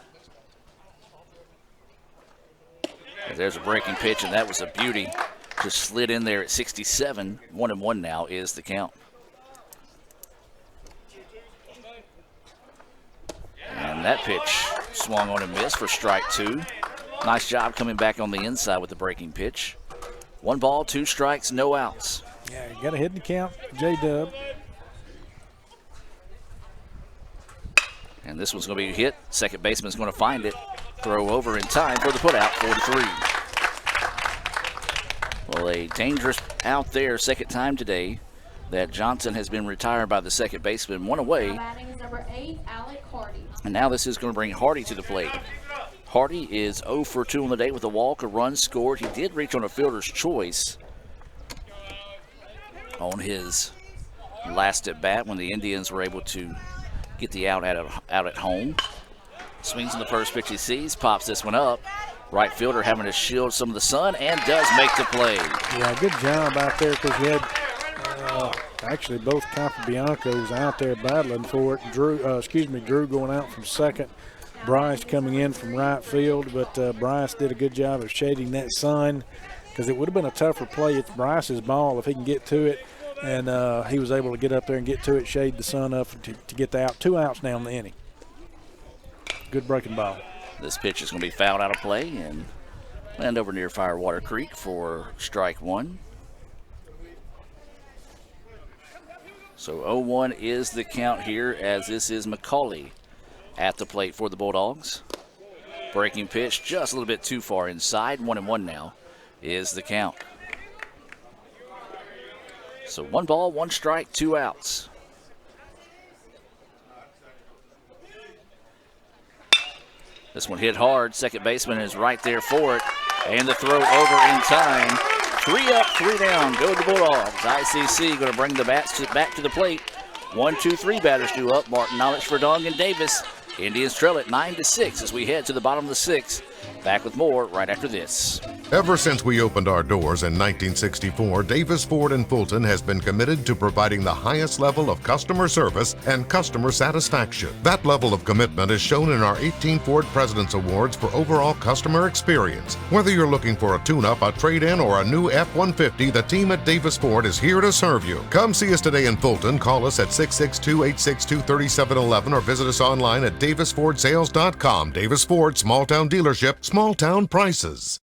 There's a breaking pitch, and that was a beauty. Just slid in there at 67. 1-1 now is the count. And that pitch swung on and missed for strike 2. Nice job coming back on the inside with the breaking pitch. 1 ball, 2 strikes, no outs. Yeah, you got a hit in the count, J-Dub. And this one's going to be hit. Second baseman's going to find it. Throw over in time for the putout, 4-3. Well, a dangerous out there second time today that Johnson has been retired by the second baseman. One away. Batting is number 8, Alec Hardy. And now this is going to bring Hardy to the plate. Hardy is 0 for 2 on the day with a walk, a run scored. He did reach on a fielder's choice on his last at bat when the Indians were able to get the out at home. Swings in the first pitch he sees, pops this one up. Right fielder having to shield some of the sun and does make the play. Yeah, good job out there because we had actually both Campabiancos out there battling for it. Drew going out from second. Bryce coming in from right field, but Bryce did a good job of shading that sun because it would have been a tougher play. It's Bryce's ball if he can get to it, and he was able to get up there and get to it, shade the sun up to get the out. 2 outs now in the inning. Good breaking ball. This pitch is going to be fouled out of play and land over near Firewater Creek for strike 1. So 0-1 is the count here as this is McCauley at the plate for the Bulldogs. Breaking pitch just a little bit too far inside. 1-1 now is the count. So 1 ball, 1 strike, 2 outs. This one hit hard. Second baseman is right there for it. And the throw over in time. 3 up, 3 down. Go the Bulldogs. ICC going to bring the bats back to the plate. 1, 2, 3 batters due up. Martin Knowledge, Verdong, and Davis. Indians trail at 9-6 as we head to the bottom of the 6th. Back with more right after this. Ever since we opened our doors in 1964, Davis Ford in Fulton has been committed to providing the highest level of customer service and customer satisfaction. That level of commitment is shown in our 18 Ford President's Awards for overall customer experience. Whether you're looking for a tune-up, a trade-in, or a new F-150, the team at Davis Ford is here to serve you. Come see us today in Fulton. Call us at 662-862-3711 or visit us online at davisfordsales.com. Davis Ford, small town dealership, small town prices.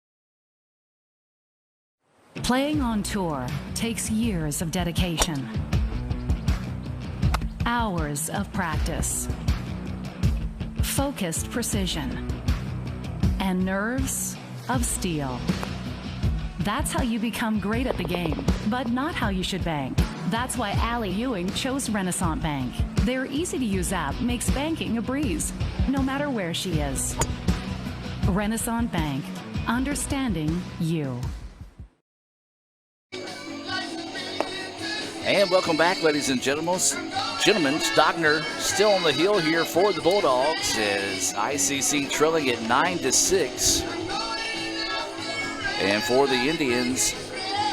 Playing on tour takes years of dedication, hours of practice, focused precision, and nerves of steel. That's how you become great at the game, but not how you should bank. That's why Allie Ewing chose Renaissance Bank. Their easy-to-use app makes banking a breeze, no matter where she is. Renaissance Bank, understanding you. And welcome back, ladies and gentlemen. Stogner still on the hill here for the Bulldogs as ICC trailing at 9-6. And for the Indians,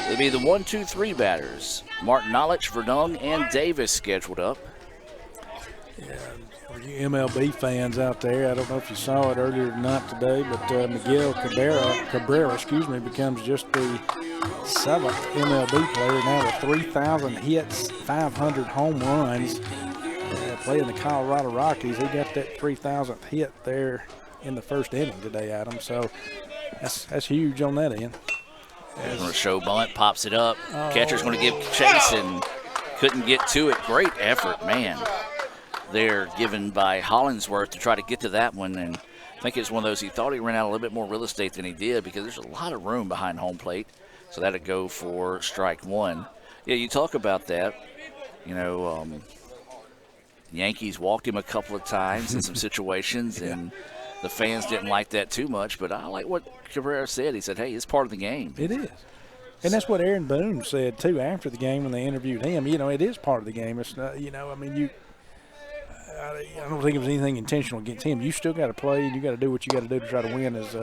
it'll be the 1, 2, 3 batters. Martin Knowledge, Verdong, and Davis scheduled up. Yeah, for you MLB fans out there, I don't know if you saw it earlier tonight today, but Miguel Cabrera, becomes just the 7th MLB player now with 3,000 hits, 500 home runs. Playing the Colorado Rockies, he got that 3,000th hit there in the first inning today, Adam. So that's huge on that end. Going to show bunt, pops it up. Catcher's going to give chase and couldn't get to it. Great effort, man. There given by Hollingsworth to try to get to that one, and I think it's one of those he thought he ran out a little bit more real estate than he did because there's a lot of room behind home plate. So that'll go for strike 1. Yeah, you talk about that. You know, Yankees walked him a couple of times in some situations, and the fans didn't like that too much. But I like what Cabrera said. He said, hey, it's part of the game. It is. And that's what Aaron Boone said, too, after the game when they interviewed him. You know, it is part of the game. It's not, you know, I mean, I don't think it was anything intentional against him. You still got to play, and you got to do what you got to do to try to win as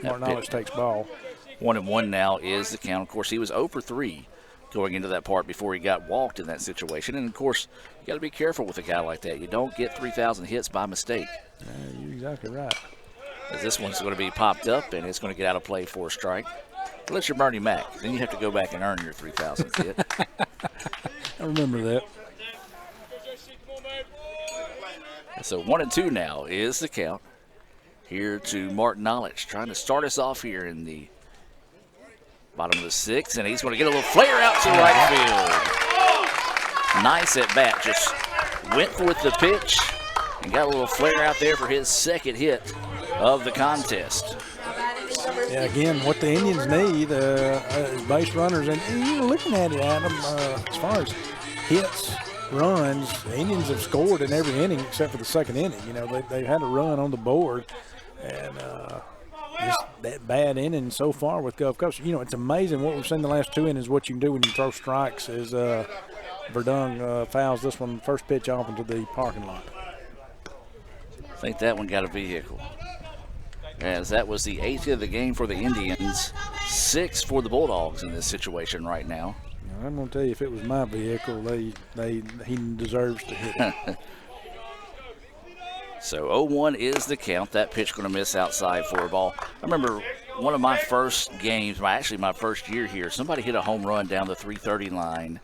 Martin Knowledge takes ball. 1-1 now is the count. Of course, he was 0 for 3 going into that part before he got walked in that situation. And, of course, you got to be careful with a guy like that. You don't get 3,000 hits by mistake. You're exactly right. As this one's going to be popped up, and it's going to get out of play for a strike. Unless you're Bernie Mac. Then you have to go back and earn your 3,000th hit. I remember that. So 1-2 now is the count. Here to Martin Knowledge, trying to start us off here in the bottom of the 6th, and he's going to get a little flare out to right field. Nice at bat, just went with the pitch and got a little flare out there for his second hit of the contest. Yeah, again, what the Indians need is base runners. And you're looking at it, Adam, as far as hits, runs, the Indians have scored in every inning except for the second inning. You know, they've had a run on the board. And just that bad inning so far with Gulf Coast. You know, it's amazing what we've seen the last two innings, what you can do when you throw strikes as Verdung fouls this one first pitch off into the parking lot. I think that one got a vehicle, as that was the 8th of the game for the Indians, 6 for the Bulldogs in this situation right now. I'm going to tell you, if it was my vehicle, he deserves to hit it. So 0-1 is the count. That pitch going to miss outside for a ball. I remember one of my first games, actually my first year here, somebody hit a home run down the 330 line,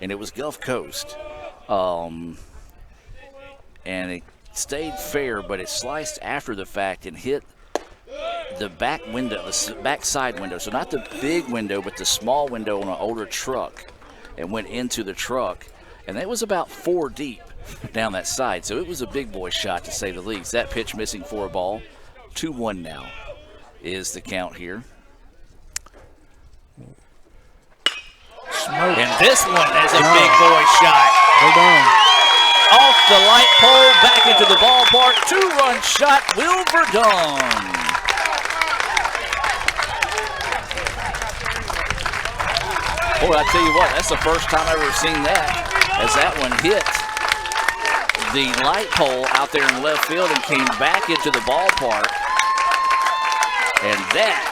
and it was Gulf Coast. And it stayed fair, but it sliced after the fact and hit the back window, the back side window. So not the big window, but the small window on an older truck, and went into the truck. And it was about 4 deep down that side. So it was a big boy shot, to say the least. That pitch missing for a ball. 2-1 now is the count here. Smoke. And this one is a big boy shot. Off the light pole, back into the ballpark. 2-run shot, Will Verdung. Boy, I tell you what, that's the first time I've ever seen that, as that one hit the light pole out there in left field and came back into the ballpark. And that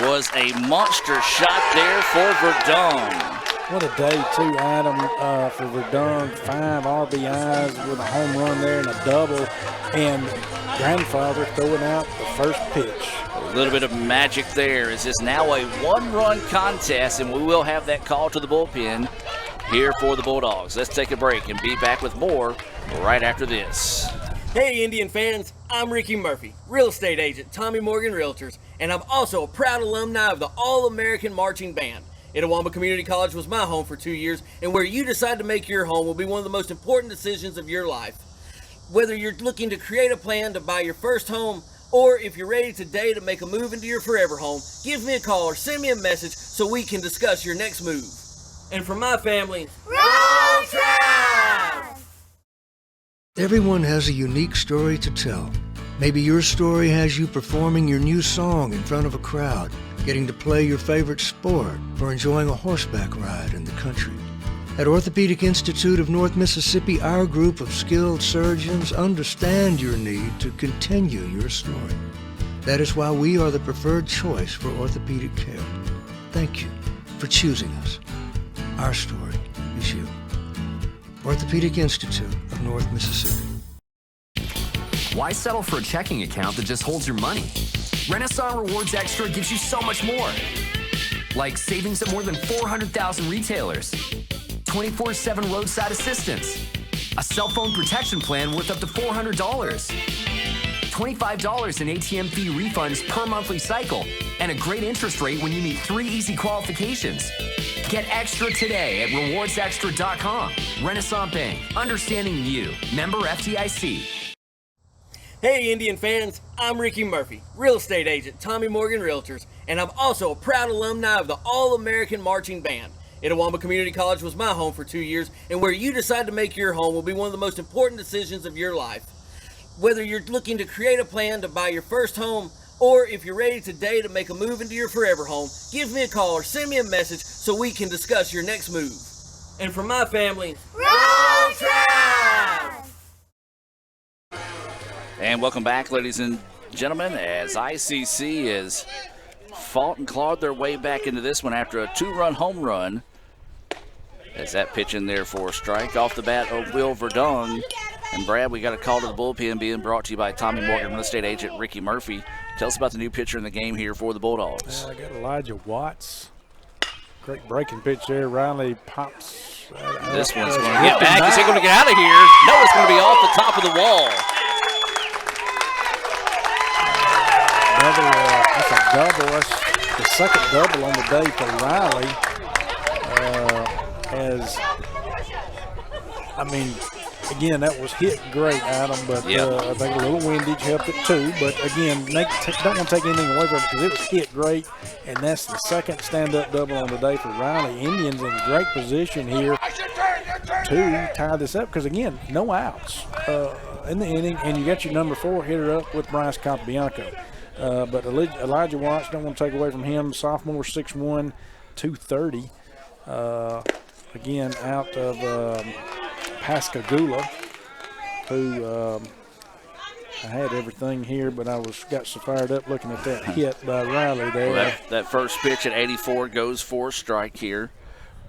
was a monster shot there for Verdung. What a day, too, Adam, for Verdung. 5 RBIs with a home run there and a double. And grandfather throwing out the first pitch. A little bit of magic there, as it's now a 1-run contest, and we will have that call to the bullpen here for the Bulldogs. Let's take a break and be back with more right after this. Hey, Indian fans, I'm Ricky Murphy, real estate agent, Tommy Morgan Realtors, and I'm also a proud alumni of the All-American Marching Band. Itawamba Community College was my home for 2 years, and where you decide to make your home will be one of the most important decisions of your life. Whether you're looking to create a plan to buy your first home, or if you're ready today to make a move into your forever home, give me a call or send me a message so we can discuss your next move. And for my family, roll Tribe! Everyone has a unique story to tell. Maybe your story has you performing your new song in front of a crowd, getting to play your favorite sport, or enjoying a horseback ride in the country. At Orthopedic Institute of North Mississippi, our group of skilled surgeons understand your need to continue your story. That is why we are the preferred choice for orthopedic care. Thank you for choosing us. Our story is you. Orthopedic Institute of North Mississippi. Why settle for a checking account that just holds your money? Renaissance Rewards Extra gives you so much more. Like savings at more than 400,000 retailers, 24/7 roadside assistance, a cell phone protection plan worth up to $400, $25 in ATM fee refunds per monthly cycle, and a great interest rate when you meet 3 easy qualifications. Get extra today at rewardsextra.com. Renaissance Bank, understanding you. Member FDIC. Hey, Indian fans, I'm Ricky Murphy, real estate agent, Tommy Morgan Realtors, and I'm also a proud alumni of the All-American Marching Band. Itawamba Community College was my home for 2 years, and where you decide to make your home will be one of the most important decisions of your life. Whether you're looking to create a plan to buy your first home, or if you're ready today to make a move into your forever home, give me a call or send me a message so we can discuss your next move. And for my family, roll Tribe! And welcome back, ladies and gentlemen, as ICC has fought and clawed their way back into this one after a 2-run home run. As that pitch in there for a strike off the bat of Will Verdung. And Brad, we got a call to the bullpen being brought to you by Tommy Morgan, real estate agent Ricky Murphy. Tell us about the new pitcher in the game here for the Bulldogs. I got Elijah Watts. Great breaking pitch there. Riley pops. This one's going to get back. Is he going to get out of here? No, it's going to be off the top of the wall. That's a double. That's the second double on the day for Riley. again, that was hit great, Adam, but I think a little windage helped it too. But again, don't want to take anything away from it because it was hit great, and that's the second stand-up double on the day for Riley. Indians in great position here to tie this up because, again, no outs in the inning, and you got your number 4 hitter up with Bryce Capobianco. But Elijah Watts, don't want to take away from him, sophomore, 6'1", 230. Again, out of Pascagoula, who I had everything here, but I got so fired up looking at that hit by Riley there. Well, that first pitch at 84 goes for a strike here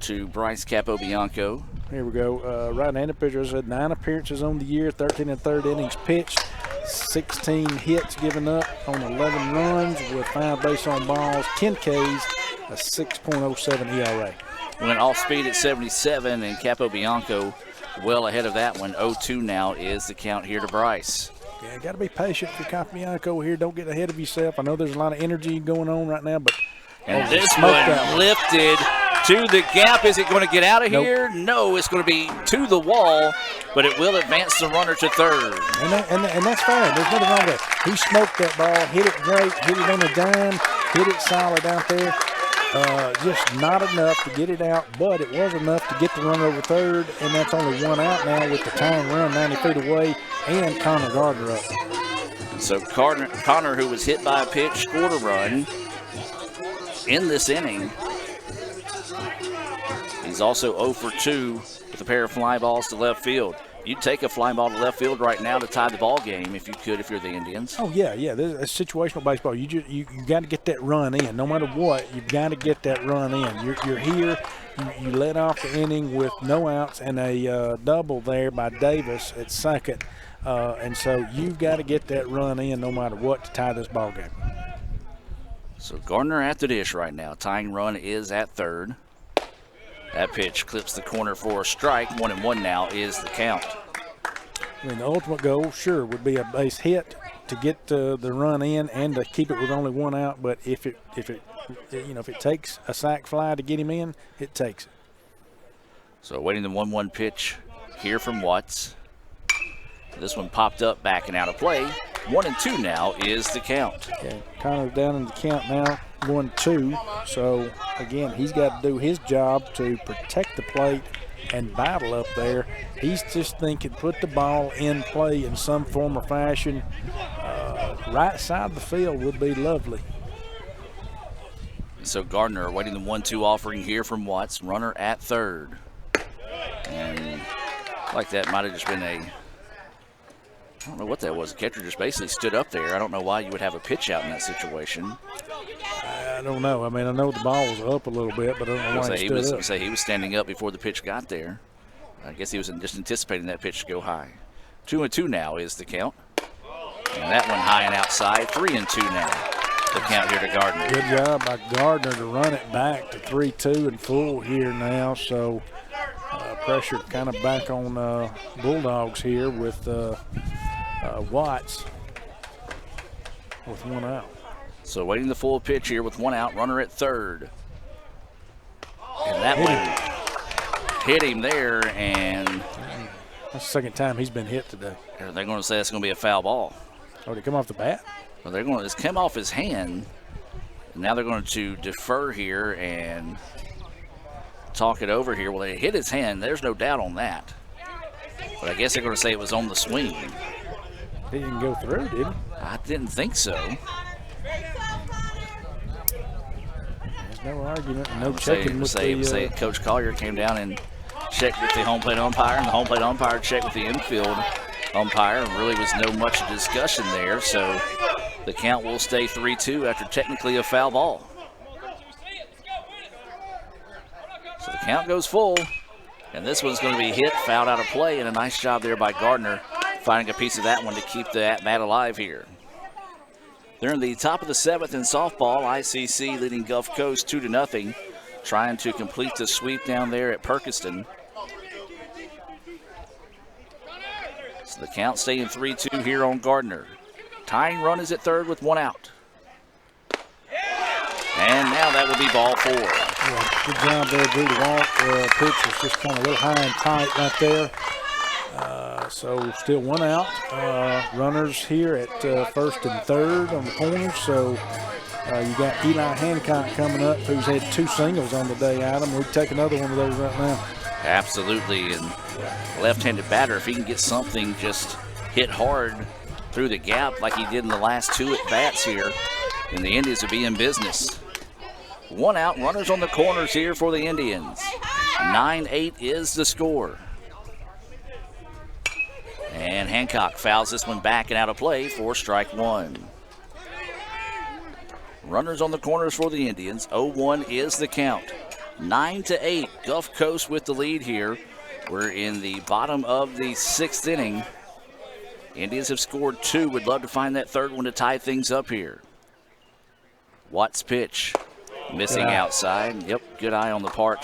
to Bryce Capobianco. Here we go. Right-handed pitcher has had 9 appearances on the year, 13 1/3 innings pitched, 16 hits given up on 11 runs with 5 base on balls, 10 Ks, a 6.07 ERA. Went off speed at 77, and Capobianco well ahead of that one. 0-2 now is the count here to Bryce. Yeah, got to be patient for Capobianco here. Don't get ahead of yourself. I know there's a lot of energy going on right now, but and this one lifted to the gap. Is it going to get out of here? No, it's going to be to the wall, but it will advance the runner to third. And that's fine. There's nothing wrong with that. He smoked that ball, hit it great, hit it on the dime, hit it solid out there. Just not enough to get it out, but it was enough to get the run over third, and that's only 1 out now with the tying run 90 feet away and Connor Gardner up. So Connor, who was hit by a pitch, scored a run in this inning. He's also 0 for 2 with a pair of fly balls to left field. You'd take a fly ball to left field right now to tie the ball game if you could, if you're the Indians. Oh yeah. It's situational baseball. You got to get that run in, no matter what. You've got to get that run in. You're here. You let off the inning with no outs and a double there by Davis at second, and so you've got to get that run in, no matter what, to tie this ball game. So Gardner at the dish right now. Tying run is at third. That pitch clips the corner for a strike. 1-1 now is the count. I mean, the ultimate goal, sure, would be a base hit to get the run in and to keep it with only 1 out. But if it takes a sac fly to get him in, it takes it. So waiting the 1-1 pitch here from Watts. This one popped up, backing out of play. 1-2 now is the count. Okay, Connor's down in the count now, 1-2. So, again, he's got to do his job to protect the plate and battle up there. He's just thinking put the ball in play in some form or fashion. Right side of the field would be lovely. So Gardner waiting the 1-2 offering here from Watts. Runner at third. And like that might have just been I don't know what that was. The catcher just basically stood up there. I don't know why you would have a pitch out in that situation. I don't know. I mean, I know the ball was up a little bit, but I don't know why he stood up. He was standing up before the pitch got there. I guess he was just anticipating that pitch to go high. 2-2 now is the count. And that one high and outside. 3-2 now. The count here to Gardner. Good job by Gardner to run it back to 3-2 and full here now. So pressure kind of back on Bulldogs here with Watts with 1 out. So waiting the full pitch here with 1 out, runner at third. And that one hit him there, and that's the second time he's been hit today. They're going to say that's going to be a foul ball. Oh, did it come off the bat? Well, it's come off his hand. And now they're going to defer here and talk it over here. Well, they hit his hand. There's no doubt on that. But I guess they're going to say it was on the swing. He didn't go through, did he? I didn't think so. There's no argument, no checking with the Coach Collier came down and checked with the home plate umpire, and the home plate umpire checked with the infield umpire. Really was no much discussion there, so the count will stay 3-2 after technically a foul ball. So the count goes full, and this one's going to be hit, fouled out of play, and a nice job there by Gardner finding a piece of that one to keep the at-bat alive here. They're in the top of the 7th in softball. ICC leading Gulf Coast 2-0, trying to complete the sweep down there at Perkiston. So the count staying 3-2 here on Gardner. Tying run is at third with 1 out. And now that will be ball 4. Yeah, good job there, Drew. The pitch was just kind of a little high and tight right there. So still one out. Runners here at first and third on the corners. So you got Eli Hancock coming up, who's had 2 singles on the day, Adam. We'd take another one of those right now. Absolutely, and left-handed batter, if he can get something just hit hard through the gap like he did in the last 2 at-bats here, then the Indians will be in business. 1 out, runners on the corners here for the Indians. 9-8 is the score. And Hancock fouls this one back and out of play for strike 1. Runners on the corners for the Indians. 0-1 is the count. 9-8, Gulf Coast with the lead here. We're in the bottom of the 6th inning. Indians have scored 2. Would love to find that 3rd one to tie things up here. Watts' pitch, missing outside. Yep, good eye on the part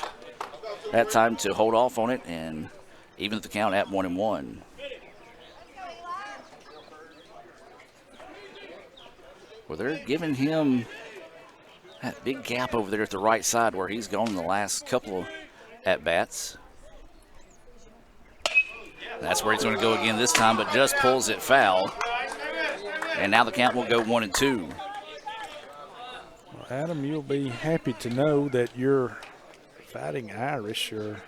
that time to hold off on it and even the count at 1-1. Well, they're giving him that big gap over there at the right side where he's gone in the last couple at-bats. That's where he's going to go again this time, but just pulls it foul. And now the count will go 1-2. Well, Adam, you'll be happy to know that your Fighting Irish are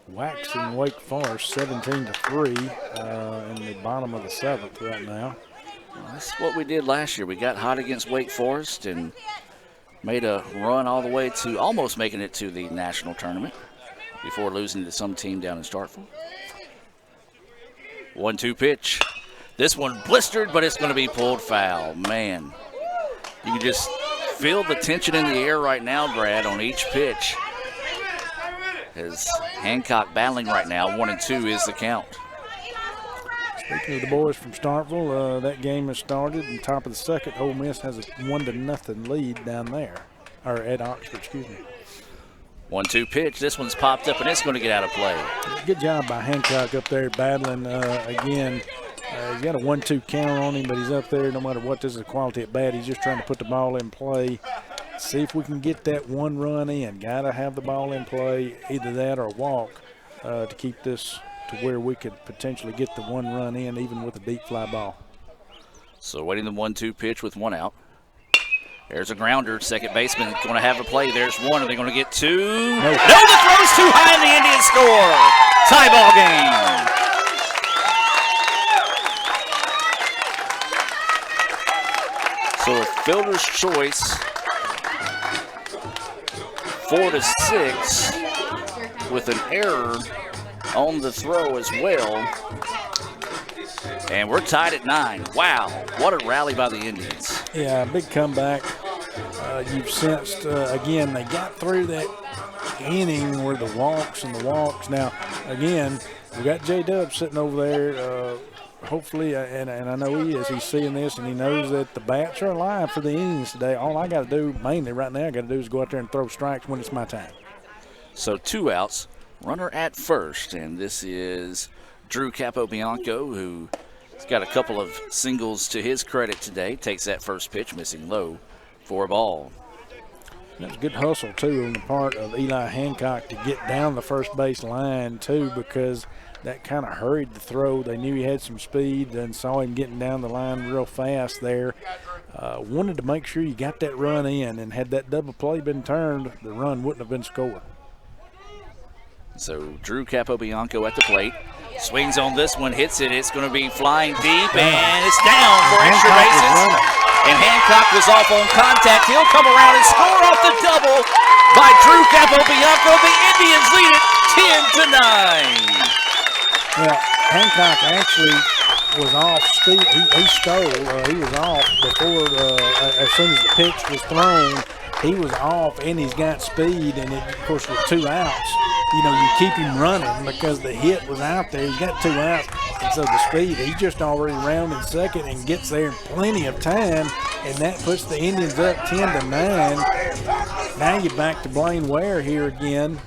waxing Wake Forest 17-3 in the bottom of the 7th right now. Well, that's what we did last year. We got hot against Wake Forest and made a run all the way to almost making it to the national tournament before losing to some team down in Starkville. 1-2 pitch. This one blistered, but it's going to be pulled foul. Man, you can just feel the tension in the air right now, Brad, on each pitch. As Hancock battling right now, 1-2 is the count. Speaking of the boys from Starkville, that game has started. On top of the 2nd, Ole Miss has a 1-0 lead down there, or at Oxford, excuse me. 1-2 pitch. This one's popped up, and it's going to get out of play. Good job by Hancock up there battling again. He's got a 1-2 counter on him, but he's up there no matter what. This is a quality at bat. He's just trying to put the ball in play. See if we can get that 1 run in. Got to have the ball in play, either that or walk, to keep this to where we could potentially get the 1 run in, even with a deep fly ball. So waiting the 1-2 pitch with 1 out. There's a grounder. Second baseman going to have a play. There's 1. Are they going to get 2? No, the throw's too high and the Indians score. Tie ball game. So a fielder's choice, 4-6 with an error on the throw as well. And we're tied at 9. Wow, what a rally by the Indians. Yeah, big comeback. You've sensed, again, they got through that inning where the walks. Now, again, we got J-Dub sitting over there. Hopefully, and I know he is, he's seeing this and he knows that the bats are alive for the innings today. All I got to do, mainly right now, I got to do is go out there and throw strikes when it's my time. So 2 outs, runner at first, and this is Drew Capobianco, who's got a couple of singles to his credit today. Takes that first pitch, missing low for a ball. That was good hustle, too, on the part of Eli Hancock to get down the first base line, too, because that kind of hurried the throw. They knew he had some speed and saw him getting down the line real fast there. Wanted to make sure you got that run in, and had that double play been turned, the run wouldn't have been scored. So Drew Capobianco at the plate. Swings on this one, hits it. It's going to be flying deep, and it's down for extra bases. And Hancock was off on contact. He'll come around and score off the double by Drew Capobianco. The Indians lead it 10-9. Well, Hancock actually was off speed. He stole. He was off before, as soon as the pitch was thrown. He was off, and he's got speed. And it, of course, with 2 outs, you know, you keep him running because the hit was out there. He's got 2 outs, and so the speed. He's just already rounding second and gets there in plenty of time, and that puts the Indians up 10-9. Now you're back to Blaine Ware here again.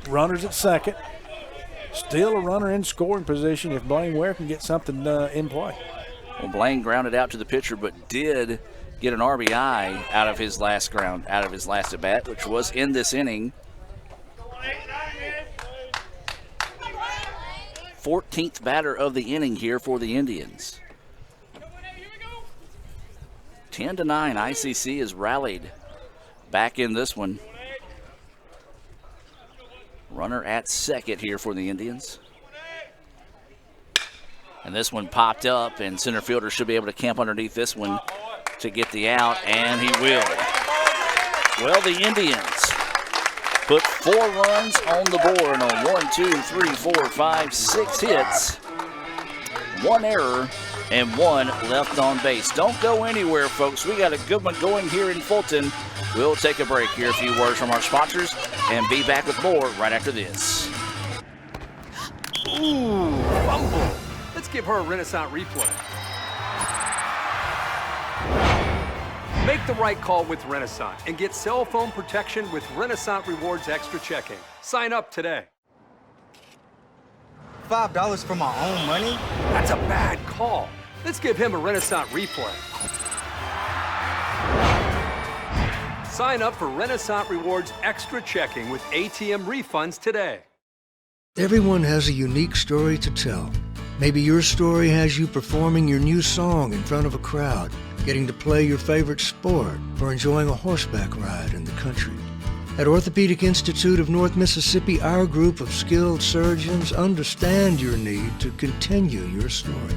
Runners at second. Still a runner in scoring position if Blaine Ware can get something in play. Well, Blaine grounded out to the pitcher, but did get an RBI out of his last at bat, which was in this inning. 14th batter of the inning here for the Indians. 10-9, ICC has rallied back in this one. Runner at second here for the Indians. And this one popped up, and center fielder should be able to camp underneath this one to get the out, and he will. Well, the Indians put 4 runs on the board on 1, 2, 3, 4, 5, 6 hits, 1 error, and 1 left on base. Don't go anywhere, folks. We got a good one going here in Fulton. We'll take a break, hear a few words from our sponsors, and be back with more right after this. Ooh, fumble. Let's give her a Renaissance replay. Make the right call with Renaissance and get cell phone protection with Renaissance Rewards Extra Checking. Sign up today. $5 for my own money? That's a bad call. Let's give him a Renaissance replay. Sign up for Renaissance Rewards Extra Checking with ATM refunds today. Everyone has a unique story to tell. Maybe your story has you performing your new song in front of a crowd, getting to play your favorite sport, or enjoying a horseback ride in the country. At Orthopedic Institute of North Mississippi, our group of skilled surgeons understand your need to continue your story.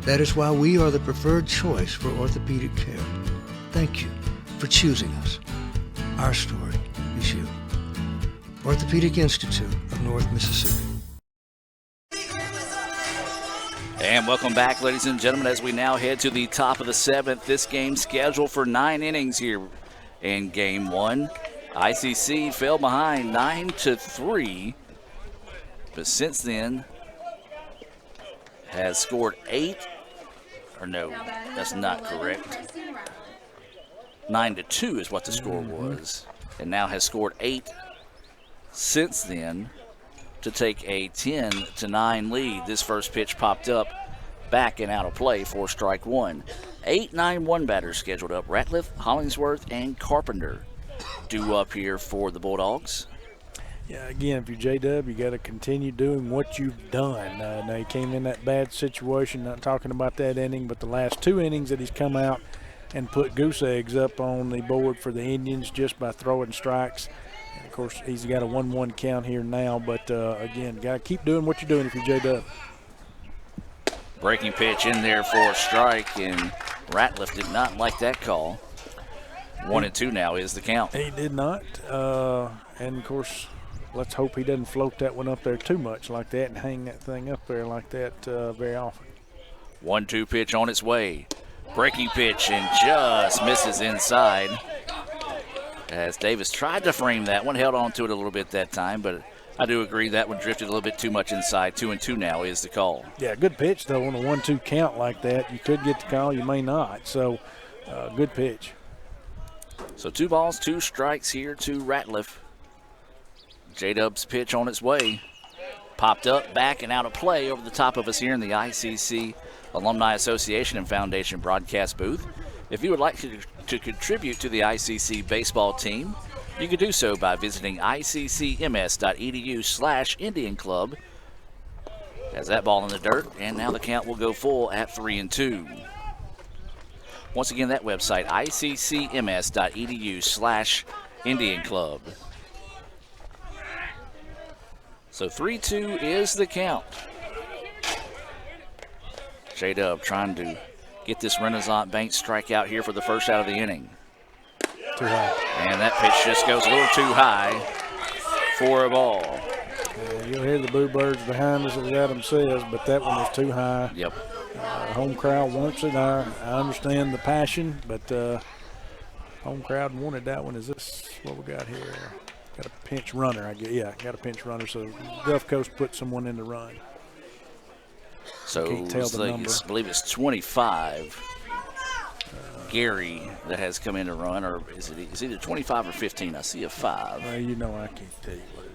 That is why we are the preferred choice for orthopedic care. Thank you for choosing us. Our story is you. Orthopedic Institute of North Mississippi. And welcome back, ladies and gentlemen, as we now head to the top of the 7th. This game scheduled for 9 innings here in Game 1. ICC fell behind 9-3, but since then has scored 8. Or no, that's not correct. 9-2 is what the score was, and now has scored 8 since then to take a 10-9 lead. This first pitch popped up, back and out of play for strike 1. 8-9-1 batters scheduled up. Ratliff, Hollingsworth, and Carpenter due up here for the Bulldogs. Yeah, again, if you're J-Dub, you got to continue doing what you've done. Now, he came in that bad situation, not talking about that inning, but the last 2 innings that he's come out and put goose eggs up on the board for the Indians just by throwing strikes. And of course, he's got a 1-1 count here now, but again, got to keep doing what you're doing if you're J-Dub. Breaking pitch in there for a strike, and Ratliff did not like that call. 1-2 now is the count. He did not, and of course, let's hope he doesn't float that one up there too much like that and hang that thing up there like that very often. 1-2 pitch on its way. Breaking pitch and just misses inside. As Davis tried to frame that one, held on to it a little bit that time, but I do agree that one drifted a little bit too much inside. 2-2 now is the call. Yeah, good pitch though on a 1-2 count like that. You could get the call, you may not. So, good pitch. So 2 balls, 2 strikes here to Ratliff. J-Dub's pitch on its way. Popped up, back, and out of play over the top of us here in the ICC Alumni Association and Foundation broadcast booth. If you would like to contribute to the ICC baseball team, you can do so by visiting iccms.edu/Indian Club. Has that ball in the dirt, and now the count will go full at 3-2. Once again, that website, iccms.edu/Indian Club. So 3-2 is the count. J-Dub trying to get this Renaissance Bank strikeout here for the first out of the inning. Too high. And that pitch just goes a little too high for a ball. You'll hear the boo birds behind us, as Adam says, but that one was too high. Yep. Home crowd wants it. I understand the passion, but home crowd wanted that one. Is this what we got here? Got a pinch runner, I guess. Yeah, got a pinch runner. So Gulf Coast put someone in the run. So can't tell the number. I believe it's 25. Gary that has come in to run, or is it either 25 or 15? I see a 5. Well, you know I can't tell you what it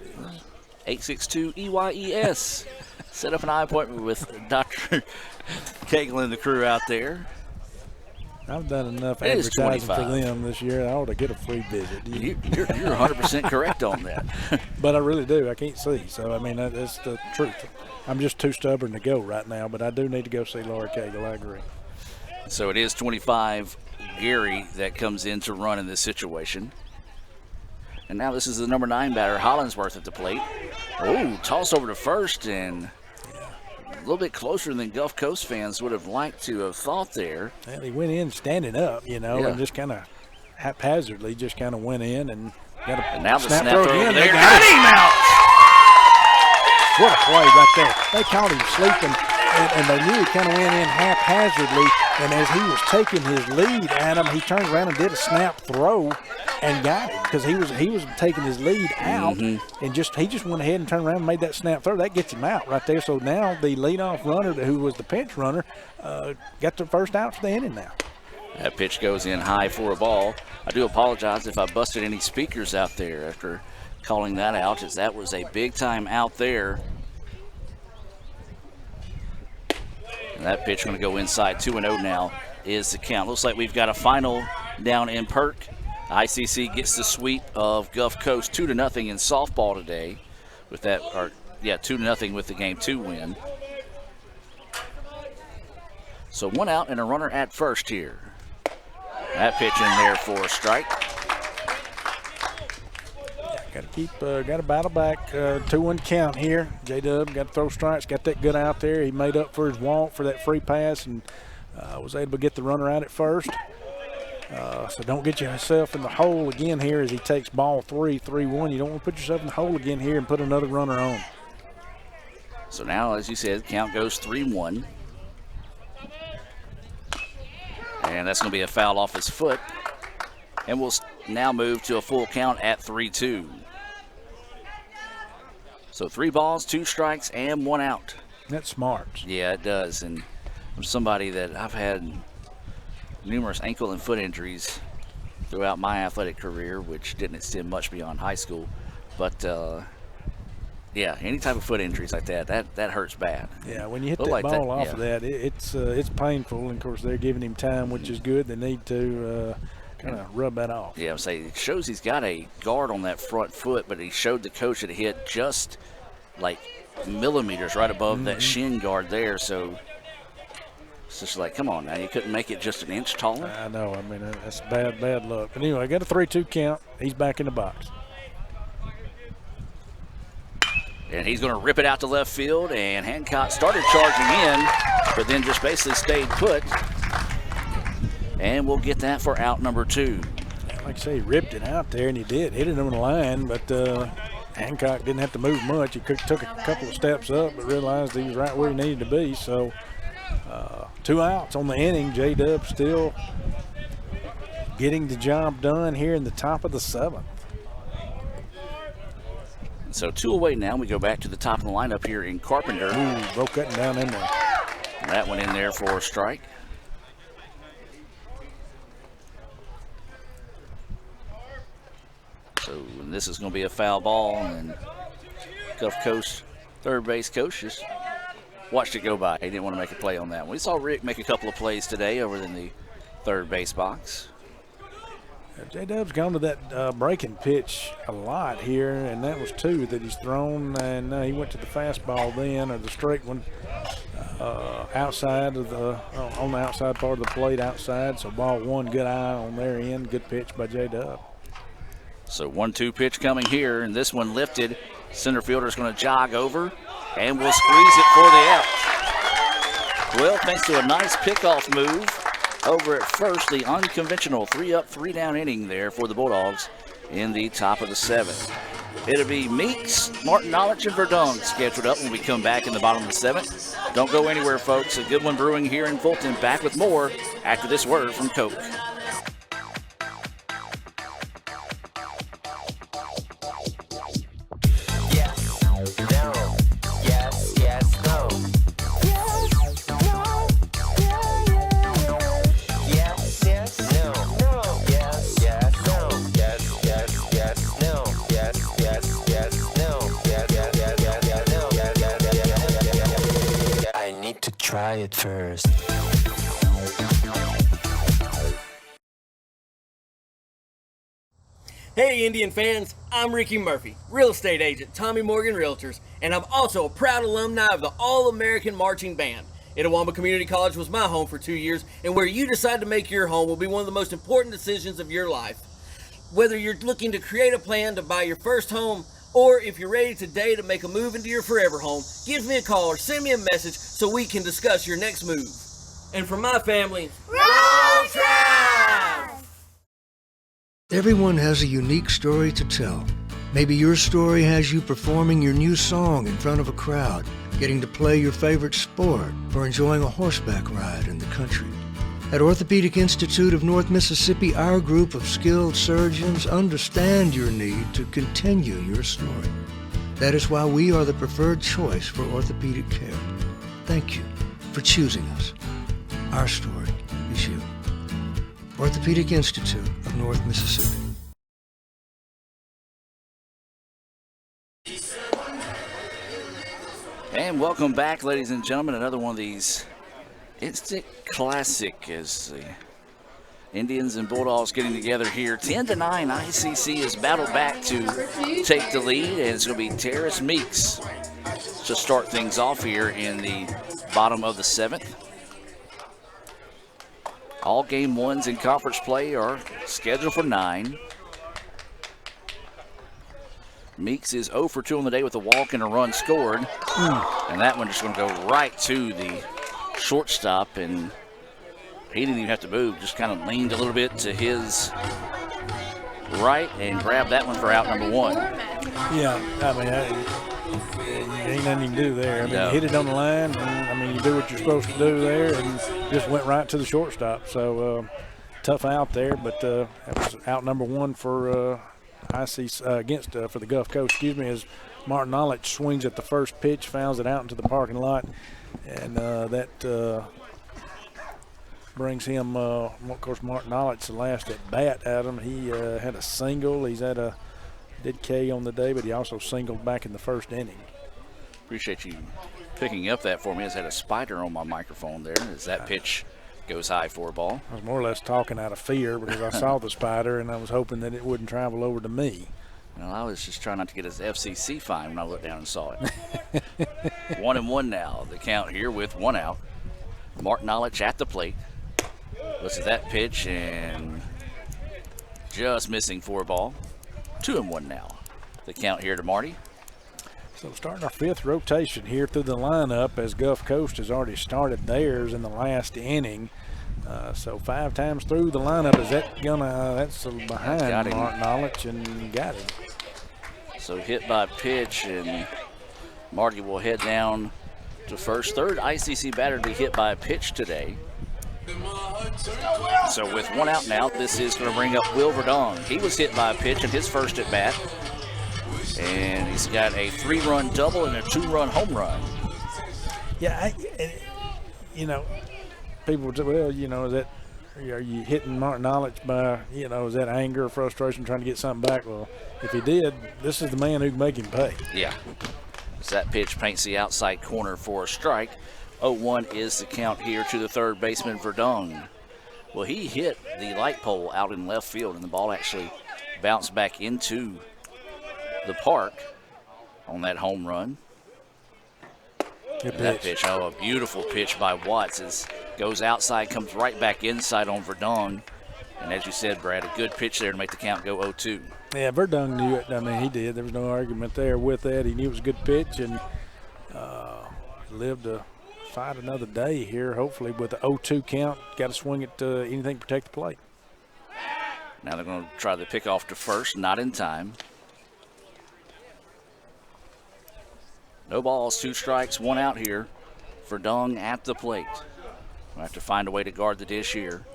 is. 862-EYES. Set up an eye appointment with Dr. Cagle and the crew out there. I've done enough It is advertising for 25. them this year. I ought to get a free visit. You're 100% correct on that. But I really do. I can't see. So, I mean, that's the truth. I'm just too stubborn to go right now, but I do need to go see Laura Cagle. I agree. So it is 25 Gary that comes in to run in this situation. And now this is the number 9 batter, Hollingsworth at the plate. Oh, toss over to first, and a little bit closer than Gulf Coast fans would have liked to have thought there. Well, he went in standing up, and just kind of haphazardly just kind of went in and got a and now the snap snap throw throw again. over there. They got him out. What a play right there. They caught him sleeping, and they knew he kind of went in haphazardly, and as he was taking his lead at him, he turned around and did a snap throw and got him because he was taking his lead out, and he just went ahead and turned around and made that snap throw. That gets him out right there. So now the leadoff runner, who was the pinch runner, got the first out for the inning now. That pitch goes in high for a ball. I do apologize if I busted any speakers out there after calling that out, as that was a big time out there. And that pitch going to go inside. 2-0 now is the count. Looks like we've got a final down in Perk. ICC gets the sweep of Gulf Coast 2-0 in softball today with that, 2-0 with the Game 2 win. So 1 out and a runner at first here. That pitch in there for a strike. Got to battle back, 2-1 count here. J-Dub got to throw strikes, got that good out there. He made up for his walk for that free pass and was able to get the runner out at first. So don't get yourself in the hole again here as he takes ball 3-1. You don't want to put yourself in the hole again here and put another runner on. So now, as you said, count goes 3-1. And that's going to be a foul off his foot. And we'll now move to a full count at 3-2. So 3 balls, 2 strikes, and 1 out. That's smart. Yeah, it does. And I'm somebody that I've had numerous ankle and foot injuries throughout my athletic career, which didn't extend much beyond high school. But, yeah, any type of foot injuries like that hurts bad. Yeah, when you hit that ball off of that, it's painful. And, of course, they're giving him time, which is good. They need to kind of rub that off. Yeah, I'm saying it shows he's got a guard on that front foot, but he showed the coach that it hit just like millimeters right above that shin guard there. So it's just like, come on now, you couldn't make it just an inch taller? I know. I mean, that's bad luck. But anyway, I got a 3-2 count. He's back in the box. And he's going to rip it out to left field, and Hancock started charging in, but then just basically stayed put. And we'll get that for out number 2. Like I say, he ripped it out there, and he did. Hit it on the line, but Hancock didn't have to move much. He took a couple of steps up, but realized he was right where he needed to be. So 2 outs on the inning. J-Dub still getting the job done here in the top of the 7th. So 2 away now. We go back to the top of the lineup here in Carpenter. Ooh, broke that down in there. And that one in there for a strike. So this is going to be a foul ball, and Gulf Coast third base coach just watched it go by. He didn't want to make a play on that one. We saw Rick make a couple of plays today over in the third base box. J-Dub's gone to that breaking pitch a lot here, and that was 2 that he's thrown, and he went to the fastball then, or the straight one outside of the on the outside part of the plate outside. So ball 1, good eye on their end, good pitch by J-Dub. So 1-2 pitch coming here, and this one lifted. Center fielder's going to jog over, and we'll squeeze it for the out. Well, thanks to a nice pickoff move over at first, the unconventional 3-up, 3-down inning there for the Bulldogs in the top of the 7th. It'll be Meeks, Martin Knowledge, and Verdun scheduled up when we come back in the bottom of the 7th. Don't go anywhere, folks. A good one brewing here in Fulton. Back with more after this word from Coke. Try it first. Hey Indian fans, I'm Ricky Murphy, real estate agent, Tommy Morgan Realtors, and I'm also a proud alumni of the All-American Marching Band. Itawamba Community College was my home for 2 years, and where you decide to make your home will be one of the most important decisions of your life. Whether you're looking to create a plan to buy your first home, or if you're ready today to make a move into your forever home, give me a call or send me a message so we can discuss your next move. And for my family, roll Tribe! Everyone has a unique story to tell. Maybe your story has you performing your new song in front of a crowd, getting to play your favorite sport, or enjoying a horseback ride in the country. At Orthopedic Institute of North Mississippi, our group of skilled surgeons understand your need to continue your story. That is why we are the preferred choice for orthopedic care. Thank you for choosing us. Our story is you. Orthopedic Institute of North Mississippi. And welcome back, ladies and gentlemen. Another one of these instant classic as the Indians and Bulldogs getting together here. 10-9, ICC is battled back to take the lead, and it's going to be Terrace Meeks to start things off here in the bottom of the 7th. All game ones in conference play are scheduled for 9. Meeks is 0 for 2 on the day with a walk and a run scored. And that one just going to go right to the shortstop, and he didn't even have to move, just kind of leaned a little bit to his right and grabbed that one for out number 1. Yeah, I mean, ain't nothing you can do there. I mean, No. you hit it on the line, and I mean, you do what you're supposed to do there, and just went right to the shortstop. So tough out there, but that was out number 1 for ICC for the Gulf Coast. Excuse me, as Martin Knowledge swings at the first pitch, fouls it out into the parking lot, and that brings him. Of course, Martin Knowledge, the last at bat, Adam. He had a single. He's had a did K on the day, but he also singled back in the first inning. Appreciate you picking up that for me. I just had a spider on my microphone there as that pitch goes high for a ball. I was more or less talking out of fear because I saw the spider and I was hoping that it wouldn't travel over to me. Well, I was just trying not to get his FCC fine when I looked down and saw it. 1-1 now. The count here with 1 out. Martin Knowledge at the plate. Looks at that pitch and just missing for a ball. 2-1 now. The count here to Marty. So starting our 5th rotation here through the lineup, as Gulf Coast has already started theirs in the last inning. So 5 times through the lineup. Is that gonna? That's behind Martin Knowledge, and got him. So hit by pitch, and Marty will head down to first. Third ICC batter to be hit by a pitch today. So with 1 out now, this is going to bring up Will Verdong. He was hit by a pitch in his first at bat, and he's got a 3-run double and a 2-run home run. Yeah, you know, people would say, well, you know, are you hitting Martin Knowledge by, you know, is that anger or frustration trying to get something back? Well, if he did, this is the man who can make him pay. Yeah. As that pitch paints the outside corner for a strike. 0-1 is the count here to the third baseman, Verdong. Well, he hit the light pole out in left field, and the ball actually bounced back into the park on that home run. Good That pitch, a beautiful pitch by Watts. As goes outside, comes right back inside on Verdong. And as you said, Brad, a good pitch there to make the count go 0-2. Yeah, Verdong knew it. I mean, he did. There was no argument there with that. He knew it was a good pitch, and lived to fight another day here, hopefully with the 0-2 count. Got to swing it to anything to protect the plate. Now they're going to try the pick off to first, not in time. No balls, 2 strikes, 1 out here. Verdong at the plate. We'll have to find a way to guard the dish here.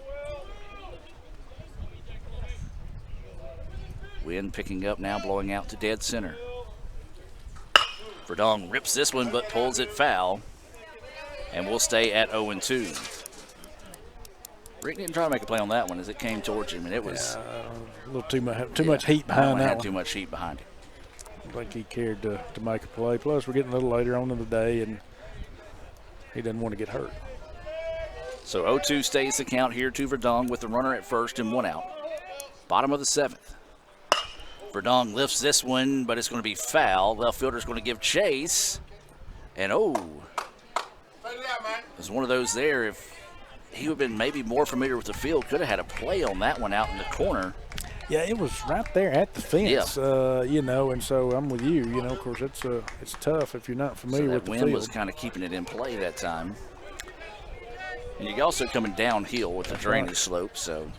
Wind picking up now, blowing out to dead center. Verdong rips this one but pulls it foul. And we'll stay at 0-2. Rick didn't try to make a play on that one as it came towards him, and it was a little too much heat behind that one. Too much heat behind it. I think he cared to make a play. Plus, we're getting a little later on in the day, and he doesn't want to get hurt. So 0-2 stays the count here to Verdong with the runner at first and 1 out. Bottom of the 7th. Verdong lifts this one, but it's going to be foul. Left fielder's going to give chase. And there's one of those there. If he would have been maybe more familiar with the field, could have had a play on that one out in the corner. Yeah, it was right there at the fence, you know, and so I'm with you. You know, of course, it's tough if you're not familiar with the field. Wind was kind of keeping it in play that time. And you're also coming downhill with the drainage slope, so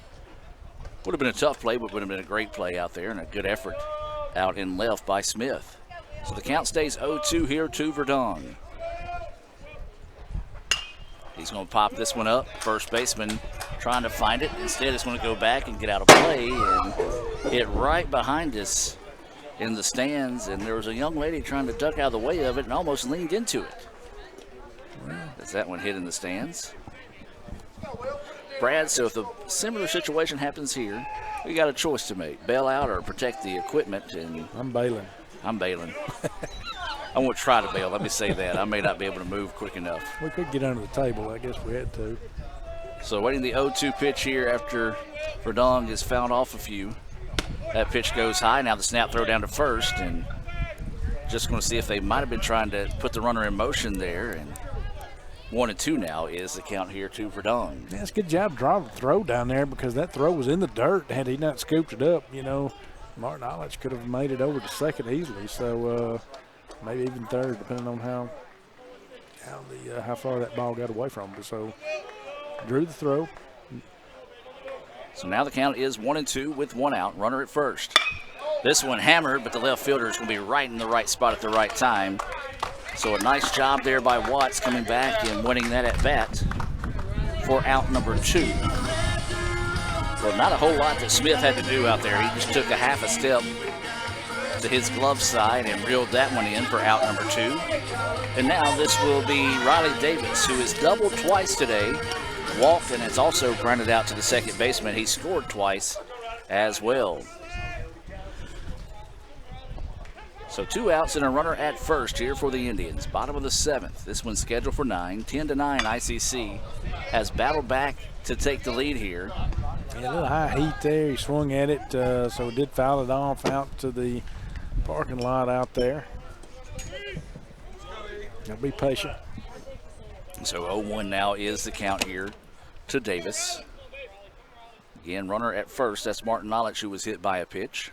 would have been a tough play, but would have been a great play out there and a good effort out in left by Smith. So the count stays 0-2 here to Verdong. He's going to pop this one up. First baseman trying to find it. Instead, it's going to go back and get out of play and hit right behind us in the stands. And there was a young lady trying to duck out of the way of it and almost leaned into it. As that one hit in the stands. Brad, so if a similar situation happens here, we got a choice to make. Bail out or protect the equipment. And I'm bailing. I'm bailing. I won't try to bail, let me say that. I may not be able to move quick enough. We could get under the table, I guess we had to. So waiting the 0-2 pitch here after Verdong has fouled off a few. That pitch goes high. Now the snap throw down to first, and just going to see if they might have been trying to put the runner in motion there. And 1-2 now is the count here to Verdong. Yeah, it's a good job drawing the throw down there because that throw was in the dirt. Had he not scooped it up, you know, Martin Olich could have made it over to second easily. So maybe even third, depending on how far that ball got away from him. So drew the throw. So now the count is 1-2 with one out. Runner at first. This one hammered, but the left fielder is going to be right in the right spot at the right time. So a nice job there by Watts coming back and winning that at bat for out number 2. Well, not a whole lot that Smith had to do out there. He just took a half a step to his glove side and reeled that one in for out number 2. And now this will be Riley Davis, who has doubled twice today, walked, and has also grounded out to the second baseman. He scored twice as well. So 2 outs and a runner at first here for the Indians. Bottom of the 7th. This one's scheduled for 9. 10-9 ICC has battled back to take the lead here. Yeah, a little high heat there. He swung at it, so did foul it off out to the parking lot out there. Gotta be patient. So 0-1 now is the count here to Davis. Again, runner at first. That's Martin Olich, who was hit by a pitch.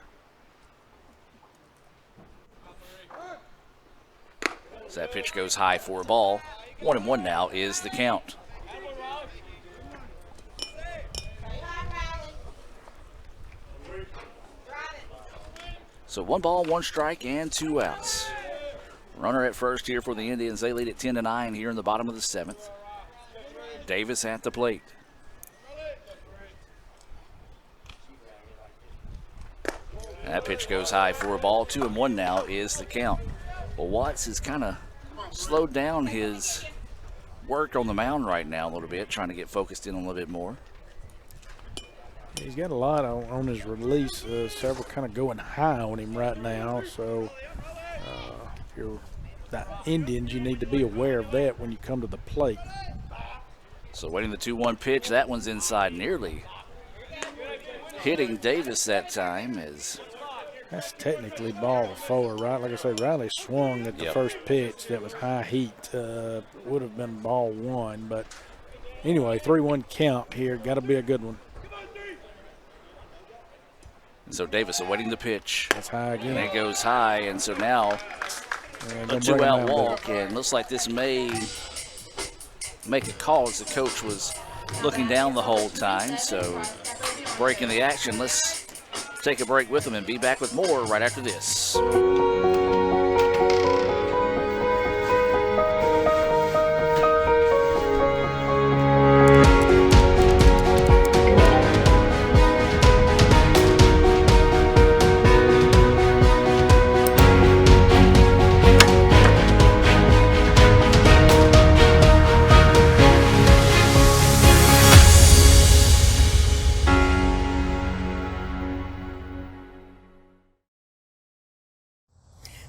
So that pitch goes high for a ball. 1-1 now is the count. So 1 ball, 1 strike, and 2 outs. Runner at first here for the Indians. They lead at 10-9 here in the bottom of the 7th. Davis at the plate. That pitch goes high for a ball. 2-1 now is the count. Well, Watts has kind of slowed down his work on the mound right now a little bit, trying to get focused in a little bit more. He's got a lot on his release, several kind of going high on him right now. So if you're the Indians, you need to be aware of that when you come to the plate. So waiting the 2-1 pitch. That one's inside, nearly hitting Davis that time. That's technically ball 4, right? Like I say, Riley swung at the first pitch. That was high heat. Would have been ball 1. But anyway, 3-1 count here. Got to be a good one. So Davis awaiting the pitch. That's high again. And it goes high, and so now a 2-out walk, and looks like this may make a call as the coach was looking down the whole time. So breaking the action. Let's take a break with them and be back with more right after this.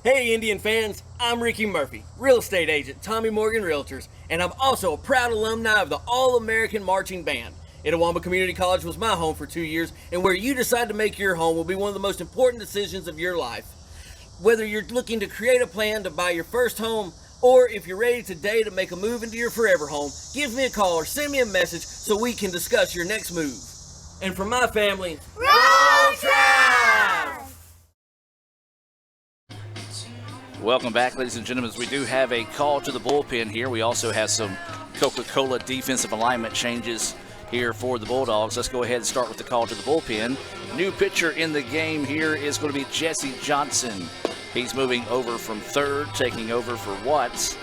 Hey Indian fans, I'm Ricky Murphy, real estate agent, Tommy Morgan Realtors, and I'm also a proud alumni of the All-American Marching Band. Itawamba Community College was my home for 2 years, and where you decide to make your home will be one of the most important decisions of your life. Whether you're looking to create a plan to buy your first home, or if you're ready today to make a move into your forever home, give me a call or send me a message so we can discuss your next move. And from my family, Roll Tribe! Welcome back, ladies and gentlemen. We do have a call to the bullpen here. We also have some Coca-Cola defensive alignment changes here for the Bulldogs. Let's go ahead and start with the call to the bullpen. New pitcher in the game here is going to be Jesse Johnson. He's moving over from third, taking over for Watts,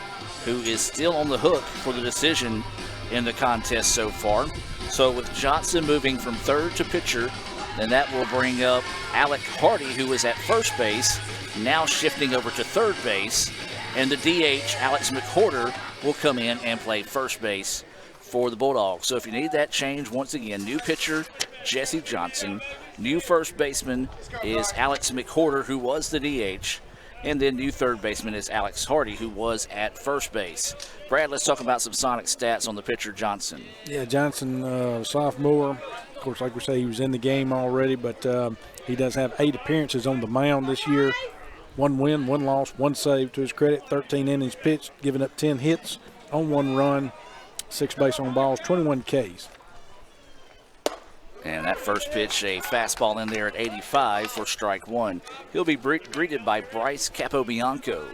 who is still on the hook for the decision in the contest so far. So with Johnson moving from third to pitcher, then that will bring up Alec Hardy, who is at first base, now shifting over to third base. And the DH, Alex McWhorter, will come in and play first base for the Bulldogs. So if you need that change, once again, new pitcher, Jesse Johnson. New first baseman is Alex McWhorter, who was the DH. And then new third baseman is Alex Hardy, who was at first base. Brad, let's talk about some Sonic stats on the pitcher Johnson. Yeah, Johnson, sophomore. Of course, like we say, he was in the game already, but he does have 8 appearances on the mound this year. 1 win, 1 loss, 1 save to his credit. 13 innings pitched, giving up 10 hits on 1 run, 6 base on balls, 21 Ks. And that first pitch, a fastball in there at 85 for strike 1. He'll be greeted by Bryce Capobianco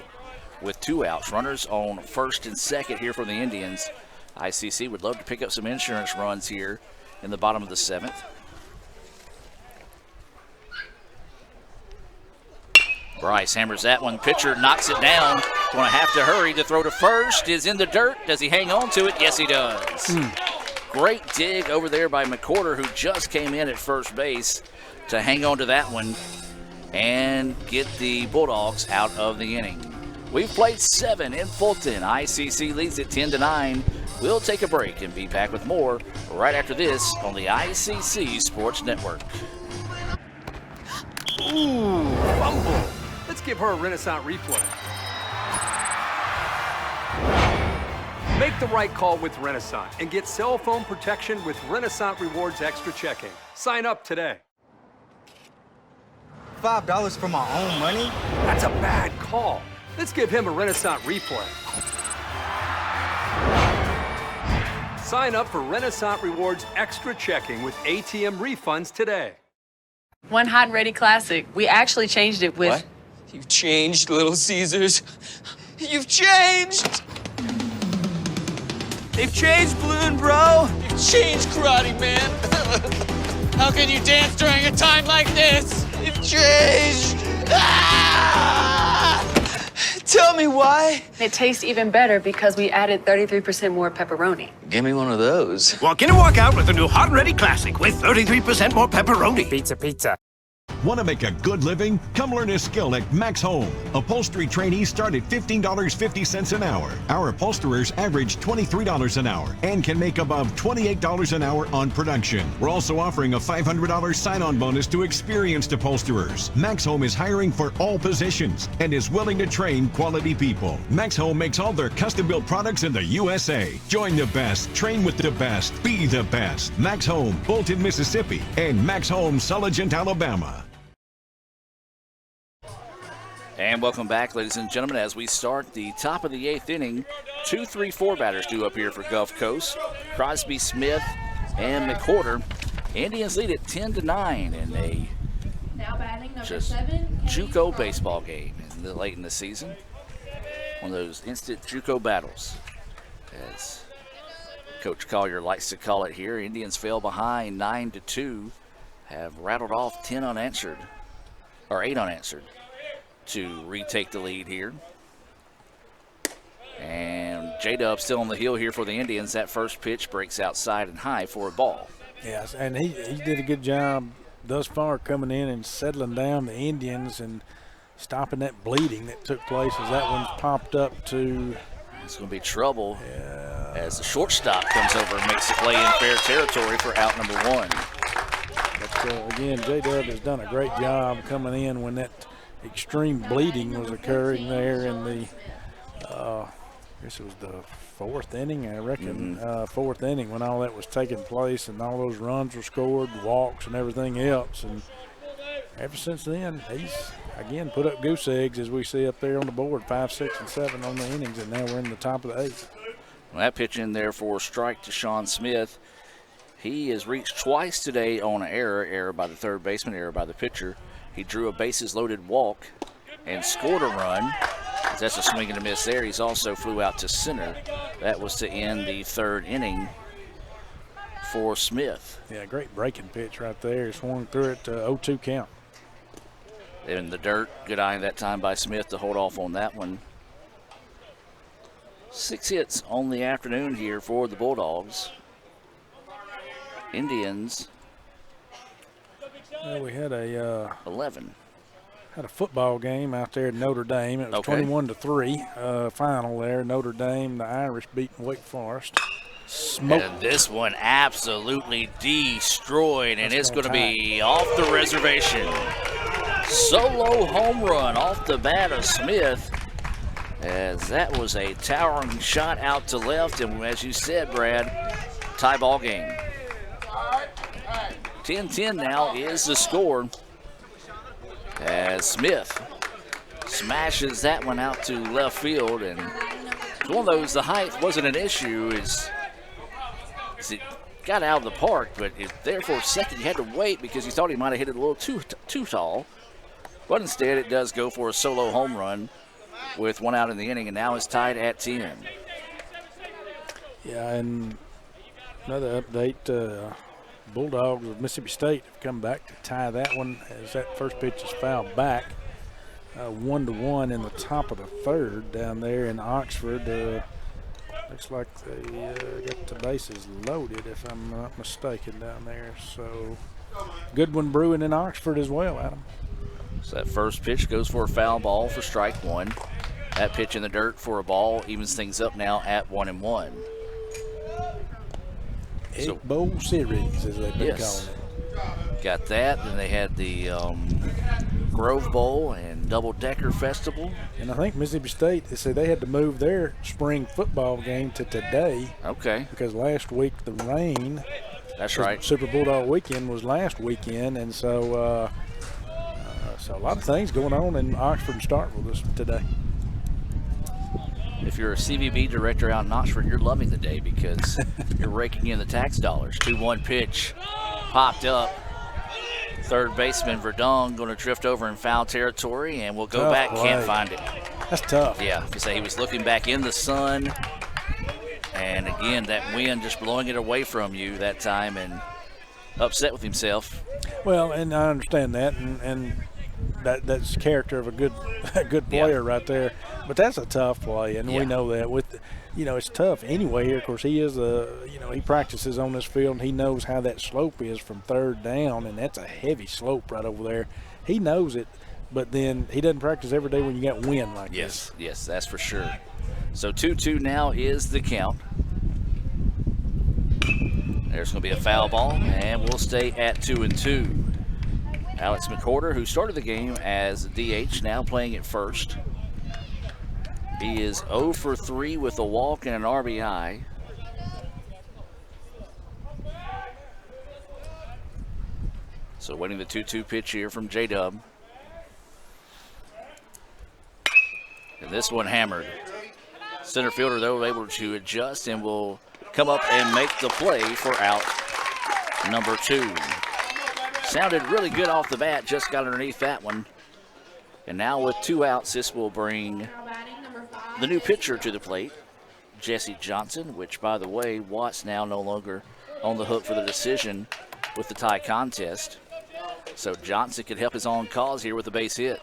with 2 outs. Runners on first and second here for the Indians. ICC would love to pick up some insurance runs here in the bottom of the 7th. Bryce hammers that one. Pitcher knocks it down. Going to have to hurry to throw to first. Is in the dirt. Does he hang on to it? Yes, he does. Great dig over there by McWhorter, who just came in at first base to hang on to that one and get the Bulldogs out of the inning. We've played 7 in Fulton. ICC leads it 10-9. We'll take a break and be back with more right after this on the ICC Sports Network. Ooh, fumble. Let's give her a Renaissance replay. Make the right call with Renaissance and get cell phone protection with Renaissance Rewards Extra Checking. Sign up today. $5 for my own money? That's a bad call. Let's give him a Renaissance replay. Sign up for Renaissance Rewards Extra Checking with ATM refunds today. One Hot and Ready Classic. We actually changed it with... What? You've changed, Little Caesars. You've changed! They've changed, Balloon Bro. You've changed, Karate Man. How can you dance during a time like this? You've changed. Ah! Tell me why. It tastes even better because we added 33% more pepperoni. Give me one of those. Walk in and walk out with the new Hot and Ready Classic with 33% more pepperoni. Pizza. Want to make a good living? Come learn a skill at Max Home. Upholstery trainees start at $15.50 an hour. Our upholsterers average $23 an hour and can make above $28 an hour on production. We're also offering a $500 sign-on bonus to experienced upholsterers. Max Home is hiring for all positions and is willing to train quality people. Max Home makes all their custom-built products in the USA. Join the best, train with the best, be the best. Max Home, Bolton, Mississippi, and Max Home, Sulligent, Alabama. And welcome back, ladies and gentlemen, as we start the top of the 8th inning. 2, 3, 4 batters due up here for Gulf Coast. Crosby, Smith, and McWhorter. Indians lead it 10-9 in a just JUCO baseball game late in the season. One of those instant JUCO battles, as Coach Collier likes to call it here. Indians fell behind 9-2, have rattled off 8 unanswered, to retake the lead here. And J-Dub still on the heel here for the Indians. That first pitch breaks outside and high for a ball. Yes, and he did a good job thus far coming in and settling down the Indians and stopping that bleeding that took place as that one's popped up to... It's going to be trouble as the shortstop comes over and makes the play in fair territory for out number 1. But again, J-Dub has done a great job coming in when that extreme bleeding was occurring there in the guess it was the fourth inning, I reckon. Fourth inning when all that was taking place and all those runs were scored, walks and everything else. And ever since then, he's, again, put up goose eggs as we see up there on the board, 5, 6, and 7 on the innings, and now we're in the top of the 8th. Well, that pitch in there for a strike to Sean Smith. He has reached twice today on an error by the third baseman, error by the pitcher. He drew a bases-loaded walk and scored a run. That's a swing and a miss there. He's also flew out to center. That was to end the third inning for Smith. Yeah, great breaking pitch right there. Swung through it to 0-2 count. In the dirt, good eye that time by Smith to hold off on that one. 6 hits on the afternoon here for the Bulldogs. Indians. Well, we had a 11. Had a football game out there at Notre Dame. It was 21-3 final there. Notre Dame, the Irish beating Wake Forest. And this one absolutely destroyed, and it's going to be off the reservation. Solo home run off the bat of Smith, as that was a towering shot out to left, and as you said, Brad, tie ball game. 10-10 now is the score, as Smith smashes that one out to left field. And it's one of those, the height wasn't an issue, is it got out of the park, but there for a second you had to wait because you thought he might have hit it a little too tall. But instead it does go for a solo home run with 1 out in the inning, and now it's tied at 10. Yeah, and another update, Bulldogs of Mississippi State have come back to tie that one as that first pitch is fouled back. 1-1 in the top of the third down there in Oxford. Looks like they got the bases loaded, if I'm not mistaken, down there. So good one brewing in Oxford as well, Adam. So that first pitch goes for a foul ball for strike 1. That pitch in the dirt for a ball evens things up now at 1-1. So, Bowl Series, as they've been calling it. Got that. Then they had the Grove Bowl and Double Decker Festival. And I think Mississippi State, they said they had to move their spring football game to today. Okay. Because last week the rain. That's right. Super Bulldog weekend was last weekend, and so so a lot of things going on in Oxford and Starkville today. If you're a CVB director out in Oxford, you're loving the day because you're raking in the tax dollars. 2-1 pitch popped up. Third baseman Verdon going to drift over in foul territory, and we'll go Tough back. play. Can't find it. That's tough. Yeah, to say he was looking back in the sun, and again that wind just blowing it away from you that time, and upset with himself. Well, and I understand that, and that's the character of a good player right there. But that's a tough play, and we know that. With, it's tough anyway here. Of course, he is he practices on this field, and he knows how that slope is from third down, and that's a heavy slope right over there. He knows it, but then he doesn't practice every day when you got wind like this. Yes, that's for sure. So 2-2 now is the count. There's going to be a foul ball, and we'll stay at 2-2. Alex McCorder, who started the game as DH, now playing at first. He is 0 for 3 with a walk and an RBI. So waiting the 2-2 pitch here from J-Dub. And this one hammered. Center fielder, though, able to adjust and will come up and make the play for out number 2. Sounded really good off the bat, just got underneath that one. And now with 2 outs, this will bring the new pitcher to the plate, Jesse Johnson, which, by the way, Watts now no longer on the hook for the decision with the tie contest. So Johnson could help his own cause here with a base hit.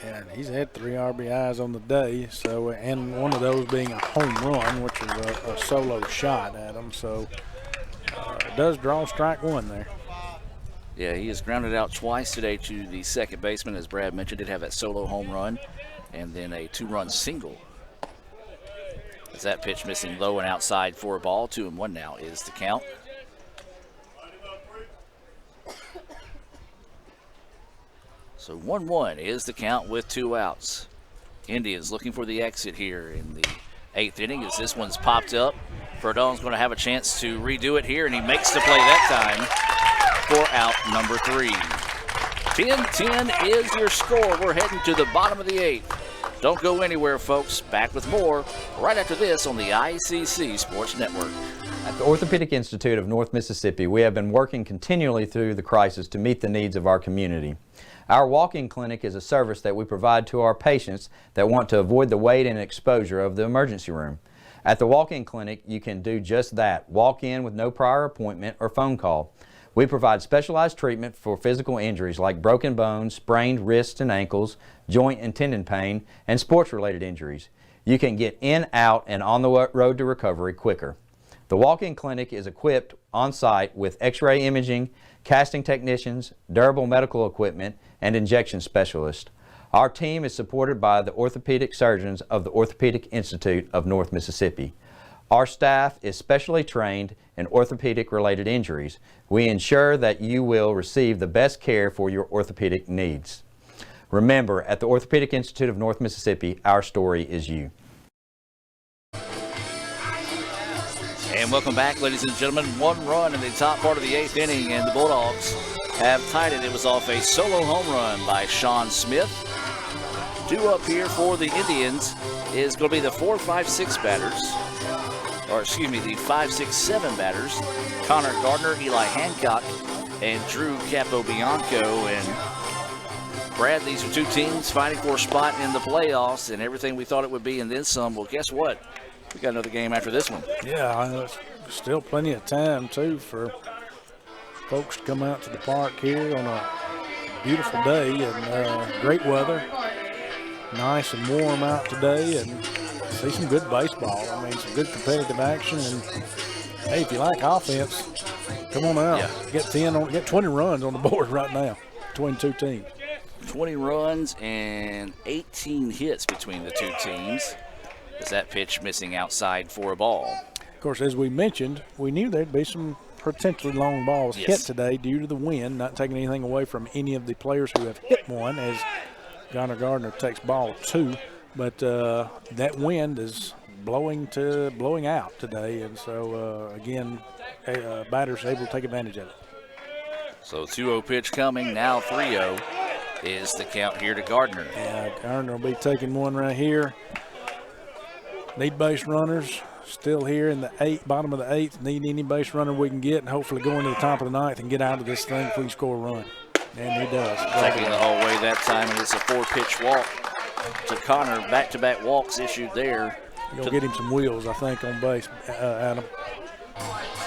And he's had 3 RBIs on the day, so, and one of those being a home run, which is a solo shot at him. So it does draw strike 1 there. Yeah, he has grounded out twice today to the second baseman, as Brad mentioned. Did have that solo home run and then a 2-run single. As that pitch missing low and outside for a ball. 2-1 now is the count. So 1-1 is the count with 2 outs. Indians looking for the exit here in the 8th inning as this one's popped up. Verdon's going to have a chance to redo it here, and he makes the play that time for out number 3. 10-10 is your score. We're heading to the bottom of the 8th. Don't go anywhere, folks. Back with more right after this on the ICC Sports Network. At the Orthopedic Institute of North Mississippi, we have been working continually through the crisis to meet the needs of our community. Our walk-in clinic is a service that we provide to our patients that want to avoid the wait and exposure of the emergency room. At the walk-in clinic, you can do just that. Walk in with no prior appointment or phone call. We provide specialized treatment for physical injuries like broken bones, sprained wrists and ankles, joint and tendon pain, and sports-related injuries. You can get in, out, and on the road to recovery quicker. The walk-in clinic is equipped on-site with x-ray imaging, casting technicians, durable medical equipment, and injection specialists. Our team is supported by the orthopedic surgeons of the Orthopedic Institute of North Mississippi. Our staff is specially trained in orthopedic-related injuries. We ensure that you will receive the best care for your orthopedic needs. Remember, at the Orthopedic Institute of North Mississippi, our story is you. And welcome back, ladies and gentlemen. 1 run in the top part of the 8th inning, and the Bulldogs have tied it. It was off a solo home run by Sean Smith. 2 up here for the Indians is going to be the 4, 5, 6 batters. Or excuse me, the 5, 6, 7 batters. Connor Gardner, Eli Hancock, and Drew Capobianco. And Brad, these are 2 teams fighting for a spot in the playoffs and everything we thought it would be and then some. Well, guess what? We got another game after this one. Yeah, still plenty of time, too, for folks to come out to the park here on a beautiful day and great weather. Nice and warm out today, and see some good baseball. I mean, some good competitive action. And hey, if you like offense, come on out. Yeah. Get 20 runs on the board right now between 2 teams. 20 runs and 18 hits between the 2 teams. Is that pitch missing outside for a ball? Of course, as we mentioned, we knew there'd be some potentially long balls hit today due to the wind, not taking anything away from any of the players who have hit one, as Connor Gardner takes ball 2. But that wind is blowing out today, and so again, batters able to take advantage of it. So 2-0 pitch coming, now 3-0 is the count here to Gardner. Yeah, Gardner will be taking one right here. Need base runners still here in the bottom of the 8th. Need any base runner we can get, and hopefully go into the top of the 9th and get out of this thing if we can score a run. And he does. Taking the whole way that time, and it's a 4-pitch walk to Connor. Back-to-back walks issued there. You're going to get him some wheels, I think, on base, Adam.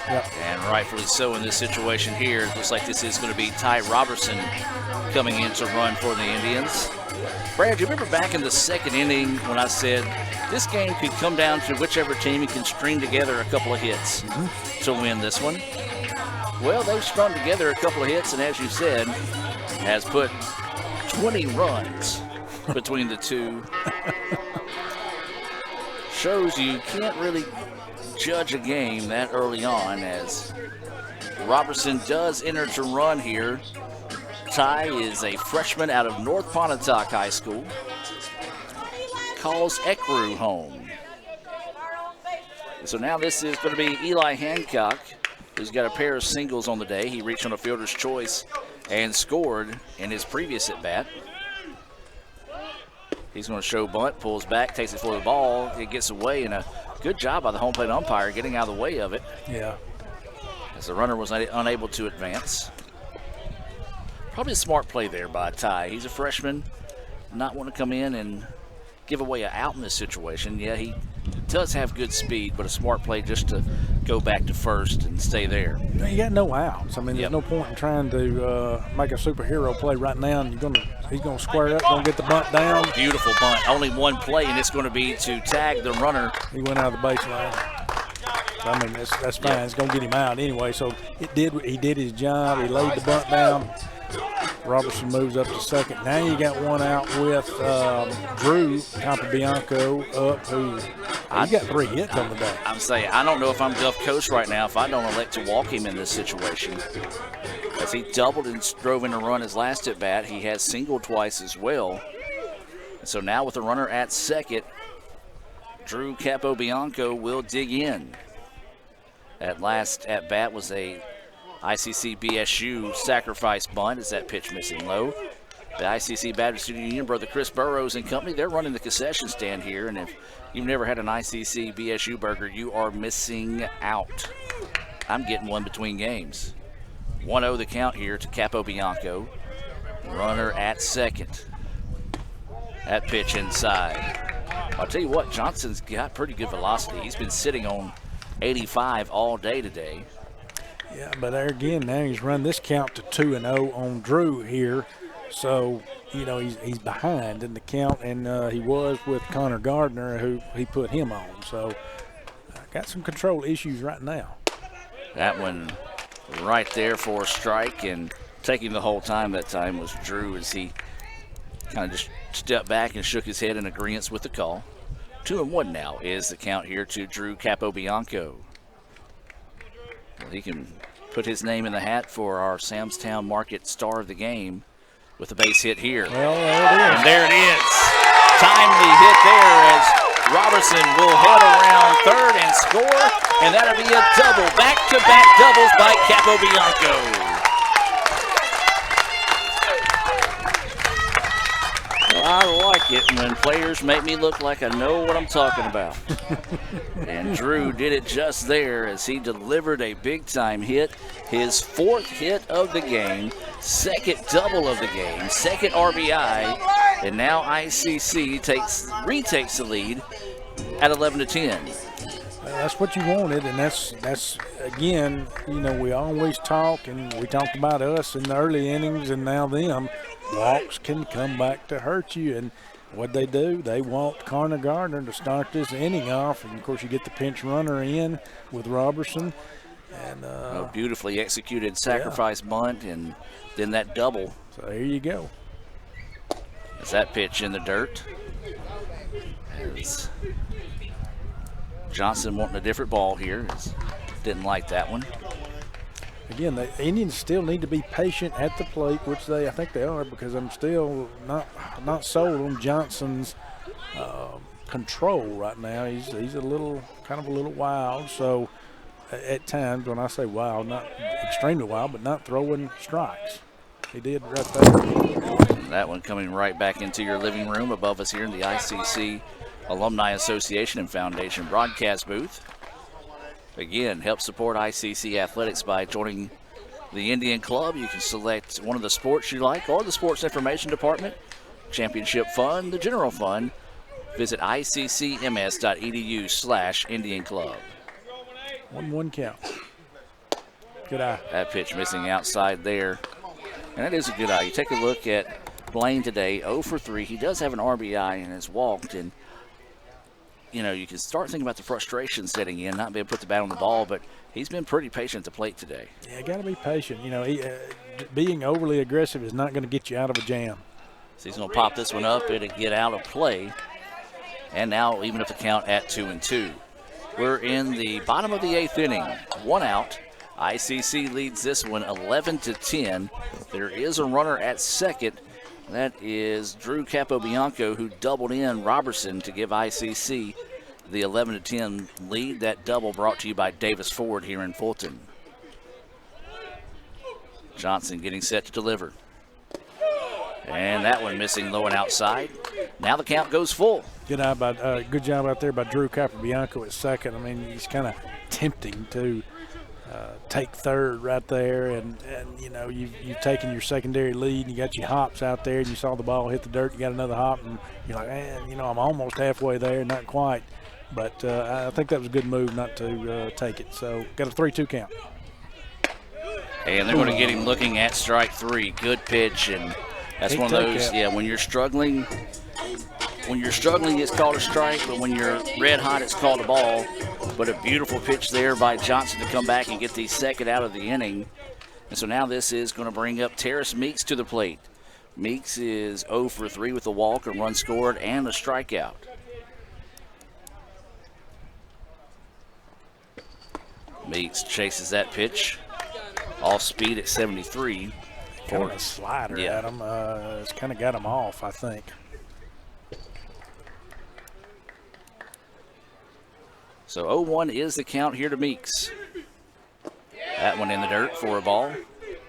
Yep. And rightfully so in this situation here. It looks like this is going to be Ty Robertson coming in to run for the Indians. Brad, do you remember back in the 2nd inning when I said this game could come down to whichever team can string together a couple of hits to win this one? Well, they've strung together a couple of hits, and as you said, has put 20 runs between the 2. Shows you can't really judge a game that early on, as Robertson does enter to run here. Ty is a freshman out of North Pontotoc High School. Calls Ecru home. So now this is going to be Eli Hancock, who's got a pair of singles on the day. He reached on a fielder's choice and scored in his previous at-bat. He's going to show bunt, pulls back, takes it for the ball. It gets away, and a good job by the home plate umpire getting out of the way of it. Yeah. As the runner was unable to advance. Probably a smart play there by Ty. He's a freshman, not want to come in and give away an out in this situation. Yeah, he does have good speed, but a smart play just to go back to first and stay there. You got no outs. I mean, there's no point in trying to make a superhero play right now. And he's gonna square up, gonna get the bunt down. Beautiful bunt. Only one play, and it's going to be to tag the runner. He went out of the baseline. I mean, that's fine. It's gonna get him out anyway. So he did his job. He laid the bunt down. Robertson moves up to second. Now you got one out with Drew Capobianco up, who got 3 hits on the day. I'm saying, I don't know if I'm Gulf Coast right now if I don't elect to walk him in this situation. As he doubled and drove in a run his last at bat, he has singled twice as well. And so now with the runner at second, Drew Capobianco will dig in. That last at bat was a ICC BSU sacrifice bunt. Is that pitch missing low? The ICC Baptist Student Union, brother Chris Burrows and company, they're running the concession stand here, and if you've never had an ICC BSU burger, you are missing out. I'm getting one between games. 1-0 the count here to Capobianco. Runner at second. That pitch inside. I'll tell you what, Johnson's got pretty good velocity. He's been sitting on 85 all day today. Yeah, but there again, now he's run this count to 2-0 on Drew here. So, you know, he's behind in the count, and he was with Connor Gardner, who he put him on. So, got some control issues right now. That one right there for a strike, and taking the whole time that time was Drew as he kind of just stepped back and shook his head in agreement with the call. 2-1 now is the count here to Drew Capobianco. Well, he can put his name in the hat for our Samstown Market star of the game with a base hit here. Well, there it is. And there it is. Timely hit there as Robertson will head around third and score, and that'll be a double. Back-to-back doubles by Capobianco. Well, I like it when players make me look like I know what I'm talking about. And Drew did it just there as he delivered a big-time hit, his fourth hit of the game, second double of the game, second RBI, and now ICC retakes the lead at 11-10. That's what you wanted, and that's again, you know, we always talk, and we talked about us in the early innings, and now them. Walks can come back to hurt you, and what they do, they walked Connor Gardner to start this inning off, and of course you get the pinch runner in with Robertson. And a beautifully executed sacrifice bunt, and then that double. So there you go. Is that pitch in the dirt? As Johnson wanting a different ball here. Didn't like that one. Again, the Indians still need to be patient at the plate, which I think they are, because I'm still not sold on Johnson's control right now. He's a little wild. So at times, when I say wild, not extremely wild, but not throwing strikes. He did right there. That one coming right back into your living room above us here in the ICC Alumni Association and Foundation broadcast booth. Again, help support ICC athletics by joining the Indian Club. You can select one of the sports you like or the Sports Information Department, Championship Fund, the General Fund. Visit iccms.edu/Indian Club. 1-1 count. Good eye. That pitch missing outside there. And that is a good eye. You take a look at Blaine today, 0 for 3. He does have an RBI and has walked, and you know, you can start thinking about the frustration setting in, not being able to put the bat on the ball, but he's been pretty patient at the plate today. Yeah, got to be patient. You know, being overly aggressive is not going to get you out of a jam. So he's going to pop this one up. It'll get out of play. And now even up the count at 2-2. We're in the bottom of the 8th inning. 1 out. ICC leads this one 11-10. There is a runner at second. That is Drew Capobianco, who doubled in Robertson to give ICC the 11-10 lead. That double brought to you by Davis Ford here in Fulton. Johnson getting set to deliver. And that one missing low and outside. Now the count goes full. Good job out there by Drew Capobianco at second. I mean, he's kind of tempting to take third right there, and you know, you've taken your secondary lead, and you got your hops out there, and you saw the ball hit the dirt, you got another hop, and you're like, man, you know, I'm almost halfway there, not quite. But I think that was a good move not to take it. So got a 3-2 count. And they're going to get him looking at strike 3. Good pitch, and that's one of those, when you're struggling, it's called a strike, but when you're red hot, it's called a ball. But a beautiful pitch there by Johnson to come back and get the second out of the inning. And so now this is going to bring up Terrace Meeks to the plate. Meeks is 0 for 3 with a walk, a run scored, and a strikeout. Meeks chases that pitch. Off speed at 73. Kind of a slider at him. It's kind of got him off, I think. So 0-1 is the count here to Meeks. That one in the dirt for a ball.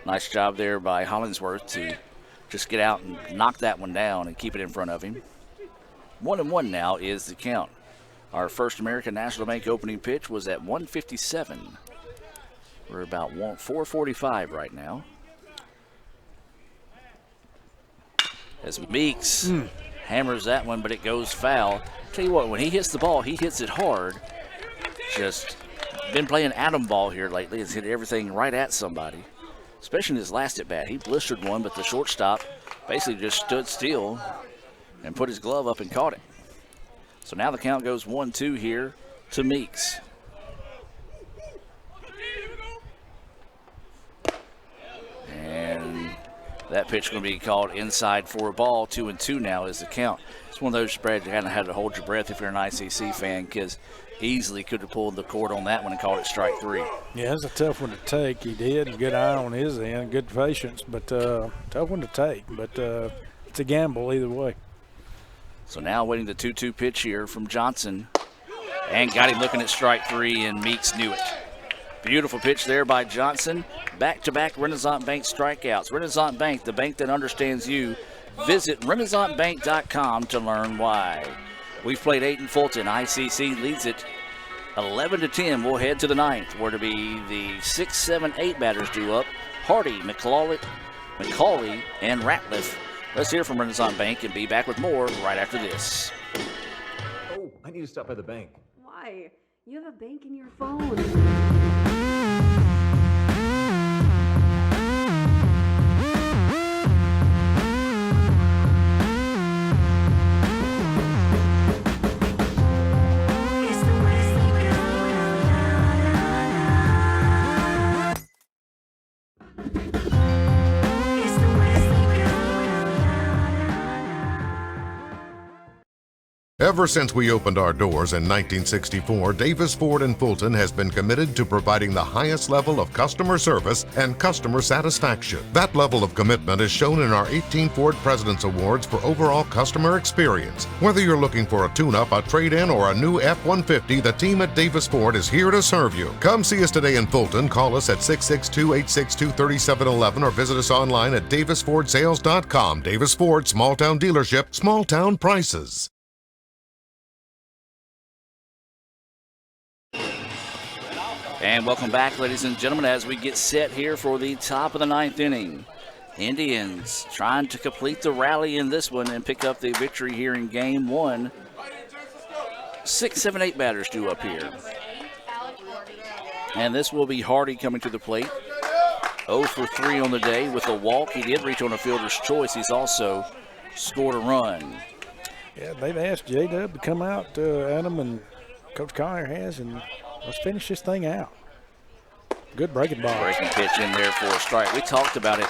Nice job there by Hollingsworth to just get out and knock that one down and keep it in front of him. 1-1 now is the count. Our First American National Bank opening pitch was at 157. We're about 4:45 right now. As Meeks hammers that one, but it goes foul. Tell you what, when he hits the ball, he hits it hard. Just been playing atom ball here lately. Has hit everything right at somebody, especially in his last at bat. He blistered one, but the shortstop basically just stood still and put his glove up and caught it. So now the count goes 1-2 here to Meeks. And that pitch going to be called inside for a ball. 2-2 now is the count. It's one of those, Brad, you kind of had to hold your breath if you're an ICC fan, because easily could have pulled the cord on that one and called it strike 3. Yeah, it's a tough one to take. He did. Good eye on his end, good patience, but tough one to take. But it's a gamble either way. So now waiting the 2-2 pitch here from Johnson. And got him looking at strike 3, and Meeks knew it. Beautiful pitch there by Johnson. Back-to-back Renaissance Bank strikeouts. Renaissance Bank, the bank that understands you. Visit RenaissanceBank.com to learn why. We've played 8 in Fulton. ICC leads it 11-10. We'll head to the 9th, where to be the 6, 7, 8 batters due up. Hardy, McCauley, and Ratliff. Let's hear from Renaissance Bank and be back with more right after this. Oh, I need to stop by the bank. Why? You have a bank in your phone. Ever since we opened our doors in 1964, Davis Ford in Fulton has been committed to providing the highest level of customer service and customer satisfaction. That level of commitment is shown in our 18 Ford President's Awards for overall customer experience. Whether you're looking for a tune-up, a trade-in, or a new F-150, the team at Davis Ford is here to serve you. Come see us today in Fulton. Call us at 662-862-3711 or visit us online at davisfordsales.com. Davis Ford, small town dealership, small town prices. And welcome back, ladies and gentlemen, as we get set here for the top of the 9th inning. Indians trying to complete the rally in this one and pick up the victory here in game 1. 6, 7, 8 batters due up here. And this will be Hardy coming to the plate. 0 for 3 on the day with a walk. He did reach on a fielder's choice. He's also scored a run. Yeah, they've asked J-Dub to come out, Adam, and Coach Collier has, and let's finish this thing out. Good breaking ball. Breaking pitch in there for a strike. We talked about it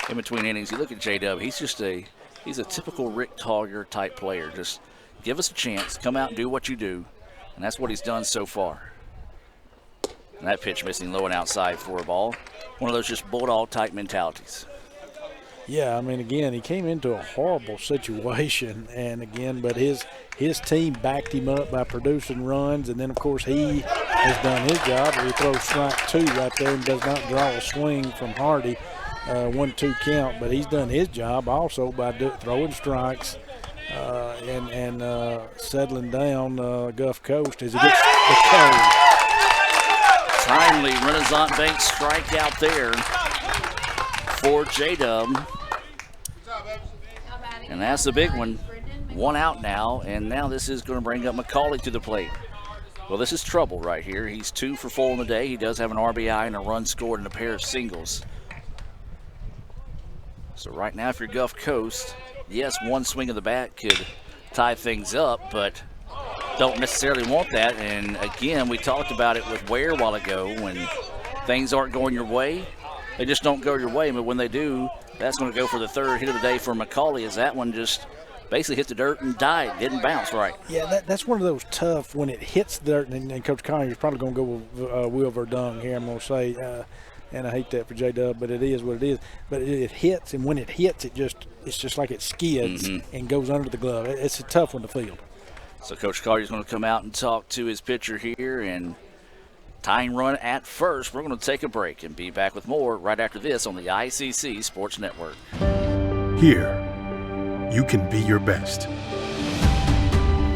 in between innings. You look at J-Dub, he's a typical Rick Tollier type player. Just give us a chance, come out and do what you do. And that's what he's done so far. And that pitch missing low and outside for a ball. One of those just bulldog type mentalities. Yeah, I mean, again, he came into a horrible situation, and again, but his team backed him up by producing runs, and then, of course, he has done his job. He throws strike 2 right there and does not draw a swing from Hardy, 1-2 count, but he's done his job also by throwing strikes and settling down Gulf Coast as he gets the code. Timely Renaissance Bank strikeout there for J-Dub. And that's the big one. 1 out now, and now this is going to bring up McCauley to the plate. Well, this is trouble right here. He's 2 for 4 on the day. He does have an RBI and a run scored and a pair of singles. So right now, if you're Gulf Coast, yes, one swing of the bat could tie things up, but don't necessarily want that. And again, we talked about it with Ware a while ago. When things aren't going your way, they just don't go your way. But when they do, that's going to go for the 3rd hit of the day for McCauley, as that one just basically hit the dirt and died, didn't bounce right. Yeah, that's one of those tough when it hits the dirt, and Coach Collier is probably going to go with Will Verdung here, I'm going to say. And I hate that for J-Dub, but it is what it is. But it hits, and when it hits, it's just like it skids and goes under the glove. It's a tough one to field. So Coach Carter's going to come out and talk to his pitcher here, and tying run at first. We're going to take a break and be back with more right after this on the ICC Sports Network. Here, you can be your best.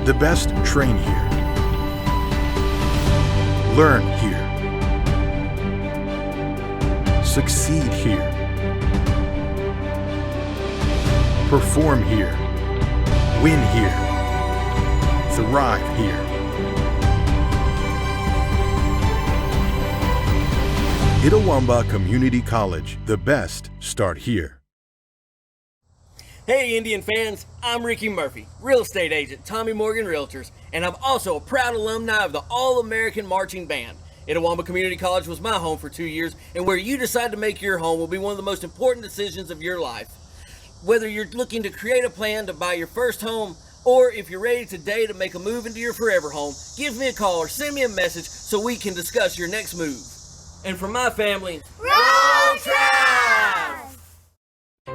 The best train here. Learn here. Succeed here. Perform here. Win here. Thrive here. Itawamba Community College. The best start here. Hey Indian fans, I'm Ricky Murphy, real estate agent, Tommy Morgan Realtors, and I'm also a proud alumni of the All-American Marching Band. Itawamba Community College was my home for 2 years, and where you decide to make your home will be one of the most important decisions of your life. Whether you're looking to create a plan to buy your first home, or if you're ready today to make a move into your forever home, give me a call or send me a message so we can discuss your next move. And for my family, roll Tribe!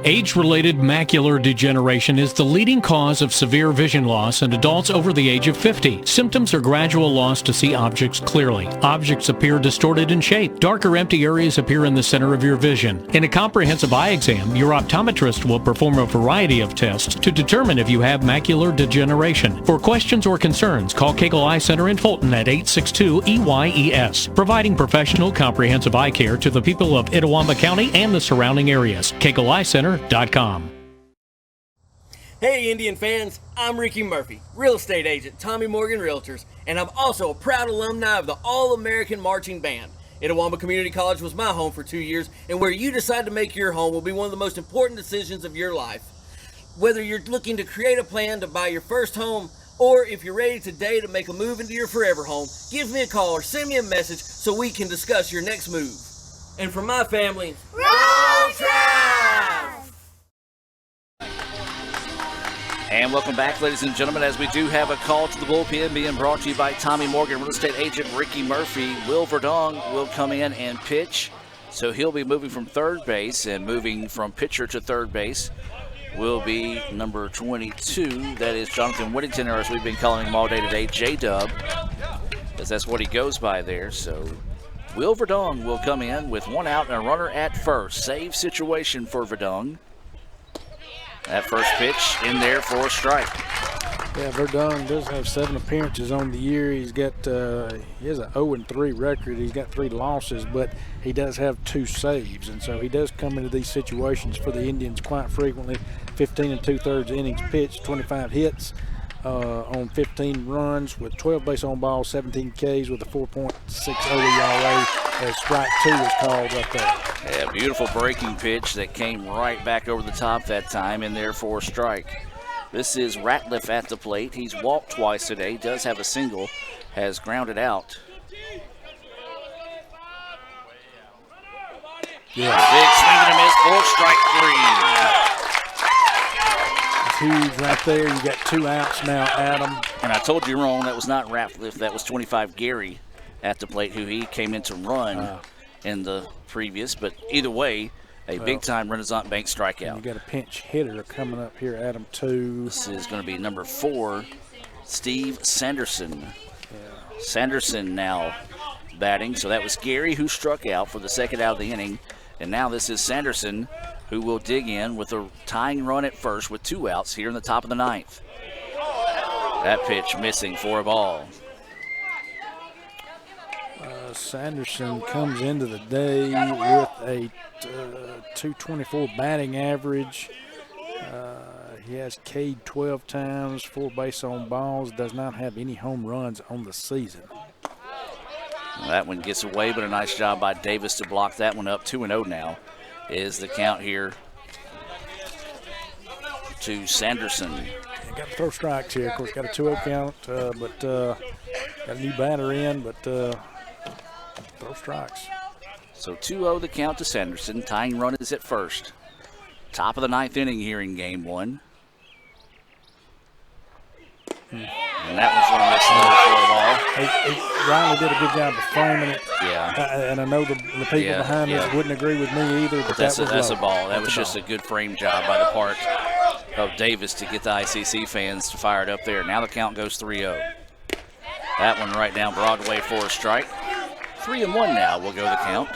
Age-related macular degeneration is the leading cause of severe vision loss in adults over the age of 50. Symptoms are gradual loss to see objects clearly. Objects appear distorted in shape. Dark or empty areas appear in the center of your vision. In a comprehensive eye exam, your optometrist will perform a variety of tests to determine if you have macular degeneration. For questions or concerns, call Cagle Eye Center in Fulton at 862-EYES, providing professional comprehensive eye care to the people of Itawamba County and the surrounding areas. Cagle Eye Center.com. Hey Indian fans, I'm Ricky Murphy, real estate agent, Tommy Morgan Realtors, and I'm also a proud alumni of the All-American Marching Band. Itawamba Community College was my home for 2 years, and where you decide to make your home will be one of the most important decisions of your life. Whether you're looking to create a plan to buy your first home, or if you're ready today to make a move into your forever home, give me a call or send me a message so we can discuss your next move. And for my family, roll Tribe! And welcome back, ladies and gentlemen, as we do have a call to the bullpen being brought to you by Tommy Morgan, real estate agent Ricky Murphy. Will Verdong will come in and pitch, so he'll be moving from third base, and moving from pitcher to third base will be number 22. That is Jonathan Whittington, or as we've been calling him all day today, J-Dub, because that's what he goes by there. So Will Verdong will come in with one out and a runner at first. Save situation for Verdong. That first pitch in there for a strike. Yeah, Verdong does have 7 appearances on the year. He has a 0-3 record. He's got 3 losses, but he does have 2 saves, and so he does come into these situations for the Indians quite frequently. 15 2/3 innings pitched, 25 hits on 15 runs with 12 base on balls, 17 Ks with a 4.60 ERA. As strike 2 was called right there. Yeah, beautiful breaking pitch that came right back over the top that time, in there for a strike. This is Ratliff at the plate. He's walked twice today, does have a single, has grounded out. Yeah. Big swing and a miss for strike 3. It's huge right there. You got 2 outs now, Adam. And I told you wrong, that was not Ratliff, that was 25 Gary at the plate, who he came in to run in the previous. But either way, a big-time Renaissance Bank strikeout. You got a pinch hitter coming up here, Adam, too. This is going to be number 4, Steve Sanderson. Yeah. Sanderson now batting. So that was Gary, who struck out for the second out of the inning. And now this is Sanderson, who will dig in with a tying run at first with 2 outs here in the top of the 9th. That pitch missing for a ball. Sanderson comes into the day with a 224 batting average. He has K'd 12 times, 4 base on balls, does not have any home runs on the season. Well, that one gets away, but a nice job by Davis to block that one up. 2-0 now is the count here to Sanderson. Got to throw strikes here. Of course, got a 2-0 count, but got a new batter in, but throw strikes. So 2-0 the count to Sanderson. Tying run is at first. Top of the 9th inning here in game 1. And that one's going to miss for a ball. Riley did a good job of framing it. Yeah. And I know the people behind us wouldn't agree with me either, but that's that was a ball. That was just a good frame job by the park. of Davis to get the ICC fans fired up there. Now the count goes 3-0. That one right down Broadway for a strike. 3-1 now will go the count.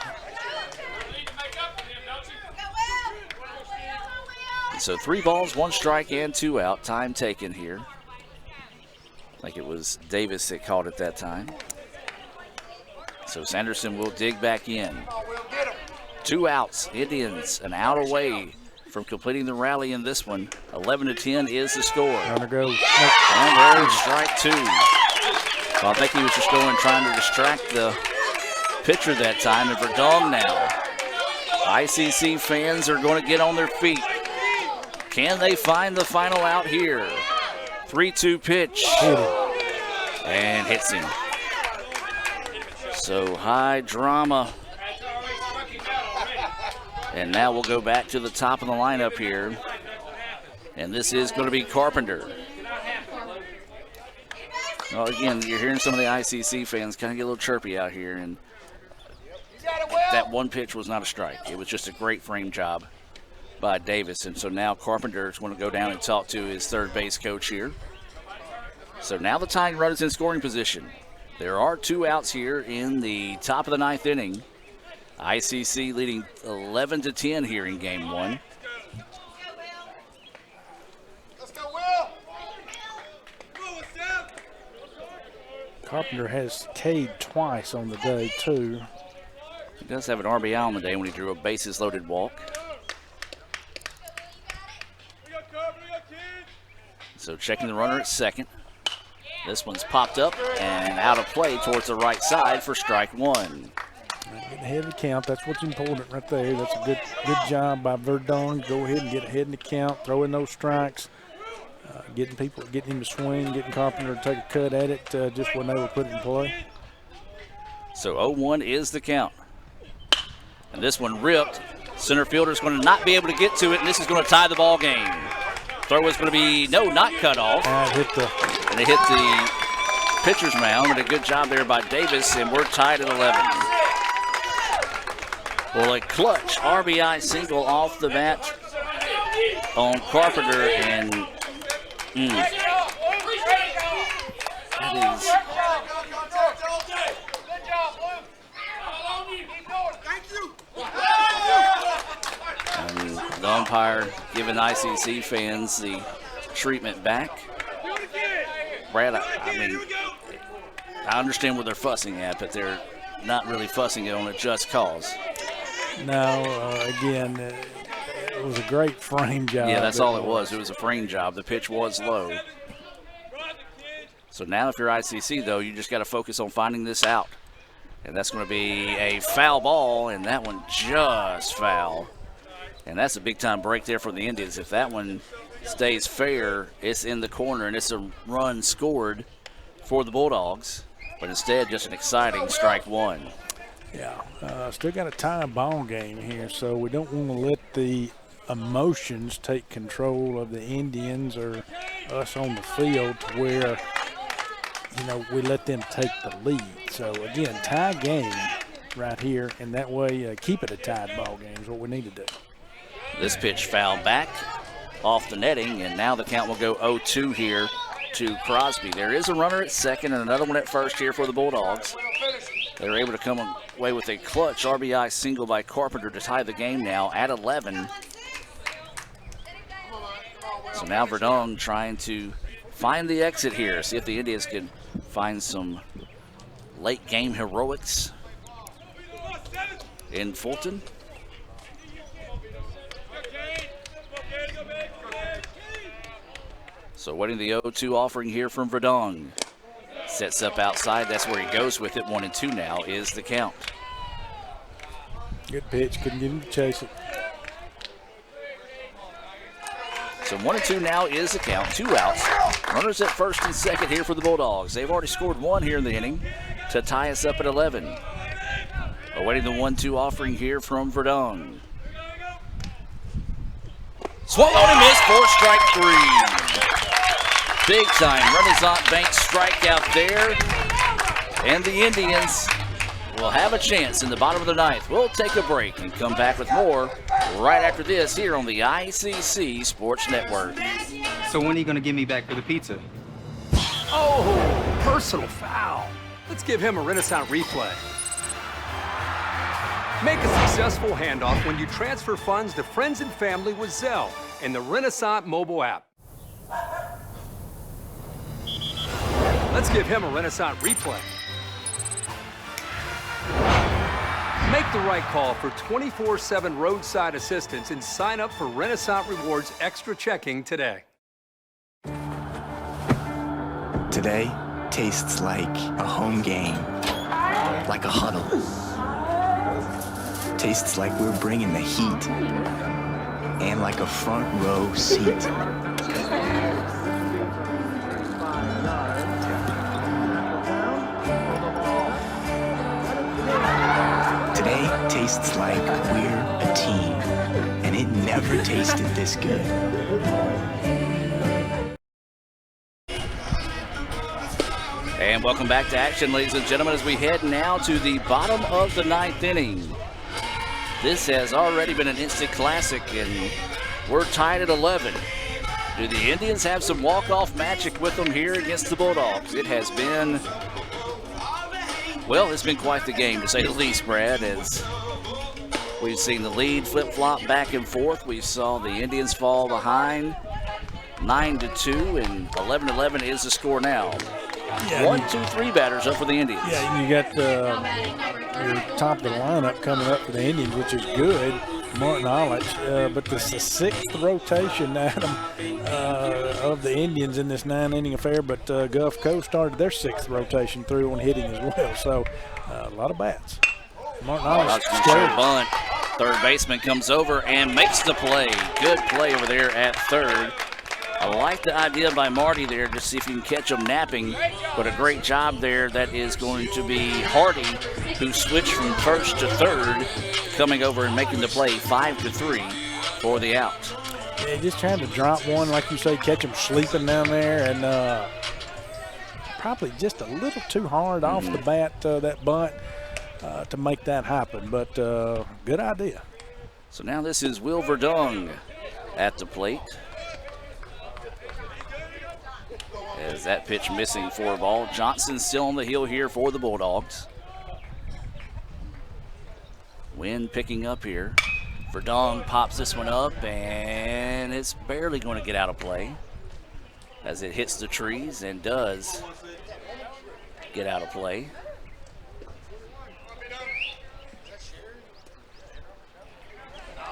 So 3 balls, 1 strike, and 2 out. Time taken here. I think it was Davis that called it that time. So Sanderson will dig back in. 2 outs. Indians an out away from completing the rally in this one. 11-10 is the score. Runner goes. And there's strike 2. So I think he was just going trying to distract the pitcher that time. And Verdong now. ICC fans are going to get on their feet. Can they find the final out here? 3-2 pitch. And hits him. So high drama. And now we'll go back to the top of the lineup here. And this is going to be Carpenter. Well, again, you're hearing some of the ICC fans kind of get a little chirpy out here. And that one pitch was not a strike. It was just a great frame job by Davis. And so now Carpenter is going to go down and talk to his third base coach here. So now the tying run is in scoring position. There are 2 outs here in the top of the 9th inning. ICC leading 11-10 here in game 1. Carpenter has K'd twice on the day, too. He does have an RBI on the day when he drew a bases-loaded walk. So checking the runner at second. This one's popped up and out of play towards the right side for strike 1. Getting ahead of the count, that's what's important right there. That's a good job by Verdong. Go ahead and get ahead in the count, throw in those strikes, getting him to swing, getting Carpenter to take a cut at it, just when they will put it in play. So 0-1 is the count. And this one ripped. Center fielder's going to not be able to get to it, and this is going to tie the ball game. Throw is going to be, not cut off. And they hit the pitcher's mound, but a good job there by Davis, and we're tied at 11. Well, a clutch RBI single off the bat on Carpenter, and that is and the umpire giving ICC fans the treatment back. Brad, I mean, I understand what they're fussing at, but they're not really fussing it on a just cause. No, again, it was a great frame job. Yeah, that's all it was. It was a frame job. The pitch was low. So now if you're ICC, though, you just got to focus on finding this out. And that's going to be a foul ball, and that one just foul. And that's a big-time break there for the Indians. If that one stays fair, it's in the corner, and it's a run scored for the Bulldogs. But instead, just an exciting strike 1. Yeah, still got a tie ball game here, so we don't want to let the emotions take control of the Indians or us on the field to where, we let them take the lead. So, again, tie game right here, and that way keep it a tied ball game is what we need to do. This pitch fouled back off the netting, and now the count will go 0-2 here to Crosby. There is a runner at second and another one at first here for the Bulldogs. They were able to come away with a clutch RBI single by Carpenter to tie the game now at 11. So now Verdong trying to find the exit here, see if the Indians can find some late game heroics in Fulton. So waiting the 0-2 offering here from Verdong. Sets up outside, that's where he goes with it. 1-2 now is the count. Good pitch, couldn't get him to chase it. So 1-2 now is the count, 2 outs. Runners at first and second here for the Bulldogs. They've already scored 1 here in the inning to tie us up at 11. Awaiting the 1-2 offering here from Verdong. Swung on and missed for strike 3. Big time Renaissance Bank strikeout there. And the Indians will have a chance in the bottom of the 9th. We'll take a break and come back with more right after this here on the ICC Sports Network. So when are you going to give me back for the pizza? Oh, personal foul. Let's give him a Renaissance replay. Make a successful handoff when you transfer funds to friends and family with Zelle and the Renaissance mobile app. Let's give him a Renaissance replay. Make the right call for 24/7 roadside assistance and sign up for Renaissance Rewards Extra Checking today. Today tastes like a home game, like a huddle. Tastes like we're bringing the heat, and like a front row seat. Today tastes like we're a team, and it never tasted this good. And welcome back to action, ladies and gentlemen, as we head now to the bottom of the 9th inning. This has already been an instant classic, and we're tied at 11. Do the Indians have some walk-off magic with them here against the Bulldogs? It has been, well, it's been quite the game, to say the least, Brad, as we've seen the lead flip-flop back and forth. We saw the Indians fall behind 9-2, and 11-11 is the score now. Yeah, 1, 2, 3 batters up for the Indians. Yeah, you got your top of the lineup coming up for the Indians, which is good. Martin Olich, but this is the 6th rotation, Adam, of the Indians in this 9-inning affair. But Gulf Coast started their 6th rotation through on hitting as well. So a lot of bats. Martin Olich scared. Bunt. Third baseman comes over and makes the play. Good play over there at third. I like the idea by Marty there to see if you can catch him napping, but a great job there. That is going to be Hardy, who switched from first to third, coming over and making the play 5-3 for the out. Yeah, just trying to drop one, like you say, catch him sleeping down there, and probably just a little too hard off the bat, that bunt, to make that happen, but good idea. So now this is Will Verdung at the plate. As that pitch missing for a ball. Johnson still on the hill here for the Bulldogs. Wind picking up here. Verdung pops this one up, and it's barely going to get out of play as it hits the trees and does get out of play.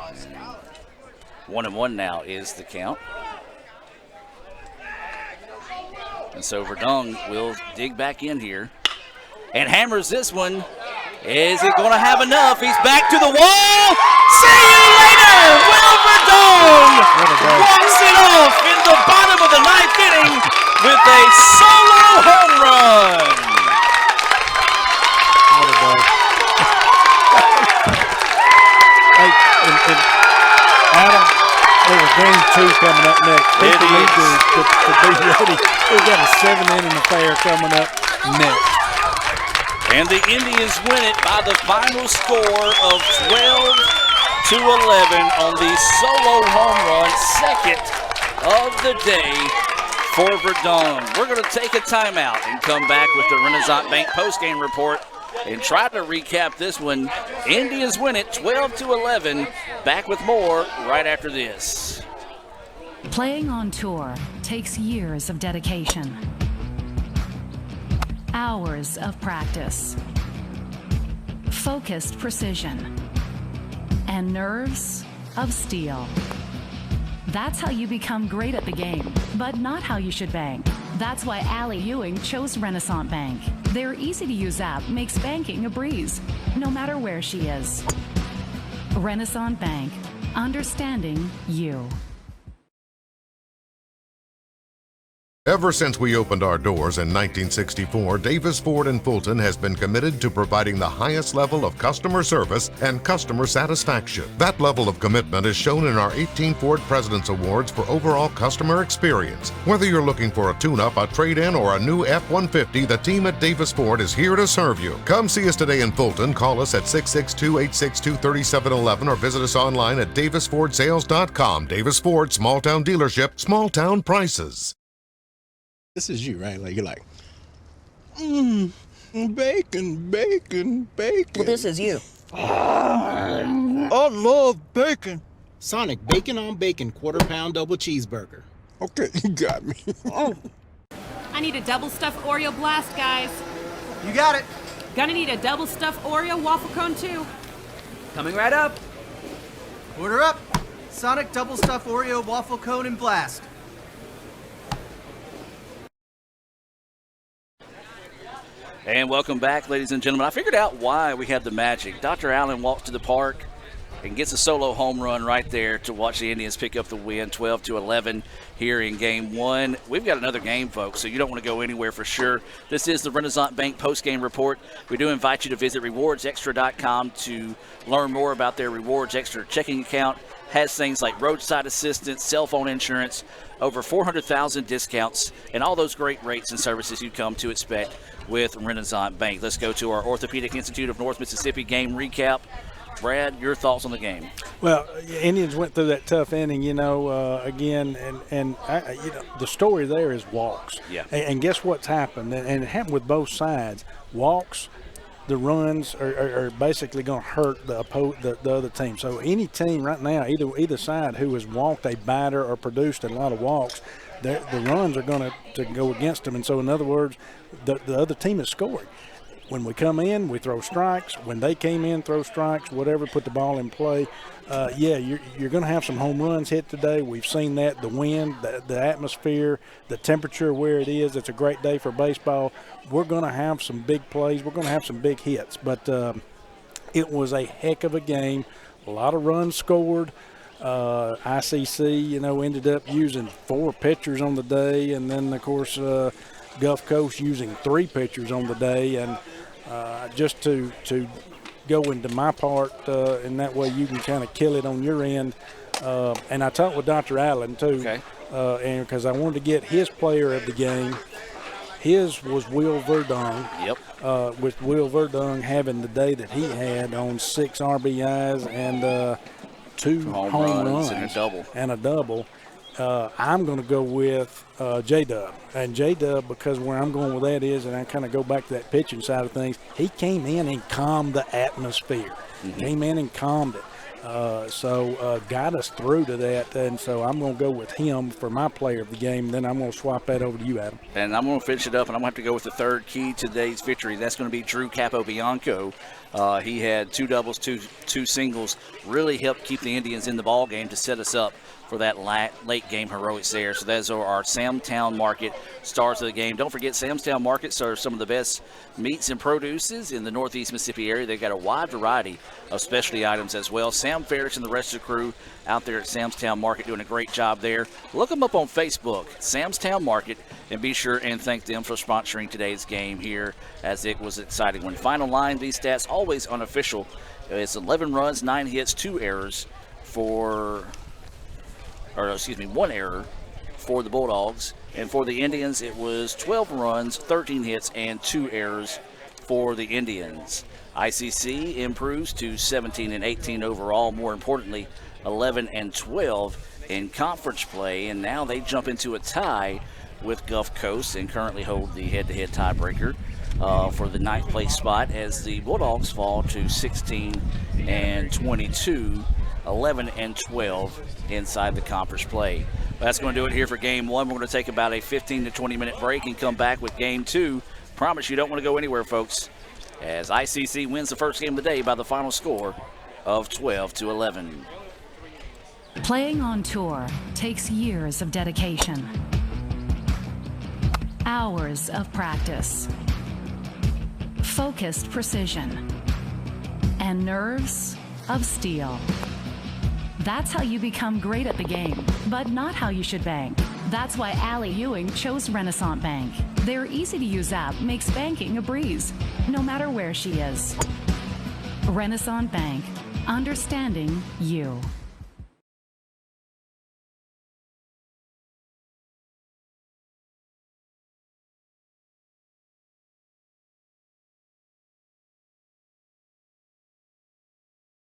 And 1-1 now is the count. And so Verdung will dig back in here and hammers this one. Is it going to have enough? He's back to the wall. See you later. Will Verdung walks it off in the bottom of the 9th inning with a solo home run. What a ball. Hey, and Adam, there's game 2 coming up next. People need to be ready. We've got a 7-inning affair coming up next. And the Indians win it by the final score of 12-11 on the solo home run, second of the day for Verdung. We're going to take a timeout and come back with the Renaissance Bank postgame report and try to recap this one. Indians win it 12-11. Back with more right after this. Playing on tour takes years of dedication, hours of practice, focused precision, and nerves of steel. That's how you become great at the game, but not how you should bank. That's why Allie Ewing chose Renaissance Bank. Their easy-to-use app makes banking a breeze, no matter where she is. Renaissance Bank, understanding you. Ever since we opened our doors in 1964, Davis Ford in Fulton has been committed to providing the highest level of customer service and customer satisfaction. That level of commitment is shown in our 18 Ford President's Awards for overall customer experience. Whether you're looking for a tune-up, a trade-in, or a new F-150, the team at Davis Ford is here to serve you. Come see us today in Fulton. Call us at 662-862-3711 or visit us online at davisfordsales.com. Davis Ford, small town dealership, small town prices. This is you, right? Like, you're like, bacon, bacon, bacon. Well, this is you. I love bacon. Sonic bacon on bacon quarter-pound double cheeseburger. Okay, you got me. I need a double stuffed Oreo blast, guys. You got it. Gonna need a double stuffed Oreo waffle cone, too. Coming right up. Order up. Sonic double stuffed Oreo waffle cone and blast. And welcome back, ladies and gentlemen. I figured out why we had the magic. Dr. Allen walks to the park and gets a solo home run right there to watch the Indians pick up the win, 12-11 here in Game 1. We've got another game, folks, so you don't want to go anywhere for sure. This is the Renaissance Bank post-game report. We do invite you to visit rewardsextra.com to learn more about their Rewards Extra checking account. Has things like roadside assistance, cell phone insurance, over 400,000 discounts, and all those great rates and services you come to expect with Renaissance Bank. Let's go to our Orthopedic Institute of North Mississippi game recap. Brad, your thoughts on the game? Well, Indians went through that tough inning, again, and the story there is walks. Yeah. And guess what's happened? And it happened with both sides. Walks, the runs are basically going to hurt the other team. So any team right now, either side who has walked a batter or produced a lot of walks, the runs are going to go against them. And so, in other words, the other team is scoring. When we come in, we throw strikes. When they came in, throw strikes, whatever, put the ball in play. You're going to have some home runs hit today. We've seen that. The wind, the atmosphere, the temperature where it is. It's a great day for baseball. We're going to have some big plays. We're going to have some big hits. But it was a heck of a game. A lot of runs scored. ICC, ended up using 4 pitchers on the day. And then, of course, Gulf Coast using 3 pitchers on the day. And just to go into my part, and that way you can kind of kill it on your end. And I talked with Dr. Allen, too, and because I wanted to get his player of the game. His was Will Verdong. Yep. With Will Verdong having the day that he had on 6 RBIs and 2 home runs and a double. I'm going to go with J-Dub. And J-Dub, because where I'm going with that is, and I kind of go back to that pitching side of things, he came in and calmed the atmosphere. Came in and calmed it. Got us through to that. And so I'm going to go with him for my player of the game. Then I'm going to swap that over to you, Adam. And I'm going to finish it up, and I'm going to have to go with the third key to today's victory. That's going to be Drew Capobianco. He had 2 doubles, two singles, really helped keep the Indians in the ball game to set us up for that late game heroics there. So those are our Samtown Market stars of the game. Don't forget, Samtown Market serves some of the best meats and produces in the Northeast Mississippi area. They've got a wide variety of specialty items as well. Sam Ferris and the rest of the crew out there at Samtown Market doing a great job there. Look them up on Facebook, Samtown Market, and be sure and thank them for sponsoring today's game here, as it was exciting. When final line, these stats always unofficial. It's 11 runs, 9 hits, 2 errors for... 1 error for the Bulldogs. And for the Indians, it was 12 runs, 13 hits, and 2 errors for the Indians. ICC improves to 17-18 overall. More importantly, 11-12 in conference play. And now they jump into a tie with Gulf Coast and currently hold the head-to-head tiebreaker for the 9th place spot, as the Bulldogs fall to 16-22. 11-12 inside the conference play. That's going to do it here for Game 1. We're going to take about a 15 to 20-minute break and come back with Game 2. Promise you don't want to go anywhere, folks, as ICC wins the first game of the day by the final score of 12-11. Playing on tour takes years of dedication, hours of practice, focused precision, and nerves of steel. That's how you become great at the game, but not how you should bank. That's why Allie Ewing chose Renaissance Bank. Their easy-to-use app makes banking a breeze, no matter where she is. Renaissance Bank, understanding you.